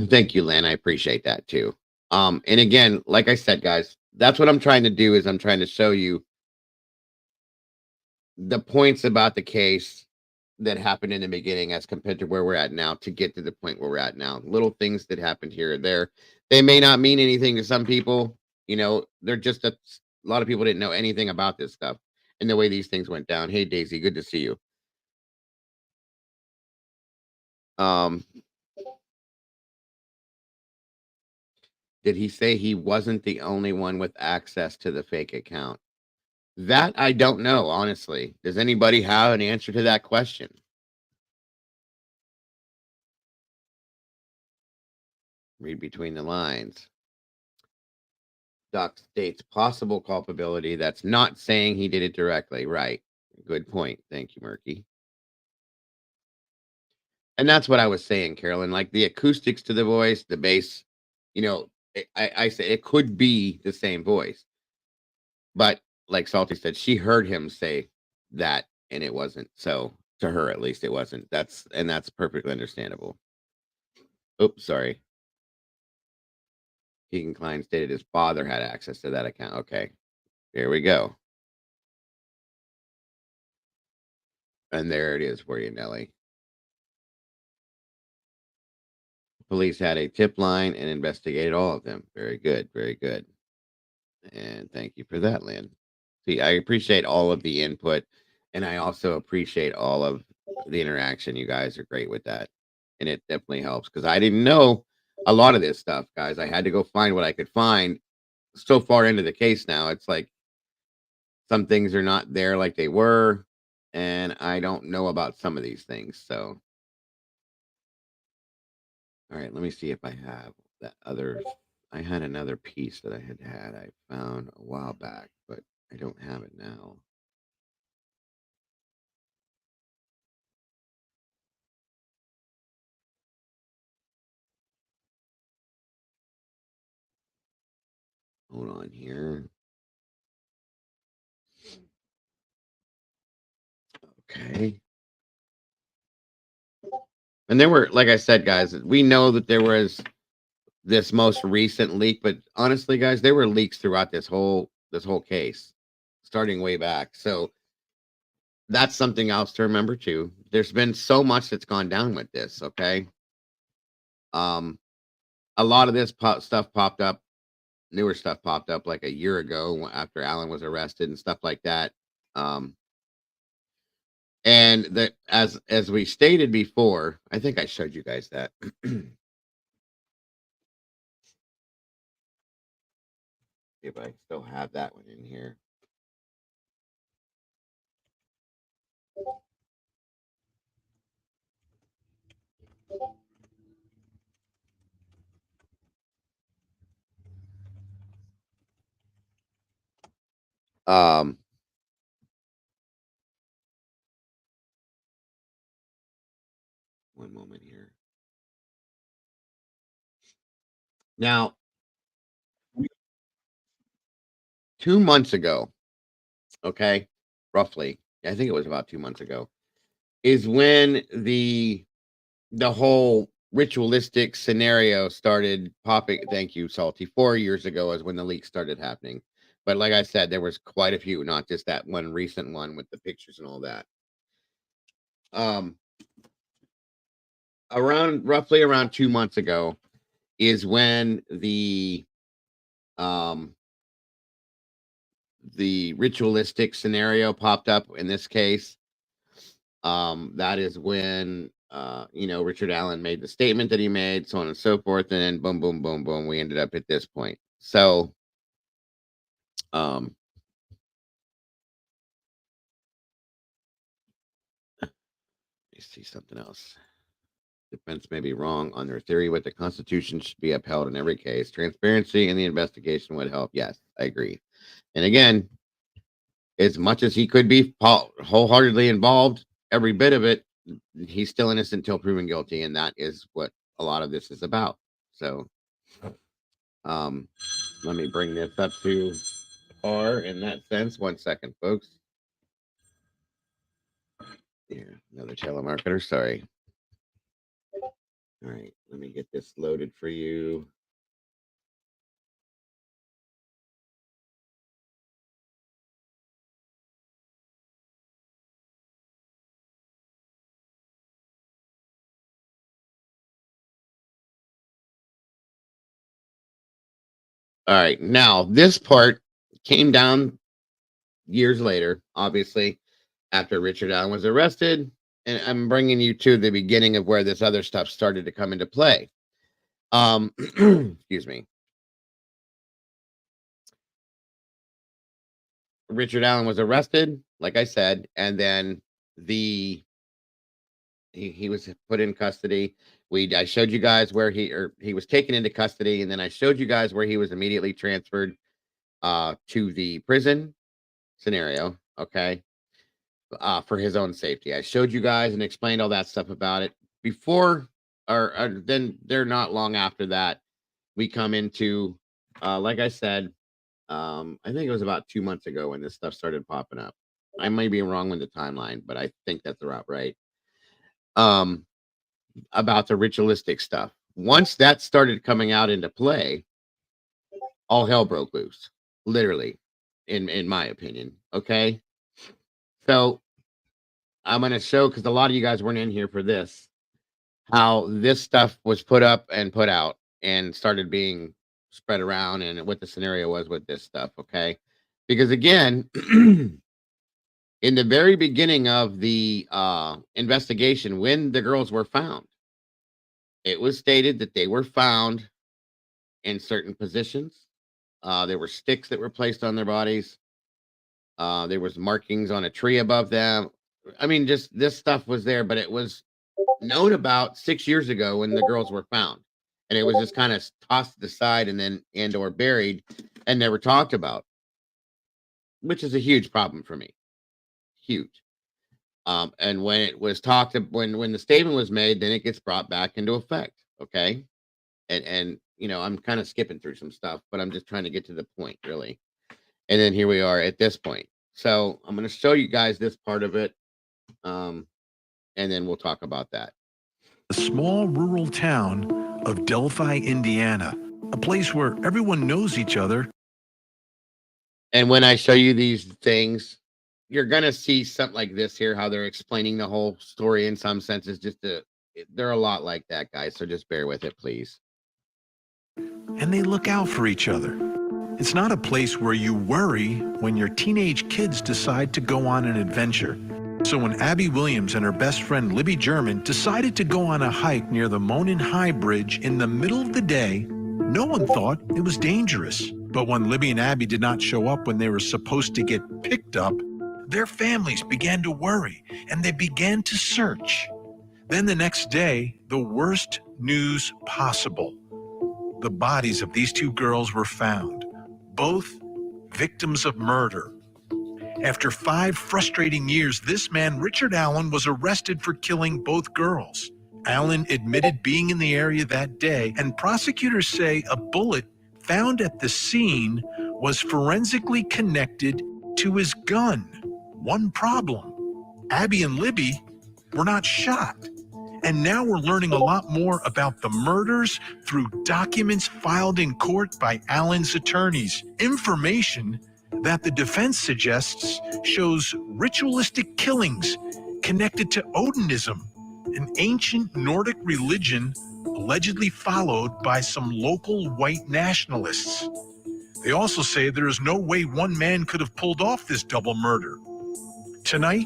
Thank you, Len. I appreciate that too. And again, like I said, guys, that's what I'm trying to do is I'm trying to show you the points about the case that happened in the beginning as compared to where we're at now to get to the point where we're at now. Little things that happened here or there. They may not mean anything to some people. They're just a lot of people didn't know anything about this stuff and the way these things went down. Hey, Daisy, good to see you. Did he say he wasn't the only one with access to the fake account? That I don't know, honestly. Does anybody have an answer to that question? Read between the lines. Doc states possible culpability. That's not saying he did it directly. Right. Good point. Thank you, Murky. And that's what I was saying, Carolyn. Like the acoustics to the voice, the bass, I say it could be the same voice. But like Salty said, she heard him say that and it wasn't. So to her, at least, it wasn't. That's perfectly understandable. Oops, sorry. Keegan Klein stated his father had access to that account. Okay, there we go. And there it is for you, Nelly. Police had a tip line and investigated all of them. Very good, very good. And thank you for that, Lynn. See, I appreciate all of the input, and I also appreciate all of the interaction. You guys are great with that, and it definitely helps because I didn't know a lot of this stuff, guys. I had to go find what I could find. So far into the case now, it's like some things are not there like they were, and I don't know about some of these things. So, all right, let me see if I have that other. I had another piece that I had I found a while back, but I don't have it now. Hold on here. Okay. And there were, like I said, guys, we know that there was this most recent leak, but honestly, guys, there were leaks throughout this whole case, starting way back. So that's something else to remember too. There's been so much that's gone down with this. Okay. A lot of this stuff popped up, newer stuff popped up like a year ago after Alan was arrested and stuff like that. Um, and that, as we stated before, I think I showed you guys that. If I still have that one in here. Um, One moment here. Now, 2 months ago, okay, roughly, I think it was about 2 months ago, is when the whole ritualistic scenario started popping. Thank you, Salty. 4 years ago is when the leak started happening. But like I said, there was quite a few, not just that one recent one with the pictures and all that. Roughly around 2 months ago is when the ritualistic scenario popped up in this case. That is when Richard Allen made the statement that he made, so on and so forth, and then boom, boom, boom, boom, we ended up at this point. So let me see something else. Defense may be wrong on their theory, but the Constitution should be upheld in every case. Transparency in the investigation would help. Yes, I agree. And again, as much as he could be wholeheartedly involved, every bit of it, he's still innocent until proven guilty, and that is what a lot of this is about. So, let me bring this up to par in that sense. 1 second, folks. Here, another telemarketer. Sorry. All right, let me get this loaded for you. All right, now this part came down years later, obviously, after Richard Allen was arrested, and I'm bringing you to the beginning of where this other stuff started to come into play. Excuse me. Richard Allen was arrested, like I said, and then he was put in custody. I showed you guys where he was taken into custody, and then I showed you guys where he was immediately transferred to the prison scenario, okay, for his own safety. I showed you guys and explained all that stuff about it before, or then they're not long after that. We come into, like I said, I think it was about 2 months ago when this stuff started popping up. I may be wrong with the timeline, but I think that's about right. About the ritualistic stuff. Once that started coming out into play, all hell broke loose, literally, in my opinion. Okay, so I'm gonna show, because a lot of you guys weren't in here for this, how this stuff was put up and put out and started being spread around, and what the scenario was with this stuff. Okay, because again, in the very beginning of the investigation, when the girls were found, it was stated that they were found in certain positions. There were sticks that were placed on their bodies. There was markings on a tree above them. I mean, just this stuff was there, but it was known about 6 years ago when the girls were found, and it was just kind of tossed aside and then or buried and never talked about, which is a huge problem for me. Huge. And when it was talked, when the statement was made, then it gets brought back into effect. Okay, and I'm kind of skipping through some stuff, but I'm just trying to get to the point, really. And then here we are at this point. So I'm going to show you guys this part of it, and then we'll talk about that. A small rural town of Delphi, Indiana, a place where everyone knows each other. And when I show you these things, you're going to see something like this here, how they're explaining the whole story in some senses. They're a lot like that, guys. So just bear with it, please. And they look out for each other. It's not a place where you worry when your teenage kids decide to go on an adventure. So when Abby Williams and her best friend Libby German decided to go on a hike near the Monon High Bridge in the middle of the day, no one thought it was dangerous. But when Libby and Abby did not show up when they were supposed to get picked up, their families began to worry and they began to search. Then the next day, the worst news possible. The bodies of these two girls were found, both victims of murder. After 5 frustrating years, this man, Richard Allen, was arrested for killing both girls. Allen admitted being in the area that day, and prosecutors say a bullet found at the scene was forensically connected to his gun. One problem: Abby and Libby were not shot. And now we're learning a lot more about the murders through documents filed in court by Allen's attorneys. Information that the defense suggests shows ritualistic killings connected to Odinism, an ancient Nordic religion allegedly followed by some local white nationalists. They also say there is no way one man could have pulled off this double murder. Tonight,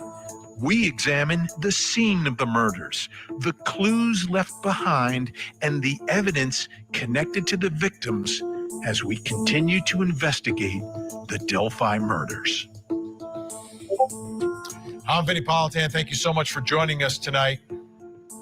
we examine the scene of the murders, the clues left behind, and the evidence connected to the victims as we continue to investigate the Delphi murders. I'm Vinny Politan. Thank you so much for joining us tonight.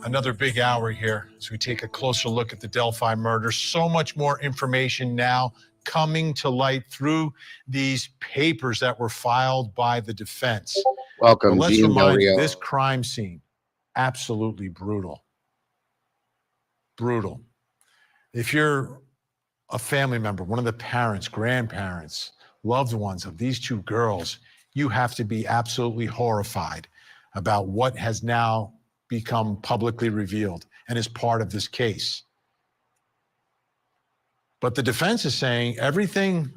Another big hour here as we take a closer look at the Delphi murders. So much more information now coming to light through these papers that were filed by the defense. Welcome, But let's Gene remind you, Del Rio. this crime scene, absolutely brutal. Brutal. If you're a family member, one of the parents, grandparents, loved ones of these two girls, you have to be absolutely horrified about what has now become publicly revealed and is part of this case. But the defense is saying everything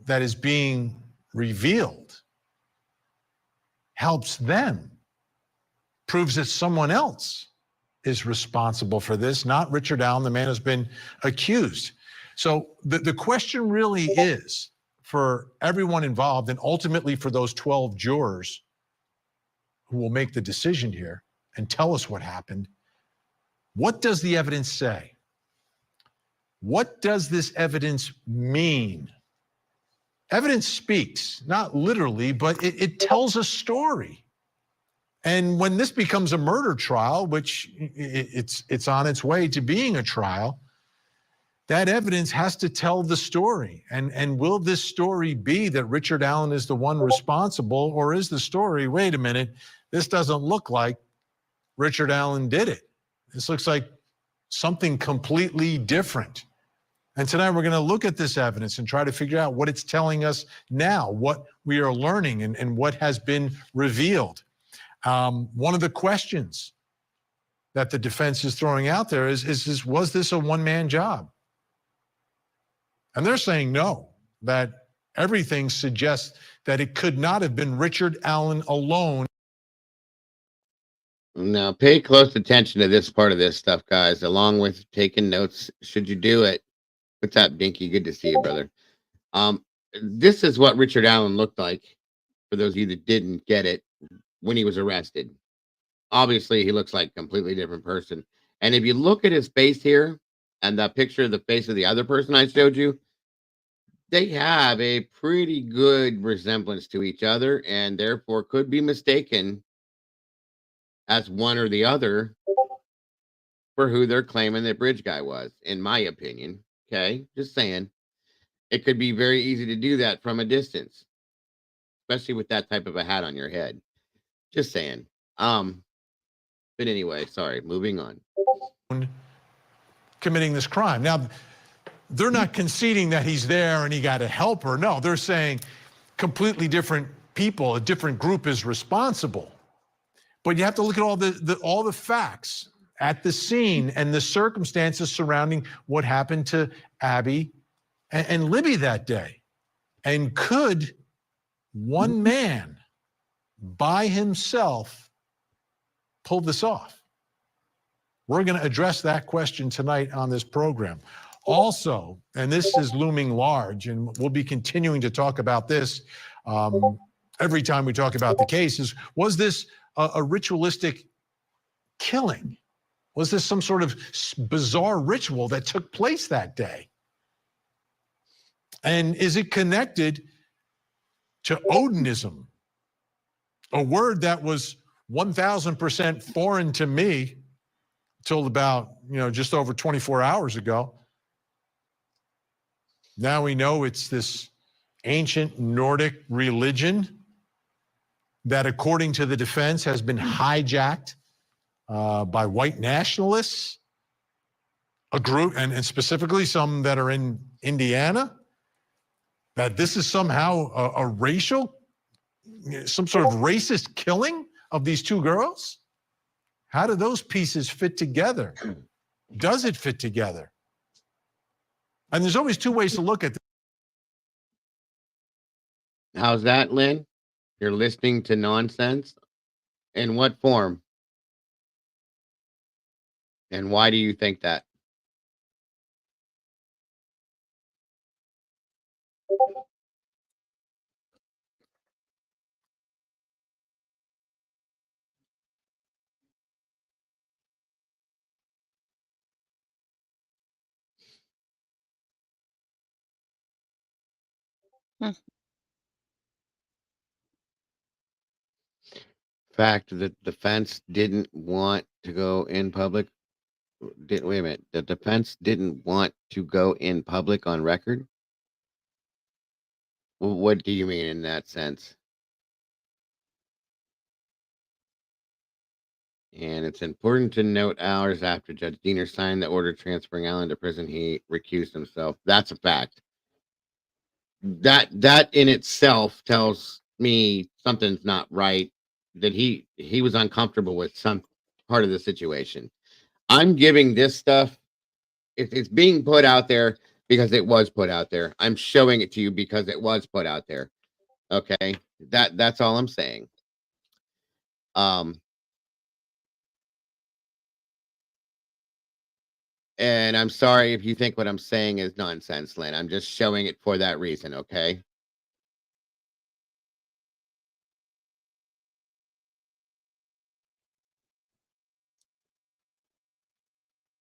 that is being revealed helps them, proves that someone else is responsible for this, not Richard Allen, the man who's been accused. So the question really is for everyone involved, and ultimately for those 12 jurors who will make the decision here and tell us what happened, what does the evidence say? What does this evidence mean? Evidence speaks, not literally, but it tells a story. And when this becomes a murder trial, which it's on its way to being a trial, that evidence has to tell the story. And will this story be that Richard Allen is the one responsible, or is the story, wait a minute, this doesn't look like Richard Allen did it. This looks like something completely different. And tonight we're going to look at this evidence and try to figure out what it's telling us now, what we are learning and what has been revealed. One of the questions that the defense is throwing out there is was this a one-man job? And they're saying no, that everything suggests that it could not have been Richard Allen alone. Now, pay close attention to this part of this stuff, guys, along with taking notes. Should you do it? What's up, Dinky? Good to see you, brother. This is what Richard Allen looked like, for those of you that didn't get it, when he was arrested. Obviously, he looks like a completely different person. And if you look at his face here and the picture of the face of the other person I showed you, they have a pretty good resemblance to each other and therefore could be mistaken as one or the other for who they're claiming that bridge guy was, in my opinion. Okay, just saying. It could be very easy to do that from a distance, especially with that type of a hat on your head. Just saying. But anyway, sorry, moving on. Committing this crime. Now, they're not conceding that he's there and he got to help her. No, they're saying completely different people, a different group is responsible. But you have to look at all the facts at the scene and the circumstances surrounding what happened to Abby and Libby that day. And could one man by himself pull this off? We're going to address that question tonight on this program. Also, and this is looming large, and we'll be continuing to talk about this every time we talk about the cases, was this a ritualistic killing? Was this some sort of bizarre ritual that took place that day? And is it connected to Odinism, a word that was 1,000% foreign to me till about, just over 24 hours ago? Now we know it's this ancient Nordic religion that, according to the defense, has been hijacked by white nationalists, a group, and specifically some that are in Indiana, that this is somehow a racial, some sort of racist killing of these two girls? How do those pieces fit together? Does it fit together? And there's always two ways to look at this. How's that, Lynn? You're listening to nonsense? In what form? And why do you think that? Fact that the defense didn't want to go in public. Wait a minute. The defense didn't want to go in public on record? What do you mean in that sense? And it's important to note hours after Judge Diener signed the order transferring Allen to prison, he recused himself. That's a fact. That in itself tells me something's not right, that he was uncomfortable with some part of the situation. I'm giving this stuff, if it's being put out there because it was put out there. I'm showing it to you because it was put out there. Okay? That's all I'm saying. And I'm sorry if you think what I'm saying is nonsense, Lynn. I'm just showing it for that reason, okay?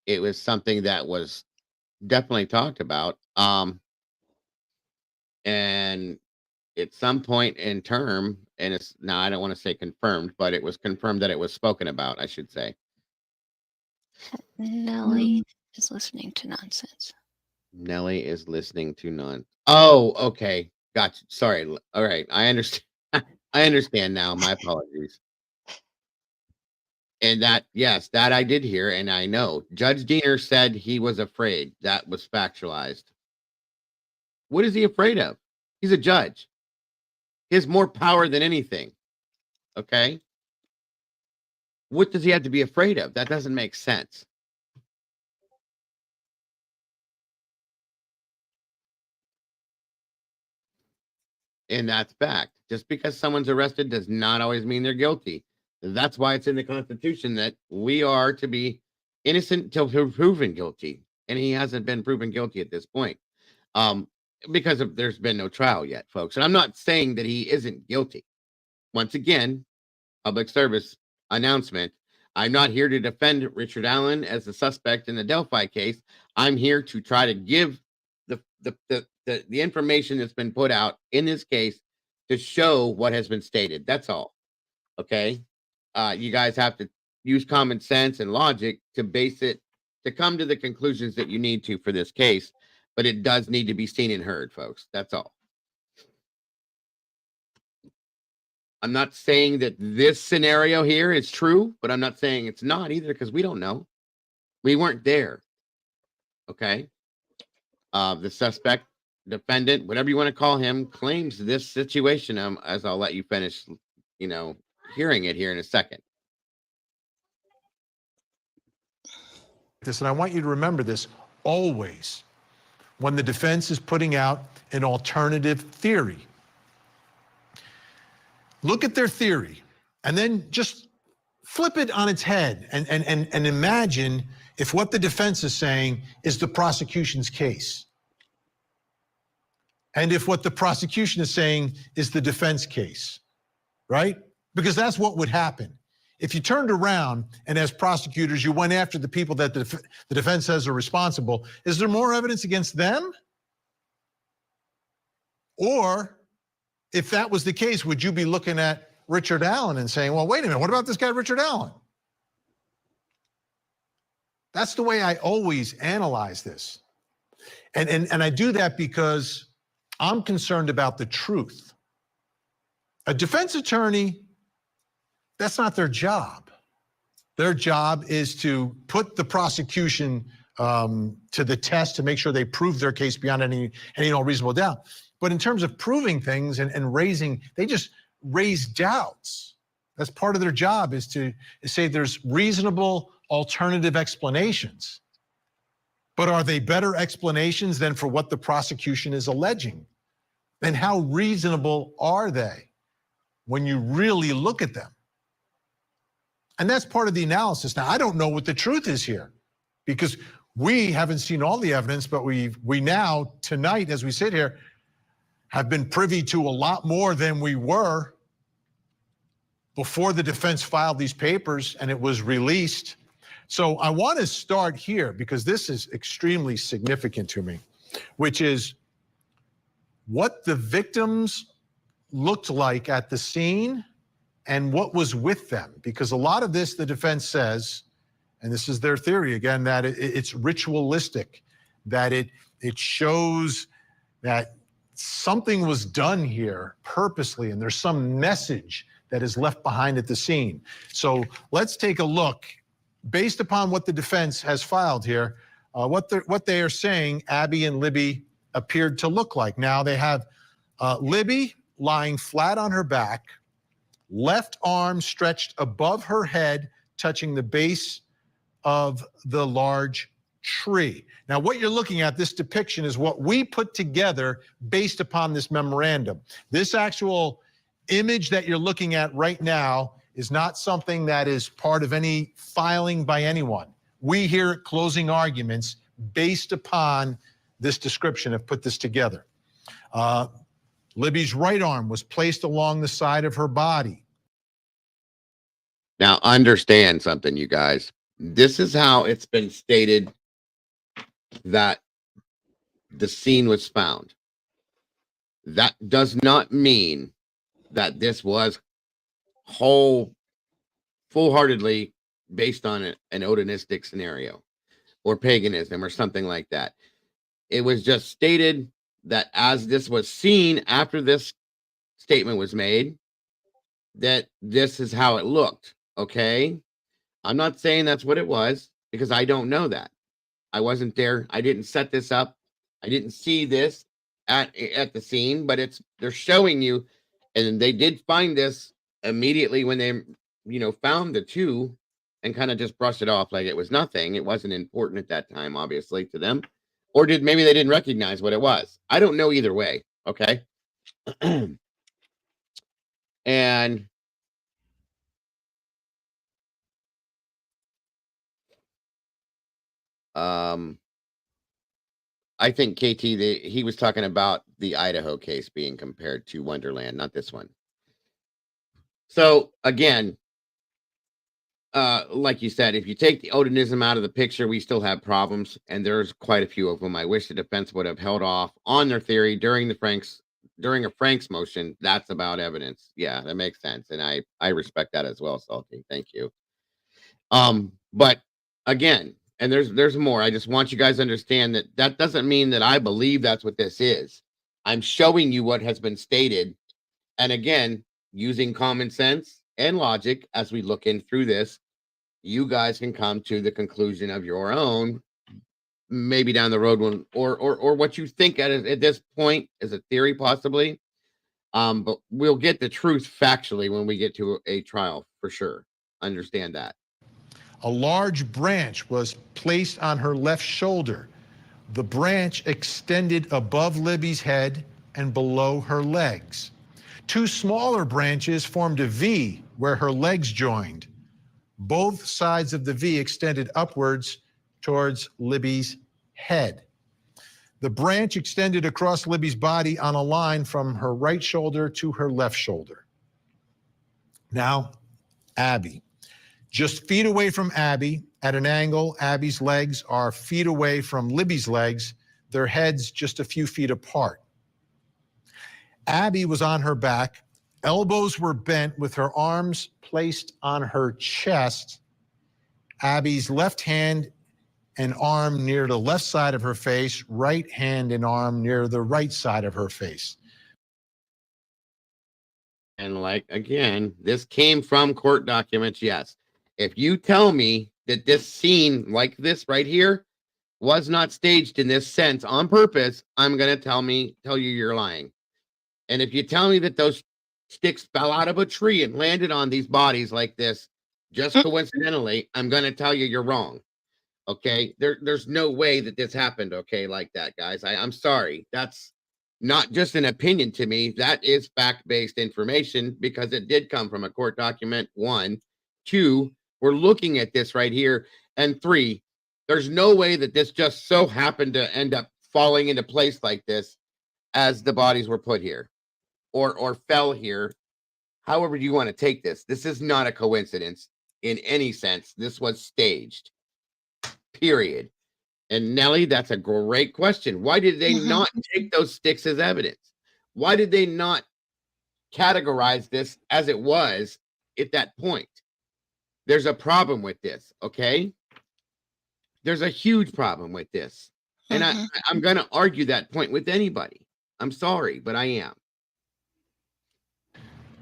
It was something that was definitely talked about. And at some point in term, and it's now, I don't want to say confirmed, but it was confirmed that it was spoken about, I should say. Nellie is listening to nonsense. Nellie is listening to none. Oh, okay. Gotcha. Sorry. All right. I understand. I understand now. My apologies. And that, yes, that I did hear, and I know. Judge Diener said he was afraid. That was factualized. What is he afraid of? He's a judge. He has more power than anything. Okay? What does he have to be afraid of? That doesn't make sense. And that's fact. Just because someone's arrested does not always mean they're guilty. That's why it's in the Constitution that we are to be innocent until proven guilty. And he hasn't been proven guilty at this point. Because there's been no trial yet, folks. And I'm not saying that he isn't guilty. Once again, public service announcement. I'm not here to defend Richard Allen as the suspect in the Delphi case. I'm here to try to give the information that's been put out in this case to show what has been stated. That's all. Okay. You guys have to use common sense and logic to base it, to come to the conclusions that you need to for this case, but it does need to be seen and heard, folks. That's all. I'm not saying that this scenario here is true, but I'm not saying it's not either, because we don't know. We weren't there. Okay. The suspect, defendant, whatever you want to call him, claims this situation, as I'll let you finish, hearing it here in a second. And I want you to remember this always when the defense is putting out an alternative theory. Look at their theory and then just flip it on its head and imagine if what the defense is saying is the prosecution's case. And if what the prosecution is saying is the defense case, right? Because that's what would happen. If you turned around and as prosecutors, you went after the people that the defense says are responsible, is there more evidence against them? Or if that was the case, would you be looking at Richard Allen and saying, well, wait a minute, what about this guy, Richard Allen? That's the way I always analyze this. And I do that because I'm concerned about the truth. A defense attorney, that's not their job. Their job is to put the prosecution to the test to make sure they prove their case beyond any reasonable doubt. But in terms of proving things and raising, they just raise doubts. That's part of their job, is to say there's reasonable alternative explanations. But are they better explanations than for what the prosecution is alleging? And how reasonable are they when you really look at them? And that's part of the analysis. Now, I don't know what the truth is here because we haven't seen all the evidence, but we now, tonight, as we sit here, have been privy to a lot more than we were before the defense filed these papers and it was released. So I want to start here because this is extremely significant to me, which is what the victims looked like at the scene and what was with them. Because a lot of this, the defense says, and this is their theory again, that it's ritualistic, that it shows that something was done here purposely and there's some message that is left behind at the scene. So let's take a look based upon what the defense has filed here, what they are saying Abby and Libby appeared to look like. Now they have Libby lying flat on her back, left arm stretched above her head, touching the base of the large tree. Now, what you're looking at, this depiction, is what we put together based upon this memorandum. This actual image that you're looking at right now is not something that is part of any filing by anyone. We here at Closing Arguments, based upon this description, have put this together. Libby's right arm was placed along the side of her body. Now, understand something, you guys. This is how it's been stated that the scene was found. That does not mean that this was full-heartedly based on an Odinistic scenario or paganism or something like that. It was just stated that as this was seen after this statement was made, that this is how it looked, okay? I'm not saying that's what it was because I don't know that. I wasn't there. I didn't set this up. I didn't see this at the scene, but they're showing you, and they did find this immediately when they, found the two and kind of just brushed it off like it was nothing. It wasn't important at that time, obviously, to them. Or maybe they didn't recognize what it was. I don't know either way, okay? And I think KT, he was talking about the Idaho case being compared to Wonderland, not this one. So again, like you said, if you take the Odinism out of the picture, we still have problems, and there's quite a few of them. I wish the defense would have held off on their theory during a Frank's motion. That's about evidence. Yeah, that makes sense, and I respect that as well, Salty. Thank you. But again, and there's more. I just want you guys to understand that doesn't mean that I believe that's what this is. I'm showing you what has been stated, and again, using common sense and logic as we look in through this, you guys can come to the conclusion of your own maybe down the road when, or what you think at this point is a theory, possibly. But we'll get the truth factually when we get to a trial for sure. Understand that. A large branch was placed on her left shoulder. The branch extended above Libby's head and below her legs. Two smaller branches formed a V where her legs joined. Both sides of the V extended upwards towards Libby's head. The branch extended across Libby's body on a line from her right shoulder to her left shoulder. Now, Abby. Just feet away from Abby, at an angle, Abby's legs are feet away from Libby's legs, their heads just a few feet apart. Abby was on her back, elbows were bent with her arms placed on her chest. Abby's left hand and arm near the left side of her face, right hand and arm near the right side of her face. And like, again, this came from court documents, yes. If you tell me that this scene like this right here was not staged in this sense on purpose, I'm going to tell you you're lying. And if you tell me that those sticks fell out of a tree and landed on these bodies like this, just coincidentally, I'm going to tell you you're wrong. Okay. There's no way that this happened. Okay. Like that, guys. I'm sorry. That's not just an opinion to me. That is fact-based information because it did come from a court document. 1, 2, we're looking at this right here. And 3, there's no way that this just so happened to end up falling into place like this as the bodies were put here or fell here. However you want to take this. This is not a coincidence in any sense. This was staged. Period. And Nellie, that's a great question. Why did they not take those sticks as evidence? Why did they not categorize this as it was at that point? There's a problem with this, okay? There's a huge problem with this. And I'm going to argue that point with anybody. I'm sorry, but I am.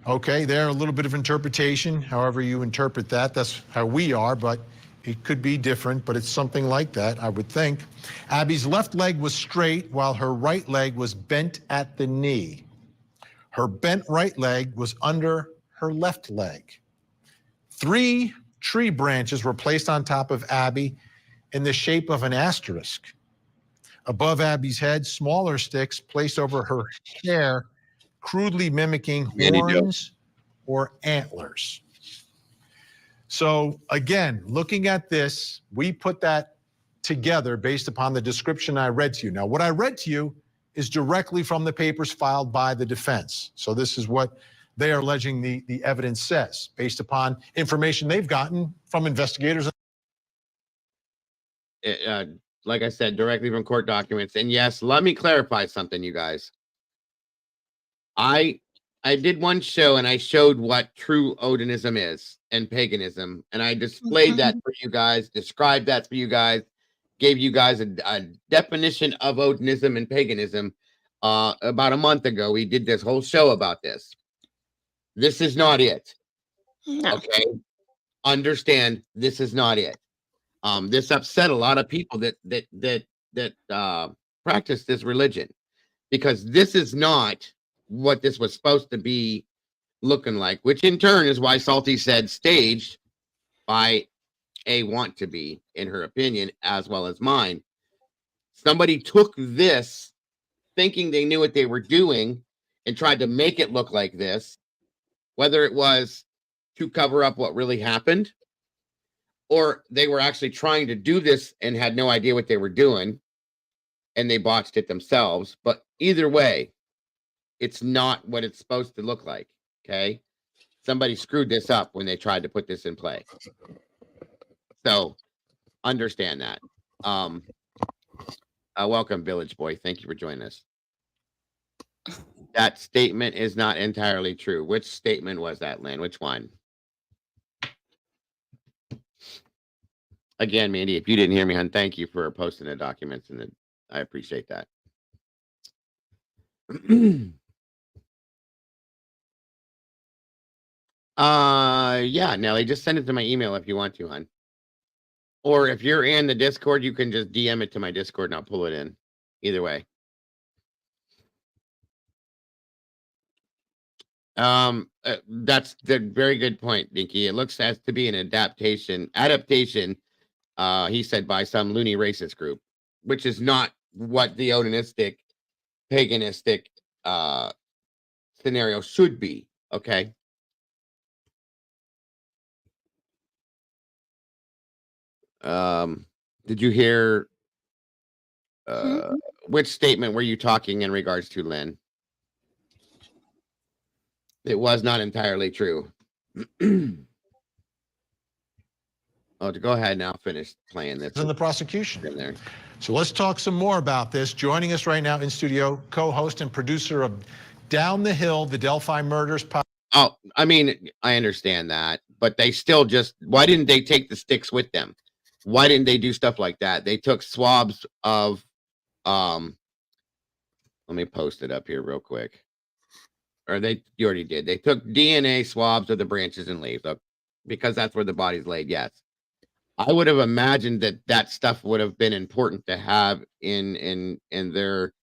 Okay, there, a little bit of interpretation, however you interpret that. That's how we are, but it could be different, but it's something like that, I would think. Abby's left leg was straight while her right leg was bent at the knee. Her bent right leg was under her left leg. 3 tree branches were placed on top of Abby in the shape of an asterisk. Above Abby's head, smaller sticks placed over her hair, crudely mimicking horns or antlers. So again, looking at this, we put that together based upon the description I read to you. Now, what I read to you is directly from the papers filed by the defense. So this is what they are alleging the evidence says, based upon information they've gotten from investigators. Like I said, directly from court documents. And yes, let me clarify something, you guys. I did one show and I showed what true Odinism is and paganism. And I displayed that for you guys, described that for you guys, gave you guys a definition of Odinism and paganism. About a month ago, we did this whole show about this. This is not it. No. Okay. Understand, this is not it. This upset a lot of people that practice this religion, because this is not what this was supposed to be looking like, which in turn is why Salty said staged by a want to be, in her opinion, as well as mine. Somebody took this thinking they knew what they were doing and tried to make it look like this, whether it was to cover up what really happened or they were actually trying to do this and had no idea what they were doing and they botched it themselves. But either way, it's not what it's supposed to look like. Okay. Somebody screwed this up when they tried to put this in play. So understand that. Welcome, Village Boy. Thank you for joining us. That statement is not entirely true. Which statement was that, Lynn? Which one? Again, Mandy, if you didn't hear me, hon, thank you for posting the documents, and I appreciate that. Yeah, Nelly, just send it to my email if you want to, hon. Or if you're in the Discord, you can just DM it to my Discord and I'll pull it in. Either way. That's the very good point, Dinky. It looks as to be an adaptation, he said, by some loony racist group, which is not what the Odinistic, paganistic scenario should be. Okay. Did you hear which statement were you talking in regards to, Lynn? It was not entirely true. Oh, go ahead now. Finish playing this. In the prosecution. In there. So let's talk some more about this. Joining us right now in studio, co-host and producer of Down the Hill, the Delphi Murders podcast. Oh, I mean, I understand that, but they still just, why didn't they take the sticks with them? Why didn't they do stuff like that? They took swabs of, let me post it up here real quick. Or you already did. They took DNA swabs of the branches and leaves, because that's where the body's laid. Yes. I would have imagined that stuff would have been important to have in their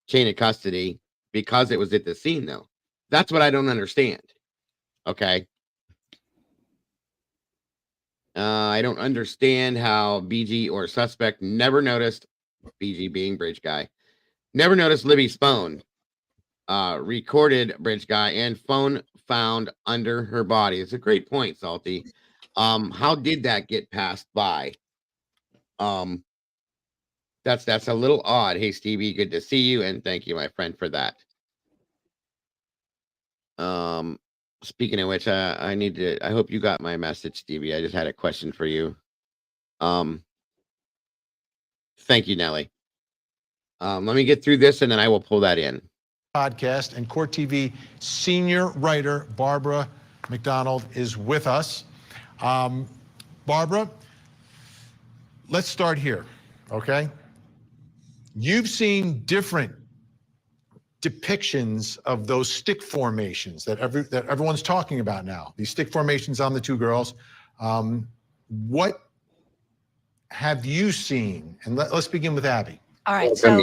chain of custody because it was at the scene, though. That's what I don't understand. Okay. I don't understand how BG or suspect never noticed, BG being bridge guy, never noticed Libby's phone, recorded bridge guy, and phone found under her body. It's a great point, Salty. How did that get passed by? That's a little odd. Hey, Stevie, good to see you, and thank you, my friend, for that. Speaking of which, I hope you got my message, Stevie. I just had a question for you. Thank you, Nelly. Let me get through this and then I will pull that in. Podcast and Court TV senior writer Barbara McDonald is with us. Barbara, let's start here, okay? You've seen different depictions of those stick formations that everyone's talking about now, these stick formations on the two girls. What have you seen? And let's begin with Abby. All right, so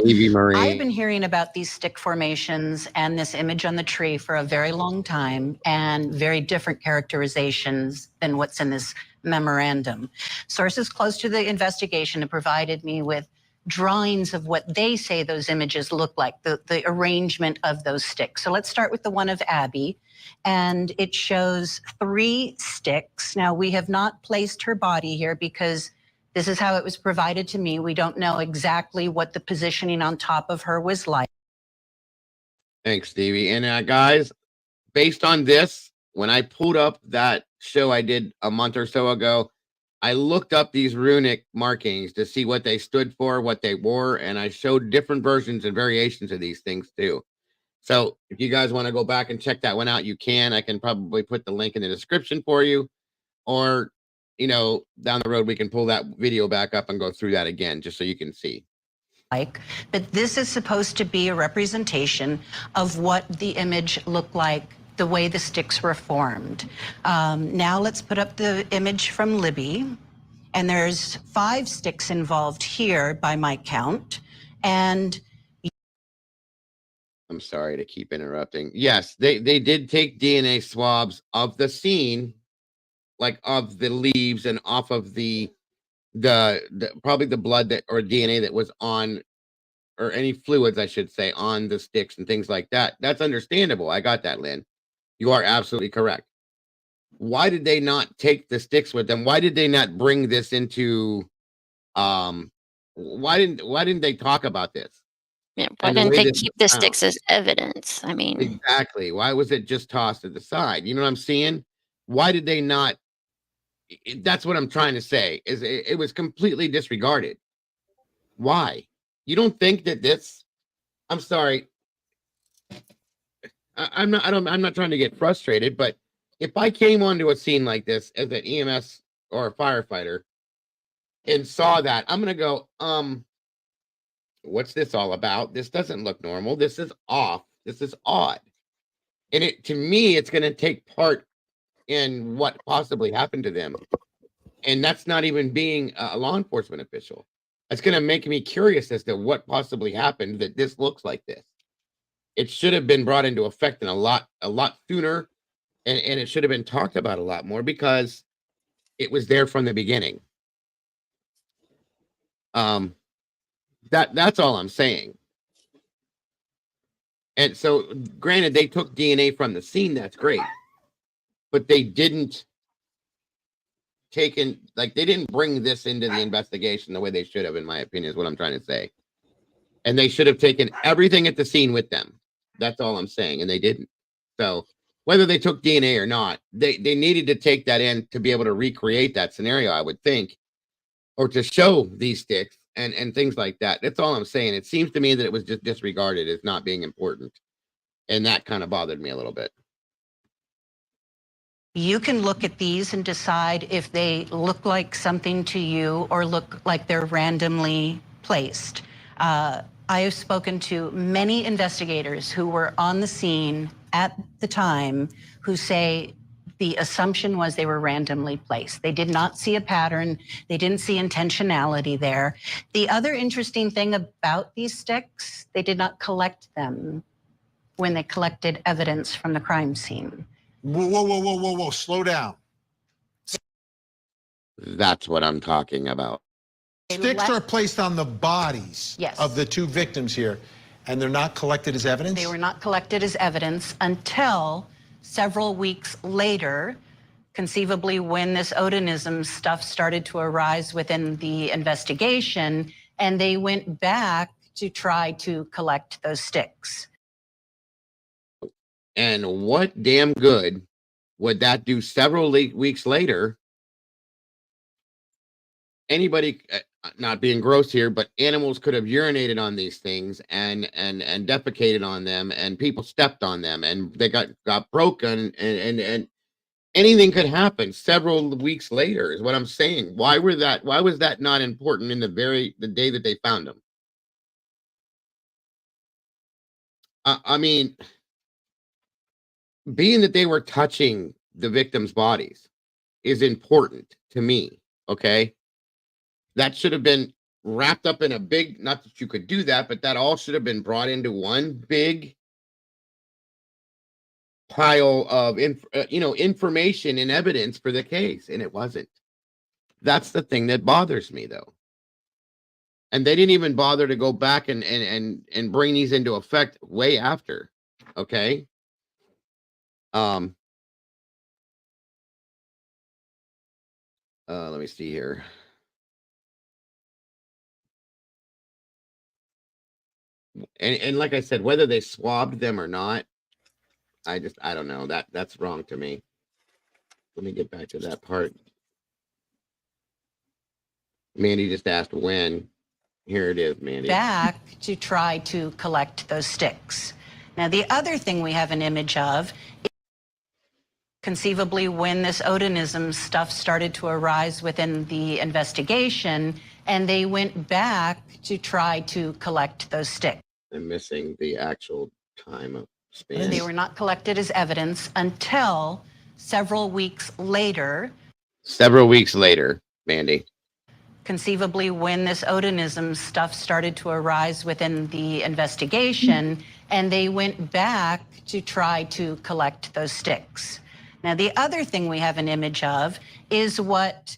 I've been hearing about these stick formations and this image on the tree for a very long time, and very different characterizations than what's in this memorandum. Sources close to the investigation have provided me with drawings of what they say those images look like, the arrangement of those sticks. So let's start with the one of Abby, and it shows 3 sticks. Now, we have not placed her body here because this is how it was provided to me. We don't know exactly what the positioning on top of her was like. Thanks, Stevie. And guys, based on this, when I pulled up that show I did a month or so ago, I looked up these runic markings to see what they stood for, what they wore, and I showed different versions and variations of these things too. So if you guys want to go back and check that one out, you can. I can probably put the link in the description for you, or down the road, we can pull that video back up and go through that again, just so you can see. But this is supposed to be a representation of what the image looked like, the way the sticks were formed. Now let's put up the image from Libby. And there's 5 sticks involved here by my count. And I'm sorry to keep interrupting. Yes, they did take DNA swabs of the scene, like of the leaves and off of the probably the blood that or DNA that was on, or any fluids, I should say, on the sticks and things like that. That's understandable. I got that, Lynn. You are absolutely correct. Why did they not take the sticks with them? Why did they not bring this into why didn't they talk about this? Yeah, why didn't they keep the sticks as evidence? I mean, exactly. Why was it just tossed to the side? You know what I'm saying? Why did they not? That's what I'm trying to say. Is it was completely disregarded. Why? You don't think that this? I'm sorry. I'm not trying to get frustrated, but if I came onto a scene like this as an EMS or a firefighter and saw that, I'm gonna go, what's this all about? This doesn't look normal. This is off. This is odd. And to me, it's gonna take part in what possibly happened to them. And that's not even being a law enforcement official. It's going to make me curious as to what possibly happened that this looks like this. It should have been brought into effect in a lot sooner, and it should have been talked about a lot more because it was there from the beginning. That's all I'm saying. And so, granted, they took DNA from the scene. That's great, but they didn't they didn't bring this into the investigation the way they should have, in my opinion, is what I'm trying to say. And they should have taken everything at the scene with them. That's all I'm saying, and they didn't. So whether they took DNA or not, they needed to take that in to be able to recreate that scenario, I would think, or to show these sticks and things like that. That's all I'm saying. It seems to me that it was just disregarded as not being important, and that kind of bothered me a little bit. You can look at these and decide if they look like something to you or look like they're randomly placed. I have spoken to many investigators who were on the scene at the time who say the assumption was they were randomly placed. They did not see a pattern. They didn't see intentionality there. The other interesting thing about these sticks, they did not collect them when they collected evidence from the crime scene. Whoa, slow down. That's what I'm talking about. Sticks are placed on the bodies of the two victims here, and they're not collected as evidence? They were not collected as evidence until several weeks later, conceivably when this Odinism stuff started to arise within the investigation, and they went back to try to collect those sticks. And what damn good would that do several weeks later? Anybody, not being gross here, but animals could have urinated on these things and defecated on them, and people stepped on them, and they got broken, and anything could happen several weeks later, is what I'm saying. Why was that not important in the day that they found them? I mean, being that they were touching the victims' bodies is important to me, okay? That should have been wrapped up in a big, not that you could do that, but that all should have been brought into one big pile of information and evidence for the case, and it wasn't. That's the thing that bothers me, though. And they didn't even bother to go back and bring these into effect way after, okay? Let me see here. And like I said, whether they swabbed them or not, I don't know. That's wrong to me. Let me get back to that part. Mandy just asked when. Here it is, Mandy. Back to try to collect those sticks. Now, the other thing we have an image of, conceivably when this Odinism stuff started to arise within the investigation, and they went back to try to collect those sticks. I'm missing the actual time of span. They were not collected as evidence until several weeks later. Several weeks later, Mandy. Conceivably when this Odinism stuff started to arise within the investigation, and they went back to try to collect those sticks. Now, the other thing we have an image of is what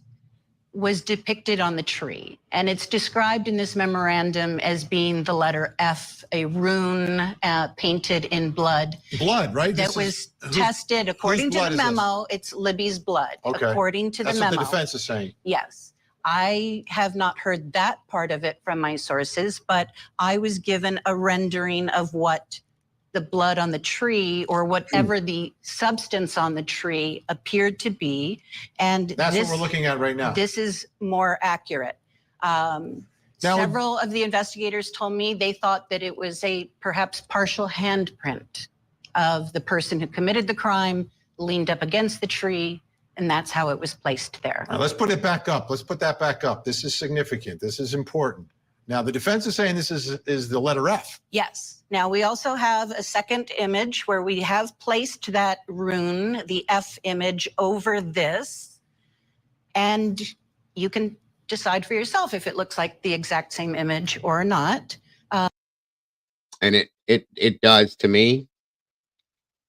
was depicted on the tree. And it's described in this memorandum as being the letter F, a rune painted in blood. Blood, right? That was tested according to the memo. It's Libby's blood, according to the memo. That's what the defense is saying. Yes. I have not heard that part of it from my sources, but I was given a rendering of what the blood on the tree or whatever the substance on the tree appeared to be. And that's what we're looking at right now. This is more accurate. Several of the investigators told me they thought that it was a perhaps partial handprint of the person who committed the crime, leaned up against the tree, and that's how it was placed there. Now, let's put it back up. Let's put that back up. This is significant. This is important. Now, the defense is saying this is the letter F. Yes. Now, we also have a second image where we have placed that rune, the F image, over this. and you can decide for yourself if it looks like the exact same image or not. And it does to me.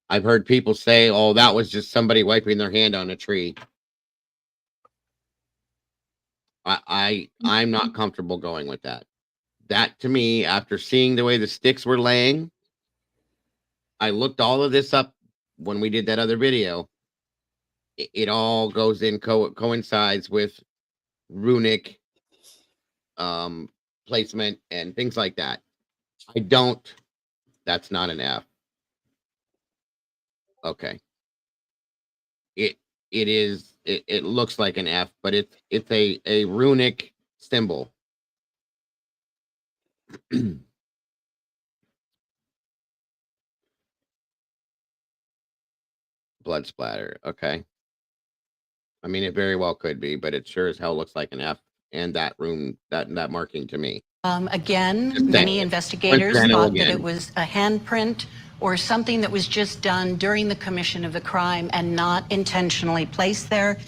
I've heard people say, "Oh, that was just somebody wiping their hand on a tree." I'm not comfortable going with that. That to me, after seeing the way the sticks were laying, I looked all of this up when we did that other video. It all goes in coincides with runic placement and things like that. That's not an F. Okay. It looks like an F, but it's a runic symbol. Blood splatter. Okay. I mean, it very well could be, but it sure as hell looks like an F, and that rune, that marking to me. Again, Just many saying. investigators Channel thought that again. it was a handprint or something that was just done during the commission of the crime and not intentionally placed there.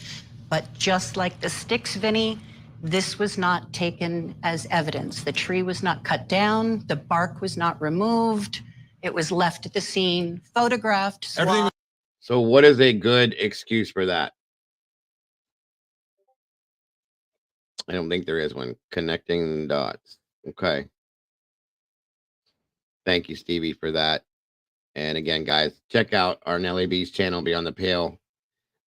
But just like the sticks, Vinny, this was not taken as evidence. The tree was not cut down, the bark was not removed, it was left at the scene, photographed, swabbed. So what is a good excuse for that? I don't think there is one. Connecting dots. Okay. Thank you, Stevie, for that. And again, guys, check out our Nellie B's channel, Beyond the Pale.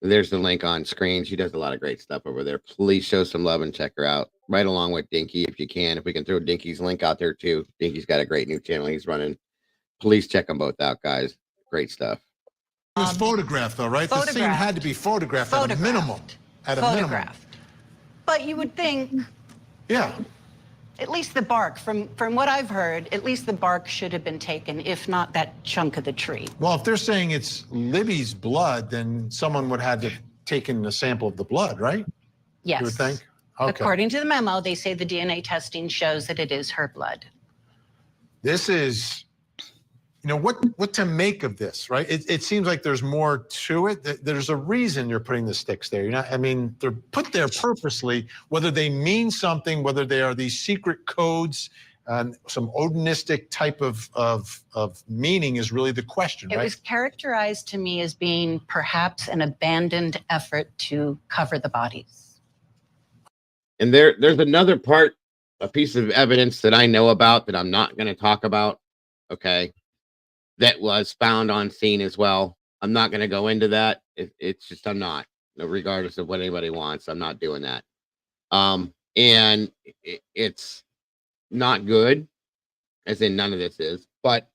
There's the link on screen. She does a lot of great stuff over there. Please show some love and check her out. Right along with Dinky, if you can. If we can throw Dinky's link out there too. Dinky's got a great new channel he's running. Please check them both out, guys. Great stuff. It was photographed, though, right? The scene had to be photographed at a minimum. At a minimum. But you would think, Yeah. at least the bark, from what I've heard, at least the bark should have been taken, if not that chunk of the tree. Well, if they're saying it's Libby's blood, then someone would have to have taken a sample of the blood, right? Yes. You would think? Okay. According to the memo, they say the DNA testing shows that it is her blood. This is, what to make of this, right? It seems like there's more to it. There's a reason you're putting the sticks there. They're put there purposely, whether they mean something, whether they are these secret codes, some Odinistic type of meaning is really the question, right? It was characterized to me as being perhaps an abandoned effort to cover the bodies. And there's another part, a piece of evidence that I know about that I'm not going to talk about, okay, that was found on scene as well. I'm not going to go into that. It's just, I'm not, regardless of what anybody wants, I'm not doing that. And it's not good, as in none of this is, but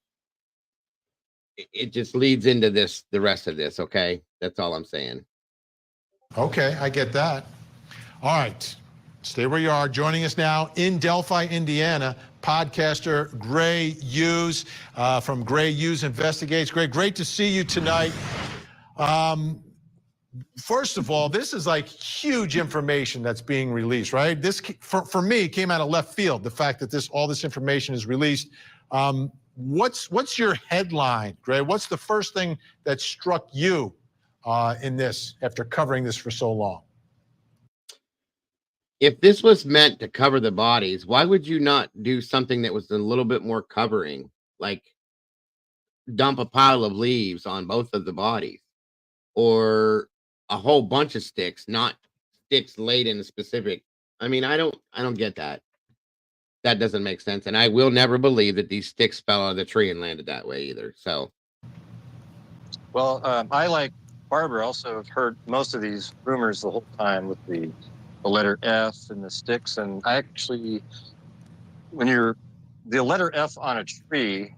it just leads into the rest of this, okay? That's all I'm saying. Okay, I get that. All right. Stay where you are. Joining us now in Delphi, Indiana, podcaster Gray Hughes from Gray Hughes Investigates. Gray, great to see you tonight. First of all, this is like huge information that's being released, right? This, for me, came out of left field, the fact that all this information is released. What's your headline, Gray? What's the first thing that struck you in this after covering this for so long? If this was meant to cover the bodies, why would you not do something that was a little bit more covering? Like dump a pile of leaves on both of the bodies, or a whole bunch of sticks, not sticks laid in a specific. I mean, I don't get that. That doesn't make sense. And I will never believe that these sticks fell out of the tree and landed that way either. So, well, I, like Barbara, also have heard most of these rumors the whole time with the letter F and the sticks. And I actually, the letter F on a tree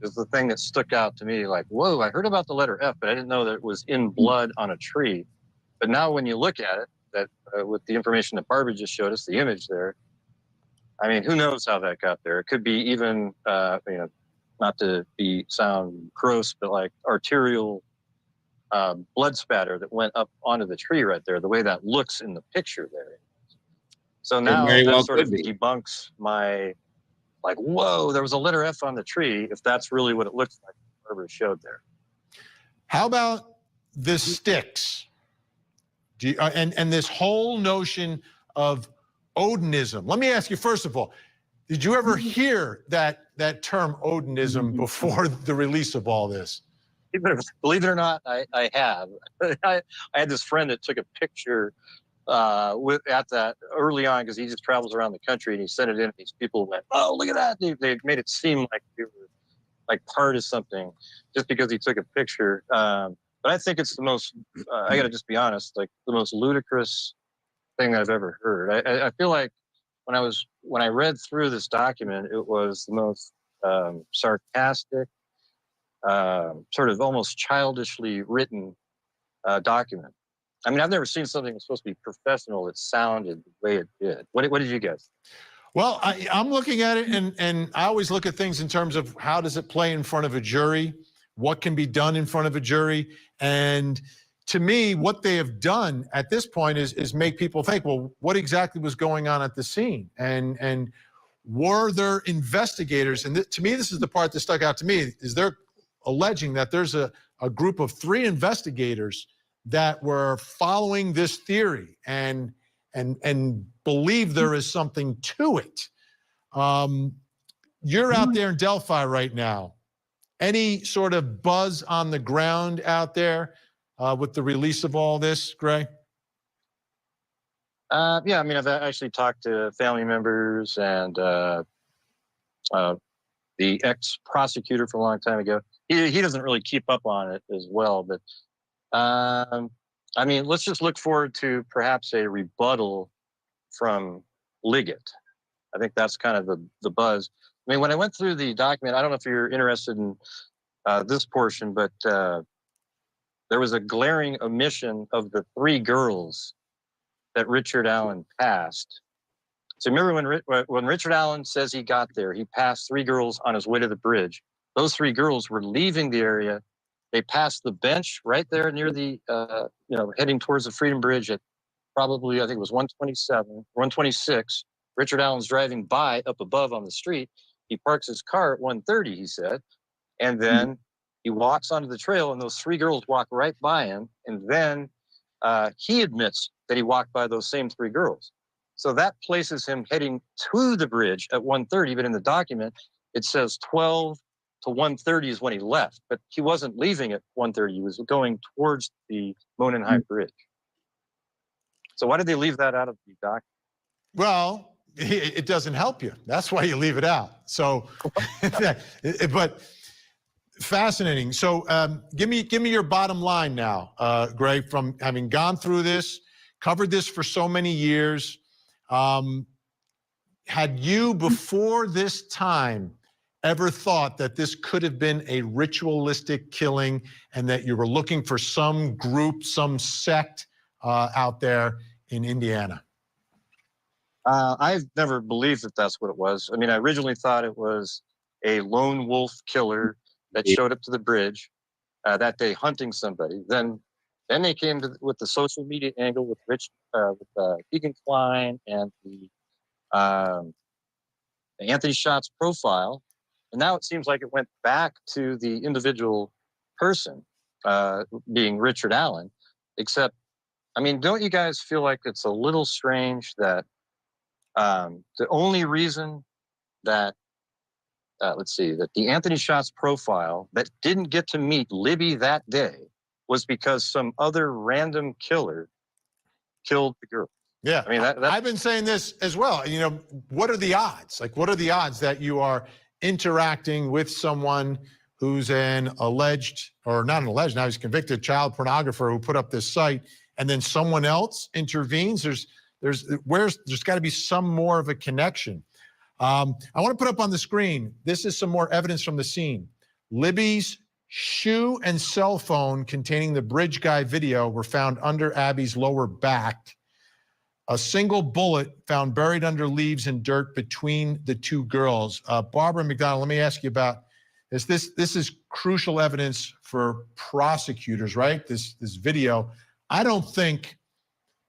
is the thing that stuck out to me. Like, whoa, I heard about the letter F, but I didn't know that it was in blood on a tree. But now when you look at it, that with the information that Barbara just showed us, the image there, I mean, who knows how that got there? It could be even, not to sound gross, but like arterial blood spatter that went up onto the tree right there, the way that looks in the picture there. So now that sort of debunks my, like, whoa, there was a letter F on the tree, if that's really what it looks like, Barbara showed there. How about the sticks? And this whole notion of Odinism. Let me ask you, first of all, did you ever hear that term Odinism before the release of all this? Believe it or not, I have. I had this friend that took a picture at that early on because he just travels around the country, and he sent it in. And these people went, "Oh, look at that!" They made it seem like they were like part of something just because he took a picture. But I think it's the most. I got to just be honest, like the most ludicrous thing I've ever heard. I feel like when I read through this document, it was the most sarcastic, sort of almost childishly written document. I mean, I've never seen something that's supposed to be professional that sounded the way it did. What did you guys? Well, I'm looking at it, and I always look at things in terms of how does it play in front of a jury, what can be done in front of a jury, and to me, what they have done at this point is make people think, well, what exactly was going on at the scene, and were there investigators? And to me, this is the part that stuck out to me, is they're alleging that there's a group of 3 investigators that were following this theory and believe there is something to it. You're out there in Delphi right now. Any sort of buzz on the ground out there with the release of all this, Gray? Yeah, I mean, I've actually talked to family members and the ex-prosecutor from a long time ago. He doesn't really keep up on it as well, but I mean, let's just look forward to perhaps a rebuttal from Liggett. I think that's kind of the buzz. I mean, when I went through the document, I don't know if you're interested in this portion, but there was a glaring omission of the 3 girls that Richard Allen passed. So remember when Richard Allen says he got there, he passed 3 girls on his way to the bridge. Those 3 girls were leaving the area. They passed the bench right there near the, heading towards the Freedom Bridge at probably, I think it was 127, 126. Richard Allen's driving by up above on the street. He parks his car at 130, he said. And then he walks onto the trail, and those 3 girls walk right by him. And then he admits that he walked by those same 3 girls. So that places him heading to the bridge at 1:30, but in the document, it says 12 to 1:30 is when he left, but he wasn't leaving at 1:30. He was going towards the Monenheim Bridge. So why did they leave that out of the document? Well, it doesn't help you. That's why you leave it out. So, but fascinating. So give me your bottom line now, Greg, from having gone through this, covered this for so many years. Had you, before this time, ever thought that this could have been a ritualistic killing and that you were looking for some group, some sect out there in Indiana? I've never believed that that's what it was. I mean, I originally thought it was a lone wolf killer that showed up to the bridge that day hunting somebody. Then they came with the social media angle with Keegan Klein and the Anthony Shots profile. And now it seems like it went back to the individual person, being Richard Allen, except, I mean, don't you guys feel like it's a little strange that the only reason that, that the Anthony Shots profile that didn't get to meet Libby that day was because some other random killer killed the girl? Yeah, I mean, I've been saying this as well. You know, what are the odds? Like, what are the odds that you are interacting with someone who's an alleged, or not an alleged, now he's a convicted child pornographer who put up this site, and then someone else intervenes? There's got to be some more of a connection. I want to put up on the screen, this is some more evidence from the scene. Libby's shoe and cell phone containing the Bridge Guy video were found under Abby's lower back. A single bullet found buried under leaves and dirt between the 2 girls. Barbara McDonald, let me ask you about this. This is crucial evidence for prosecutors, right? This video. I don't think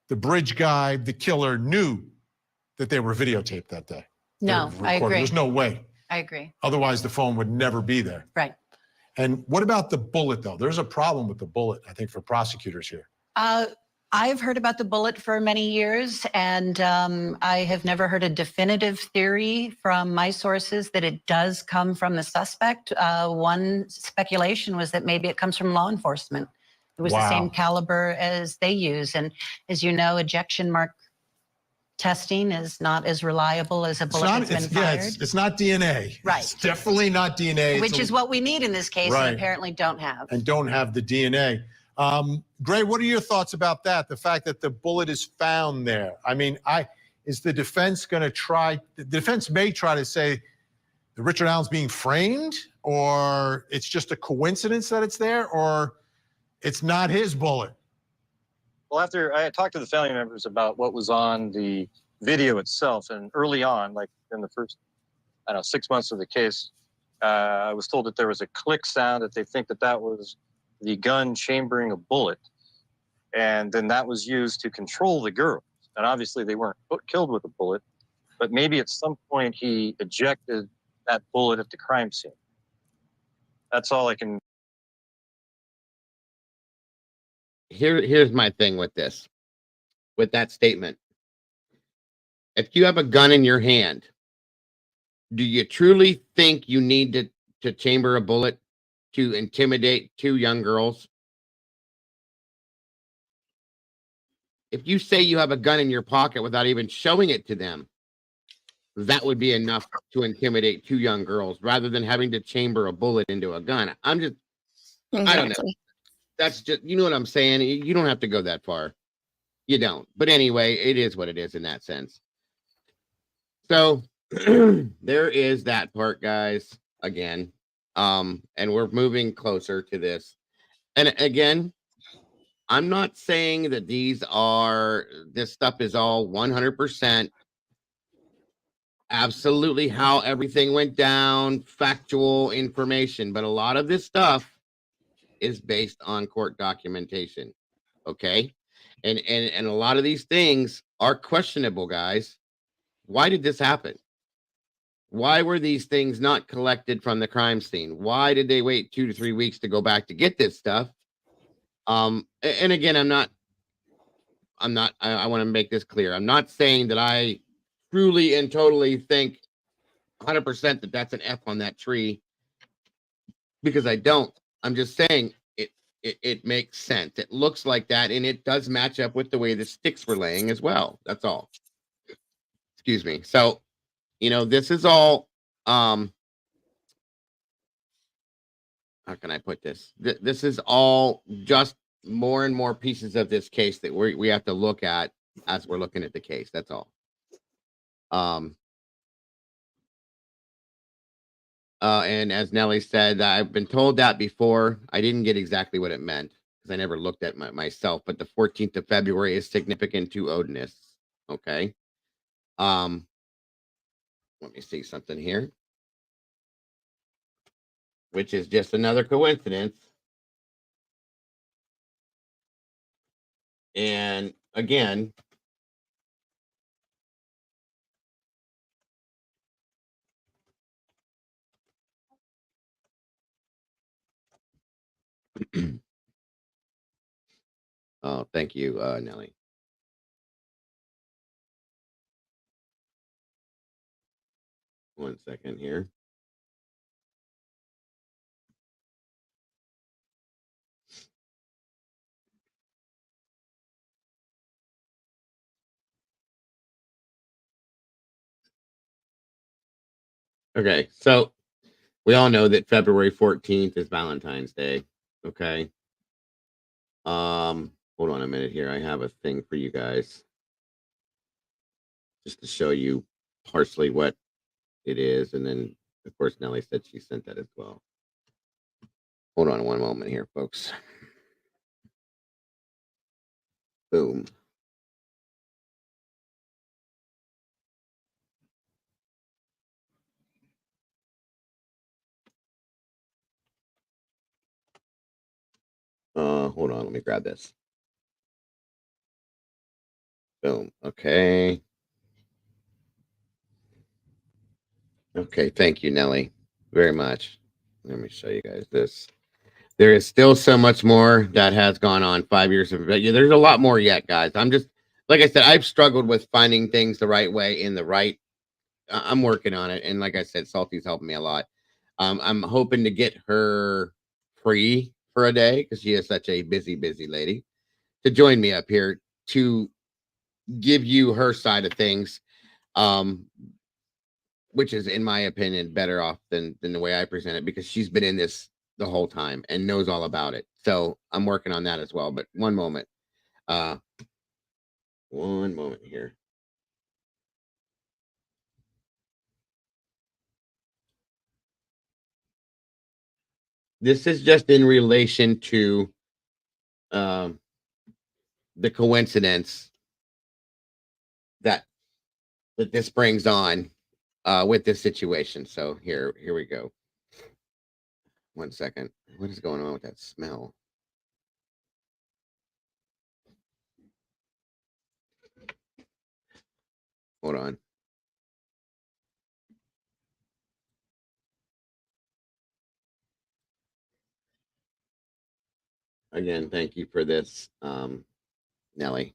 the Bridge Guy, the killer, knew that they were videotaped that day. No, I agree. There's no way. I agree. Otherwise, the phone would never be there. Right. And what about the bullet, though? There's a problem with the bullet, I think, for prosecutors here. I've heard about the bullet for many years, and I have never heard a definitive theory from my sources that it does come from the suspect. One speculation was that maybe it comes from law enforcement. It was the same caliber as they use. And as you know, ejection mark testing is not as reliable as a bullet that's been fired. It's not DNA. Right. It's definitely not DNA. Which is what we need in this case, and apparently don't have. And don't have the DNA. Gray, what are your thoughts about that? The fact that the bullet is found there. I mean, is the defense going to try? The defense may try to say that Richard Allen's being framed, or it's just a coincidence that it's there, or it's not his bullet. Well, after I talked to the family members about what was on the video itself, and early on, like in the first, 6 months of the case, I was told that there was a click sound, that they think that that was the gun chambering a bullet. And then that was used to control the girls. And obviously they weren't killed with a bullet, but maybe at some point he ejected that bullet at the crime scene. That's all I can. Here's my thing with this, with that statement. If you have a gun in your hand, do you truly think you need to chamber a bullet to intimidate two young girls? If you say you have a gun in your pocket without even showing it to them, that would be enough to intimidate two young girls rather than having to chamber a bullet into a gun. I don't know. That's just, you know what I'm saying? You don't have to go that far. You don't. But anyway, it is what it is in that sense. So there is that part, guys, again. And we're moving closer to this. And again, I'm not saying that this stuff is all 100% absolutely how everything went down, factual information, but a lot of this stuff is based on court documentation. Okay. And a lot of these things are questionable, guys. Why did this happen? Why were these things not collected from the crime scene? Why did they wait 2 to 3 weeks to go back to get this stuff? And again, I want to make this clear. I'm not saying that I truly and totally think 100% that that's an F on that tree, because I don't. I'm just saying it makes sense. It looks like that, and it does match up with the way the sticks were laying as well. That's all. Excuse me. So, this is all, how can I put this? This is all just more and more pieces of this case that we have to look at as we're looking at the case. That's all. And as Nellie said, I've been told that before. I didn't get exactly what it meant because I never looked at myself, but the 14th of February is significant to Odinus. Okay. Let me see something here, which is just another coincidence. And again, oh, thank you, Nellie. One second here. Okay, so we all know that February 14th is Valentine's Day. Okay. Hold on a minute here. I have a thing for you guys just to show you partially what it is, and then of course Nellie said she sent that as well. Hold on one moment here, folks. Boom. Hold on, let me grab this. Boom. Okay. Okay, thank you, Nellie, very much. Let me show you guys this. there is still so much more that has gone on 5 years of it. Yeah, there's a lot more yet, guys. I'm just, like I said, I've struggled with finding things the right way in the right. I'm working on it, and like I said, Salty's helping me a lot. I'm hoping to get her free for a day because she is such a busy lady to join me up here to give you her side of things, um, which is, in my opinion, better off than the way I present it because she's been in this the whole time and knows all about it. So I'm working on that as well. But one moment here. This is just in relation to um, the coincidence that this brings on with this situation. So here we go. 1 second. What is going on with that smell? Hold on. Again, thank you for this, Nelly.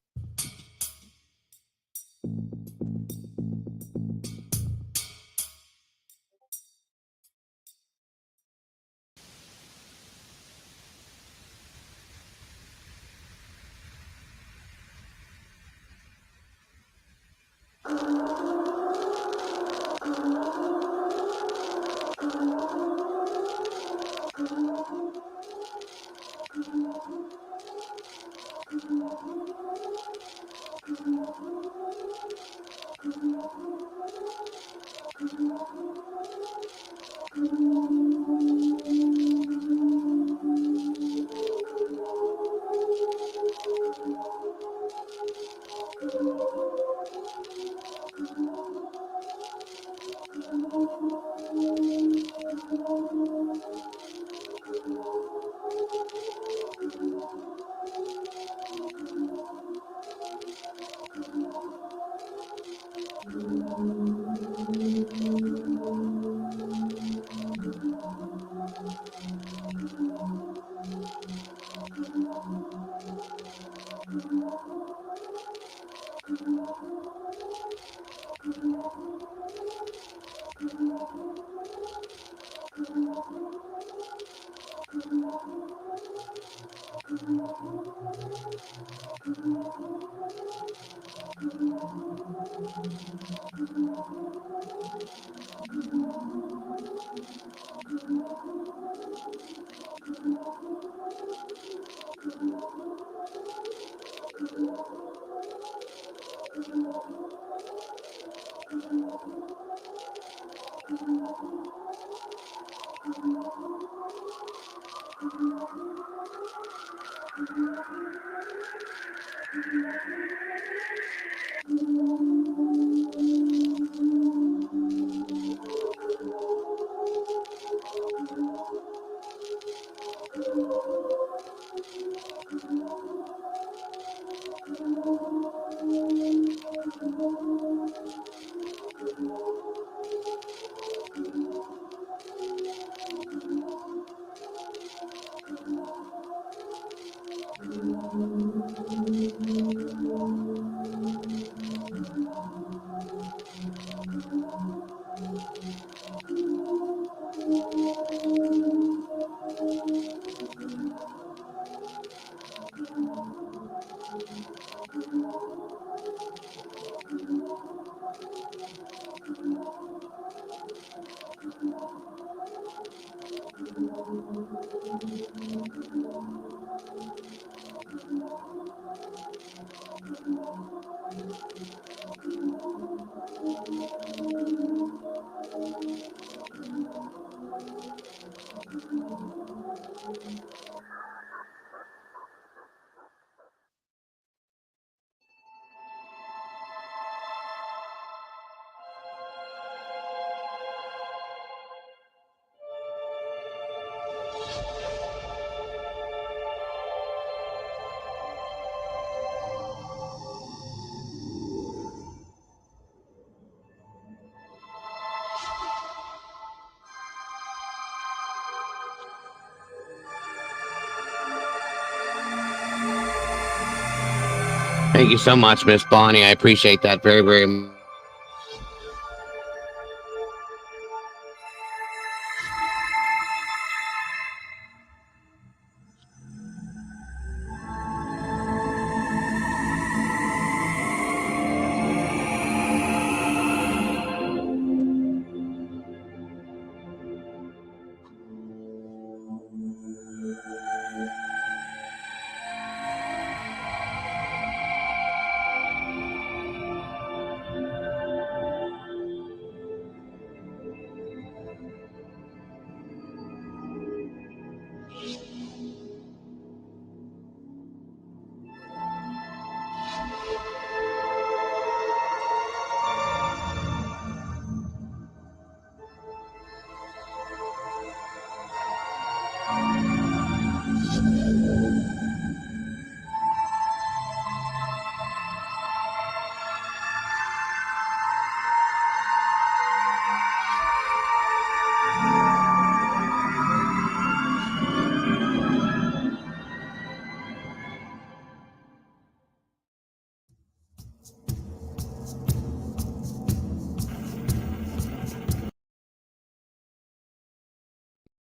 Thank you so much, Miss Bonnie. I appreciate that very, very much.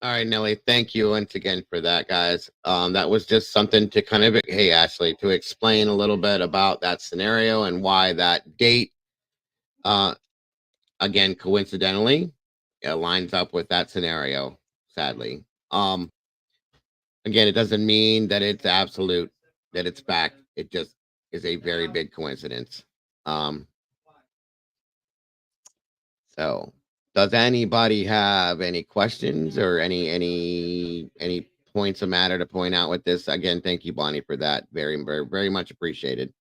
All right, Nelly, thank you once again for that, guys. That was just something to kind of, hey, Ashley, to explain a little bit about that scenario and why that date, again, coincidentally, lines up with that scenario, sadly. Again, it doesn't mean that it's absolute, that it's fact. It just is a very big coincidence. So does anybody have any questions or any points of matter to point out with this? Again, thank you, Bonnie, for that. Very, very, very much appreciated.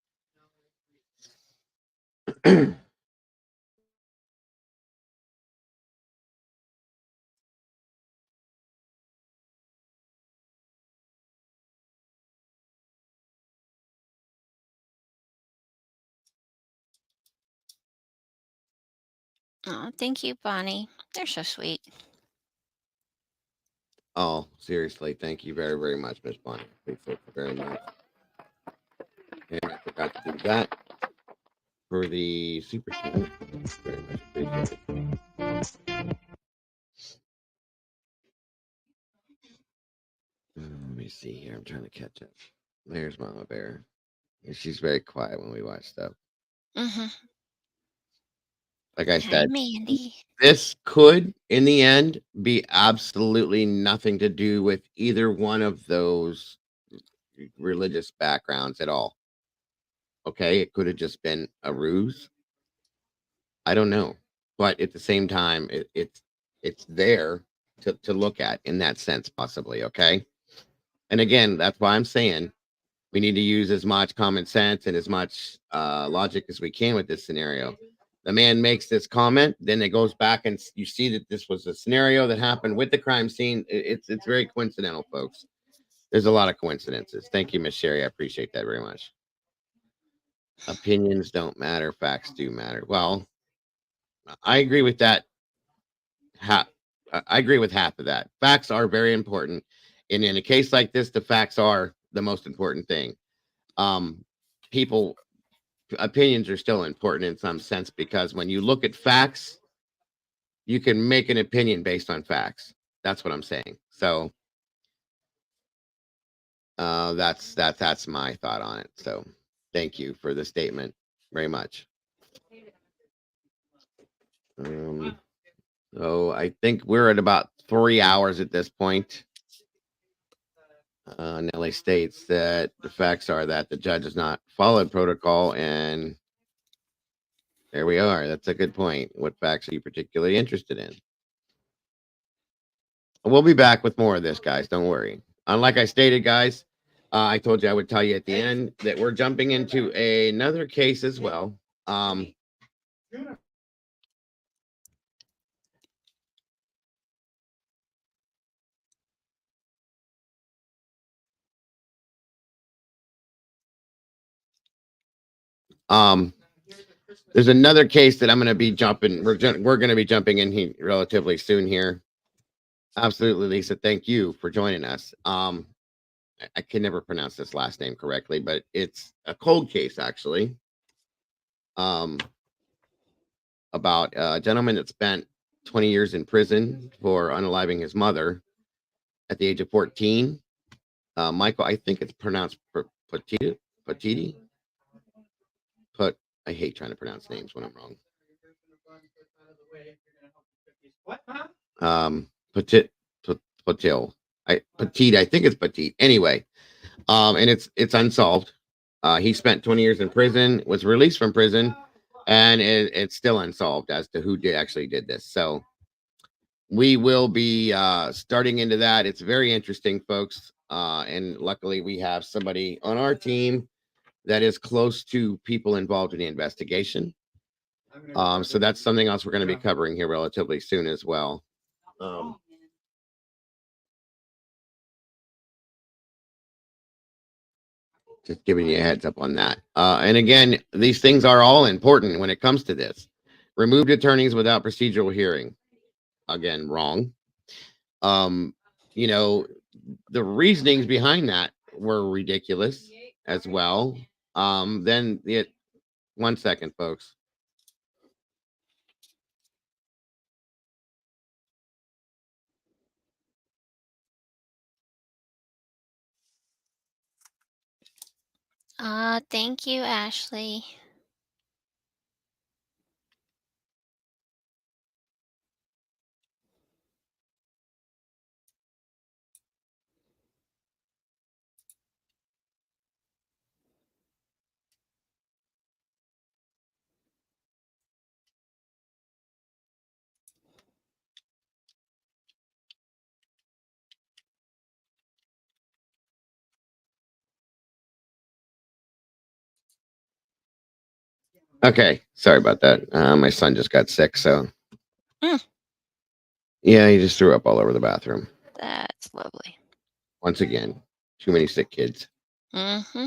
Oh, thank you, Bonnie. They're so sweet. Oh, seriously, thank you very, very much, Miss Bonnie. Appreciate you very much. And I forgot to do that for the super chat. Very much appreciated. Let me see here. I'm trying to catch up. There's Mama Bear. She's very quiet when we watch stuff. Mm-hmm. Like I said, Mandy. this could, in the end, be absolutely nothing to do with either one of those religious backgrounds at all. Okay, it could have just been a ruse. I don't know, but at the same time, it's there to look at in that sense, possibly. Okay, and again, that's why I'm saying we need to use as much common sense and as much logic as we can with this scenario. The man makes this comment, then it goes back and you see that this was a scenario that happened with the crime scene. It's very coincidental, folks. There's a lot of coincidences. Thank you, Miss Sherry. I appreciate that very much. Opinions don't matter, facts do matter. Well, I agree with that. I agree with half of that. Facts are very important, and in a case like this, the facts are the most important thing. People opinions are still important in some sense because when you look at facts, you can make an opinion based on facts. That's what I'm saying. So that's my thought on it. So thank you for the statement very much. So I think we're at about 3 hours at this point. Nelly states that the facts are that the judge has not followed protocol, and there we are. That's a good point. What facts are you particularly interested in? We'll be back with more of this, guys. Don't worry. Like I stated, guys, I told you I would tell you at the end that we're jumping into another case as well. There's another case that I'm going to be jumping. We're going to be jumping in here relatively soon here. Absolutely, Lisa. Thank you for joining us. I can never pronounce this last name correctly, but it's a cold case actually. About a gentleman that spent 20 years in prison for unaliving his mother at the age of 14. Michael, I think it's pronounced Patiti. But I hate trying to pronounce names when I'm wrong. Patil. Petite. I think it's Petite. Anyway, and it's unsolved. He spent 20 years in prison, was released from prison, and it's still unsolved as to who actually did this. So we will be starting into that. It's very interesting, folks. And luckily, we have somebody on our team that is close to people involved in the investigation. So that's something else we're going to be covering here relatively soon as well. Just giving you a heads up on that. And again, these things are all important when it comes to this. Removed attorneys without procedural hearing. Again, wrong. You know, the reasonings behind that were ridiculous as well. Then it, 1 second, folks. Thank you, Ashley. Okay, sorry about that. My son just got sick, so Mm. Yeah, he just threw up all over the bathroom. That's lovely. Once again, too many sick kids. Mm-hmm.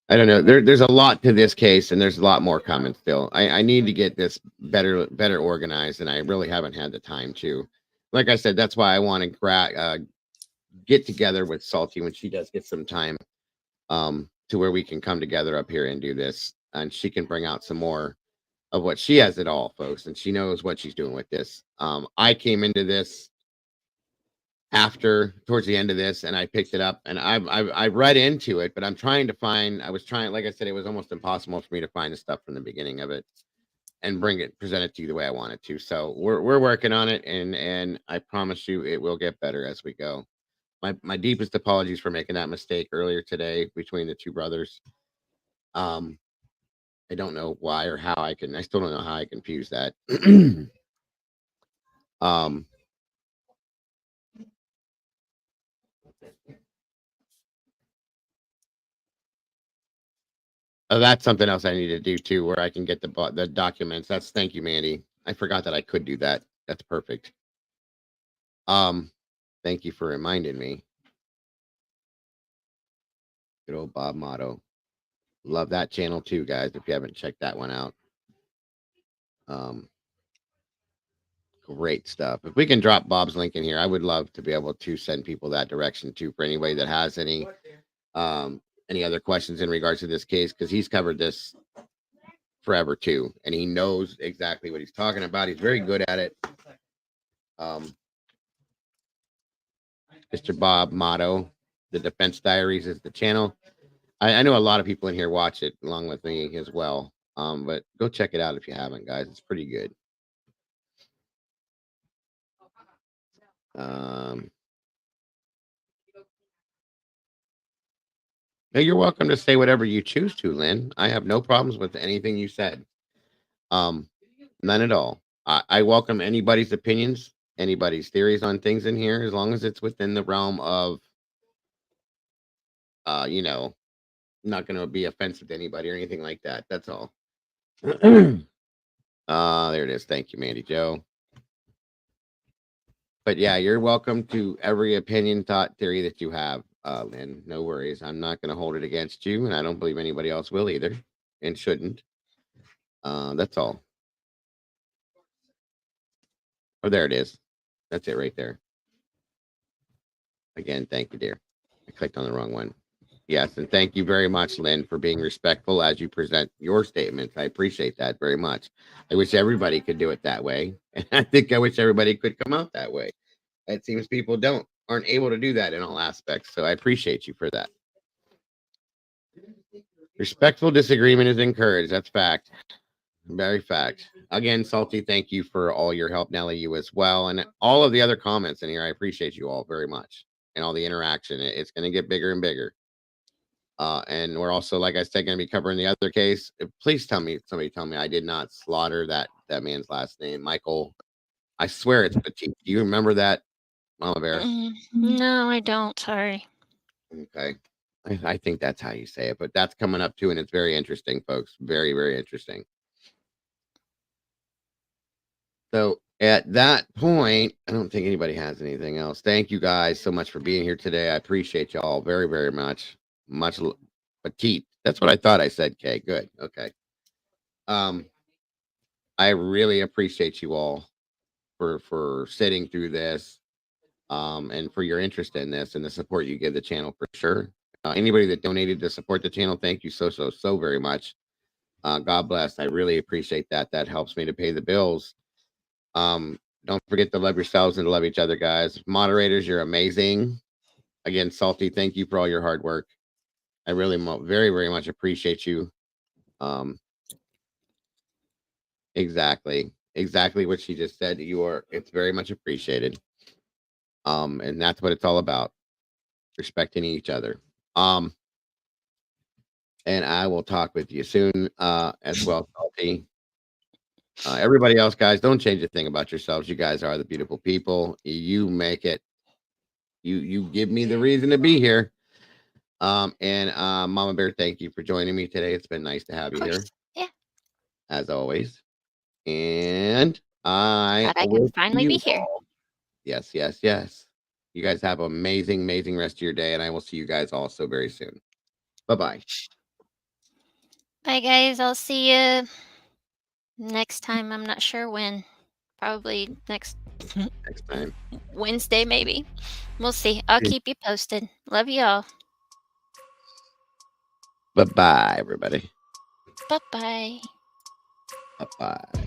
I don't know. There's a lot to this case, and there's a lot more coming still. I need to get this better organized, and I really haven't had the time to. Like I said, that's why I want to get together with Salty when she does get some time, to where we can come together up here and do this, and she can bring out some more of what she has it all, folks, and she knows what she's doing with this. I came into this towards the end of this, and I picked it up, and I read into it, but I'm trying to find. I was trying, like I said, it was almost impossible for me to find the stuff from the beginning of it and present it to you the way I wanted to. So we're working on it, and I promise you it will get better as we go. My deepest apologies for making that mistake earlier today between the two brothers. I don't know why or how I still don't know how I confused that. That's something else I need to do too, where I can get the documents. Thank you, Mandy. I forgot that I could do that. That's perfect. Thank you for reminding me. Good old Bob Motto. Love that channel too, guys. If you haven't checked that one out. Great stuff. If we can drop Bob's link in here, I would love to be able to send people that direction too, for anybody that has any other questions in regards to this case, because he's covered this forever too, and he knows exactly what he's talking about. He's very good at it. Mr. Bob Motto, the Defense Diaries is the channel. I know a lot of people in here watch it along with me as well. But go check it out if you haven't, guys. It's pretty good. Now you're welcome to say whatever you choose to, Lynn. I have no problems with anything you said. None at all. I welcome anybody's opinions, anybody's theories on things in here, as long as it's within the realm of, not going to be offensive to anybody or anything like that. That's all. There it is. Thank you, Mandy Joe. But yeah, you're welcome to every opinion, thought, theory that you have, Lynn. No worries. I'm not going to hold it against you, and I don't believe anybody else will either, and shouldn't. That's all. Oh, there it is. That's it right there. Again, thank you, dear. I clicked on the wrong one. Yes, and thank you very much, Lynn, for being respectful as you present your statements. I appreciate that very much. I wish everybody could do it that way. And I think I wish everybody could come out that way. It seems people aren't able to do that in all aspects. So I appreciate you for that. Respectful disagreement is encouraged. That's fact. Very fact. Again, Salty, thank you for all your help. Nelly, you as well. And all of the other comments in here. I appreciate you all very much. And all the interaction. It's going to get bigger and bigger. And we're also, like I said, going to be covering the other case. Please somebody tell me I did not slaughter that man's last name, Michael. I swear it's Petit. Do you remember that, Mama Bear? No, I don't. Sorry. Okay. I think that's how you say it, but that's coming up too, and it's very interesting, folks. Very, very interesting. So at that point, I don't think anybody has anything else. Thank you guys so much for being here today. I appreciate y'all very, very much. Much petite. That's what I thought I said, Kay. Good. Okay. I really appreciate you all for sitting through this, and for your interest in this and the support you give the channel for sure. Anybody that donated to support the channel, thank you so very much. God bless. I really appreciate that. That helps me to pay the bills. Don't forget to love yourselves and to love each other, guys. Moderators, you're amazing. Again, Salty, thank you for all your hard work. I really very, very much appreciate you. Exactly what she just said. It's very much appreciated. And that's what it's all about. Respecting each other. And I will talk with you soon, as well, Salty. Everybody else, guys, don't change a thing about yourselves. You guys are the beautiful people. You make it. You give me the reason to be here. And Mama Bear, thank you for joining me today. It's been nice to have you here. Yeah. As always. And Glad I will can finally see be you here. all. Yes. You guys have an amazing rest of your day, and I will see you guys all so very soon. Bye-bye. Bye, guys. I'll see you next time. I'm not sure when. Probably next time. Wednesday, maybe. We'll see. I'll keep you posted. Love you all. Bye-bye, everybody. Bye-bye. Bye-bye.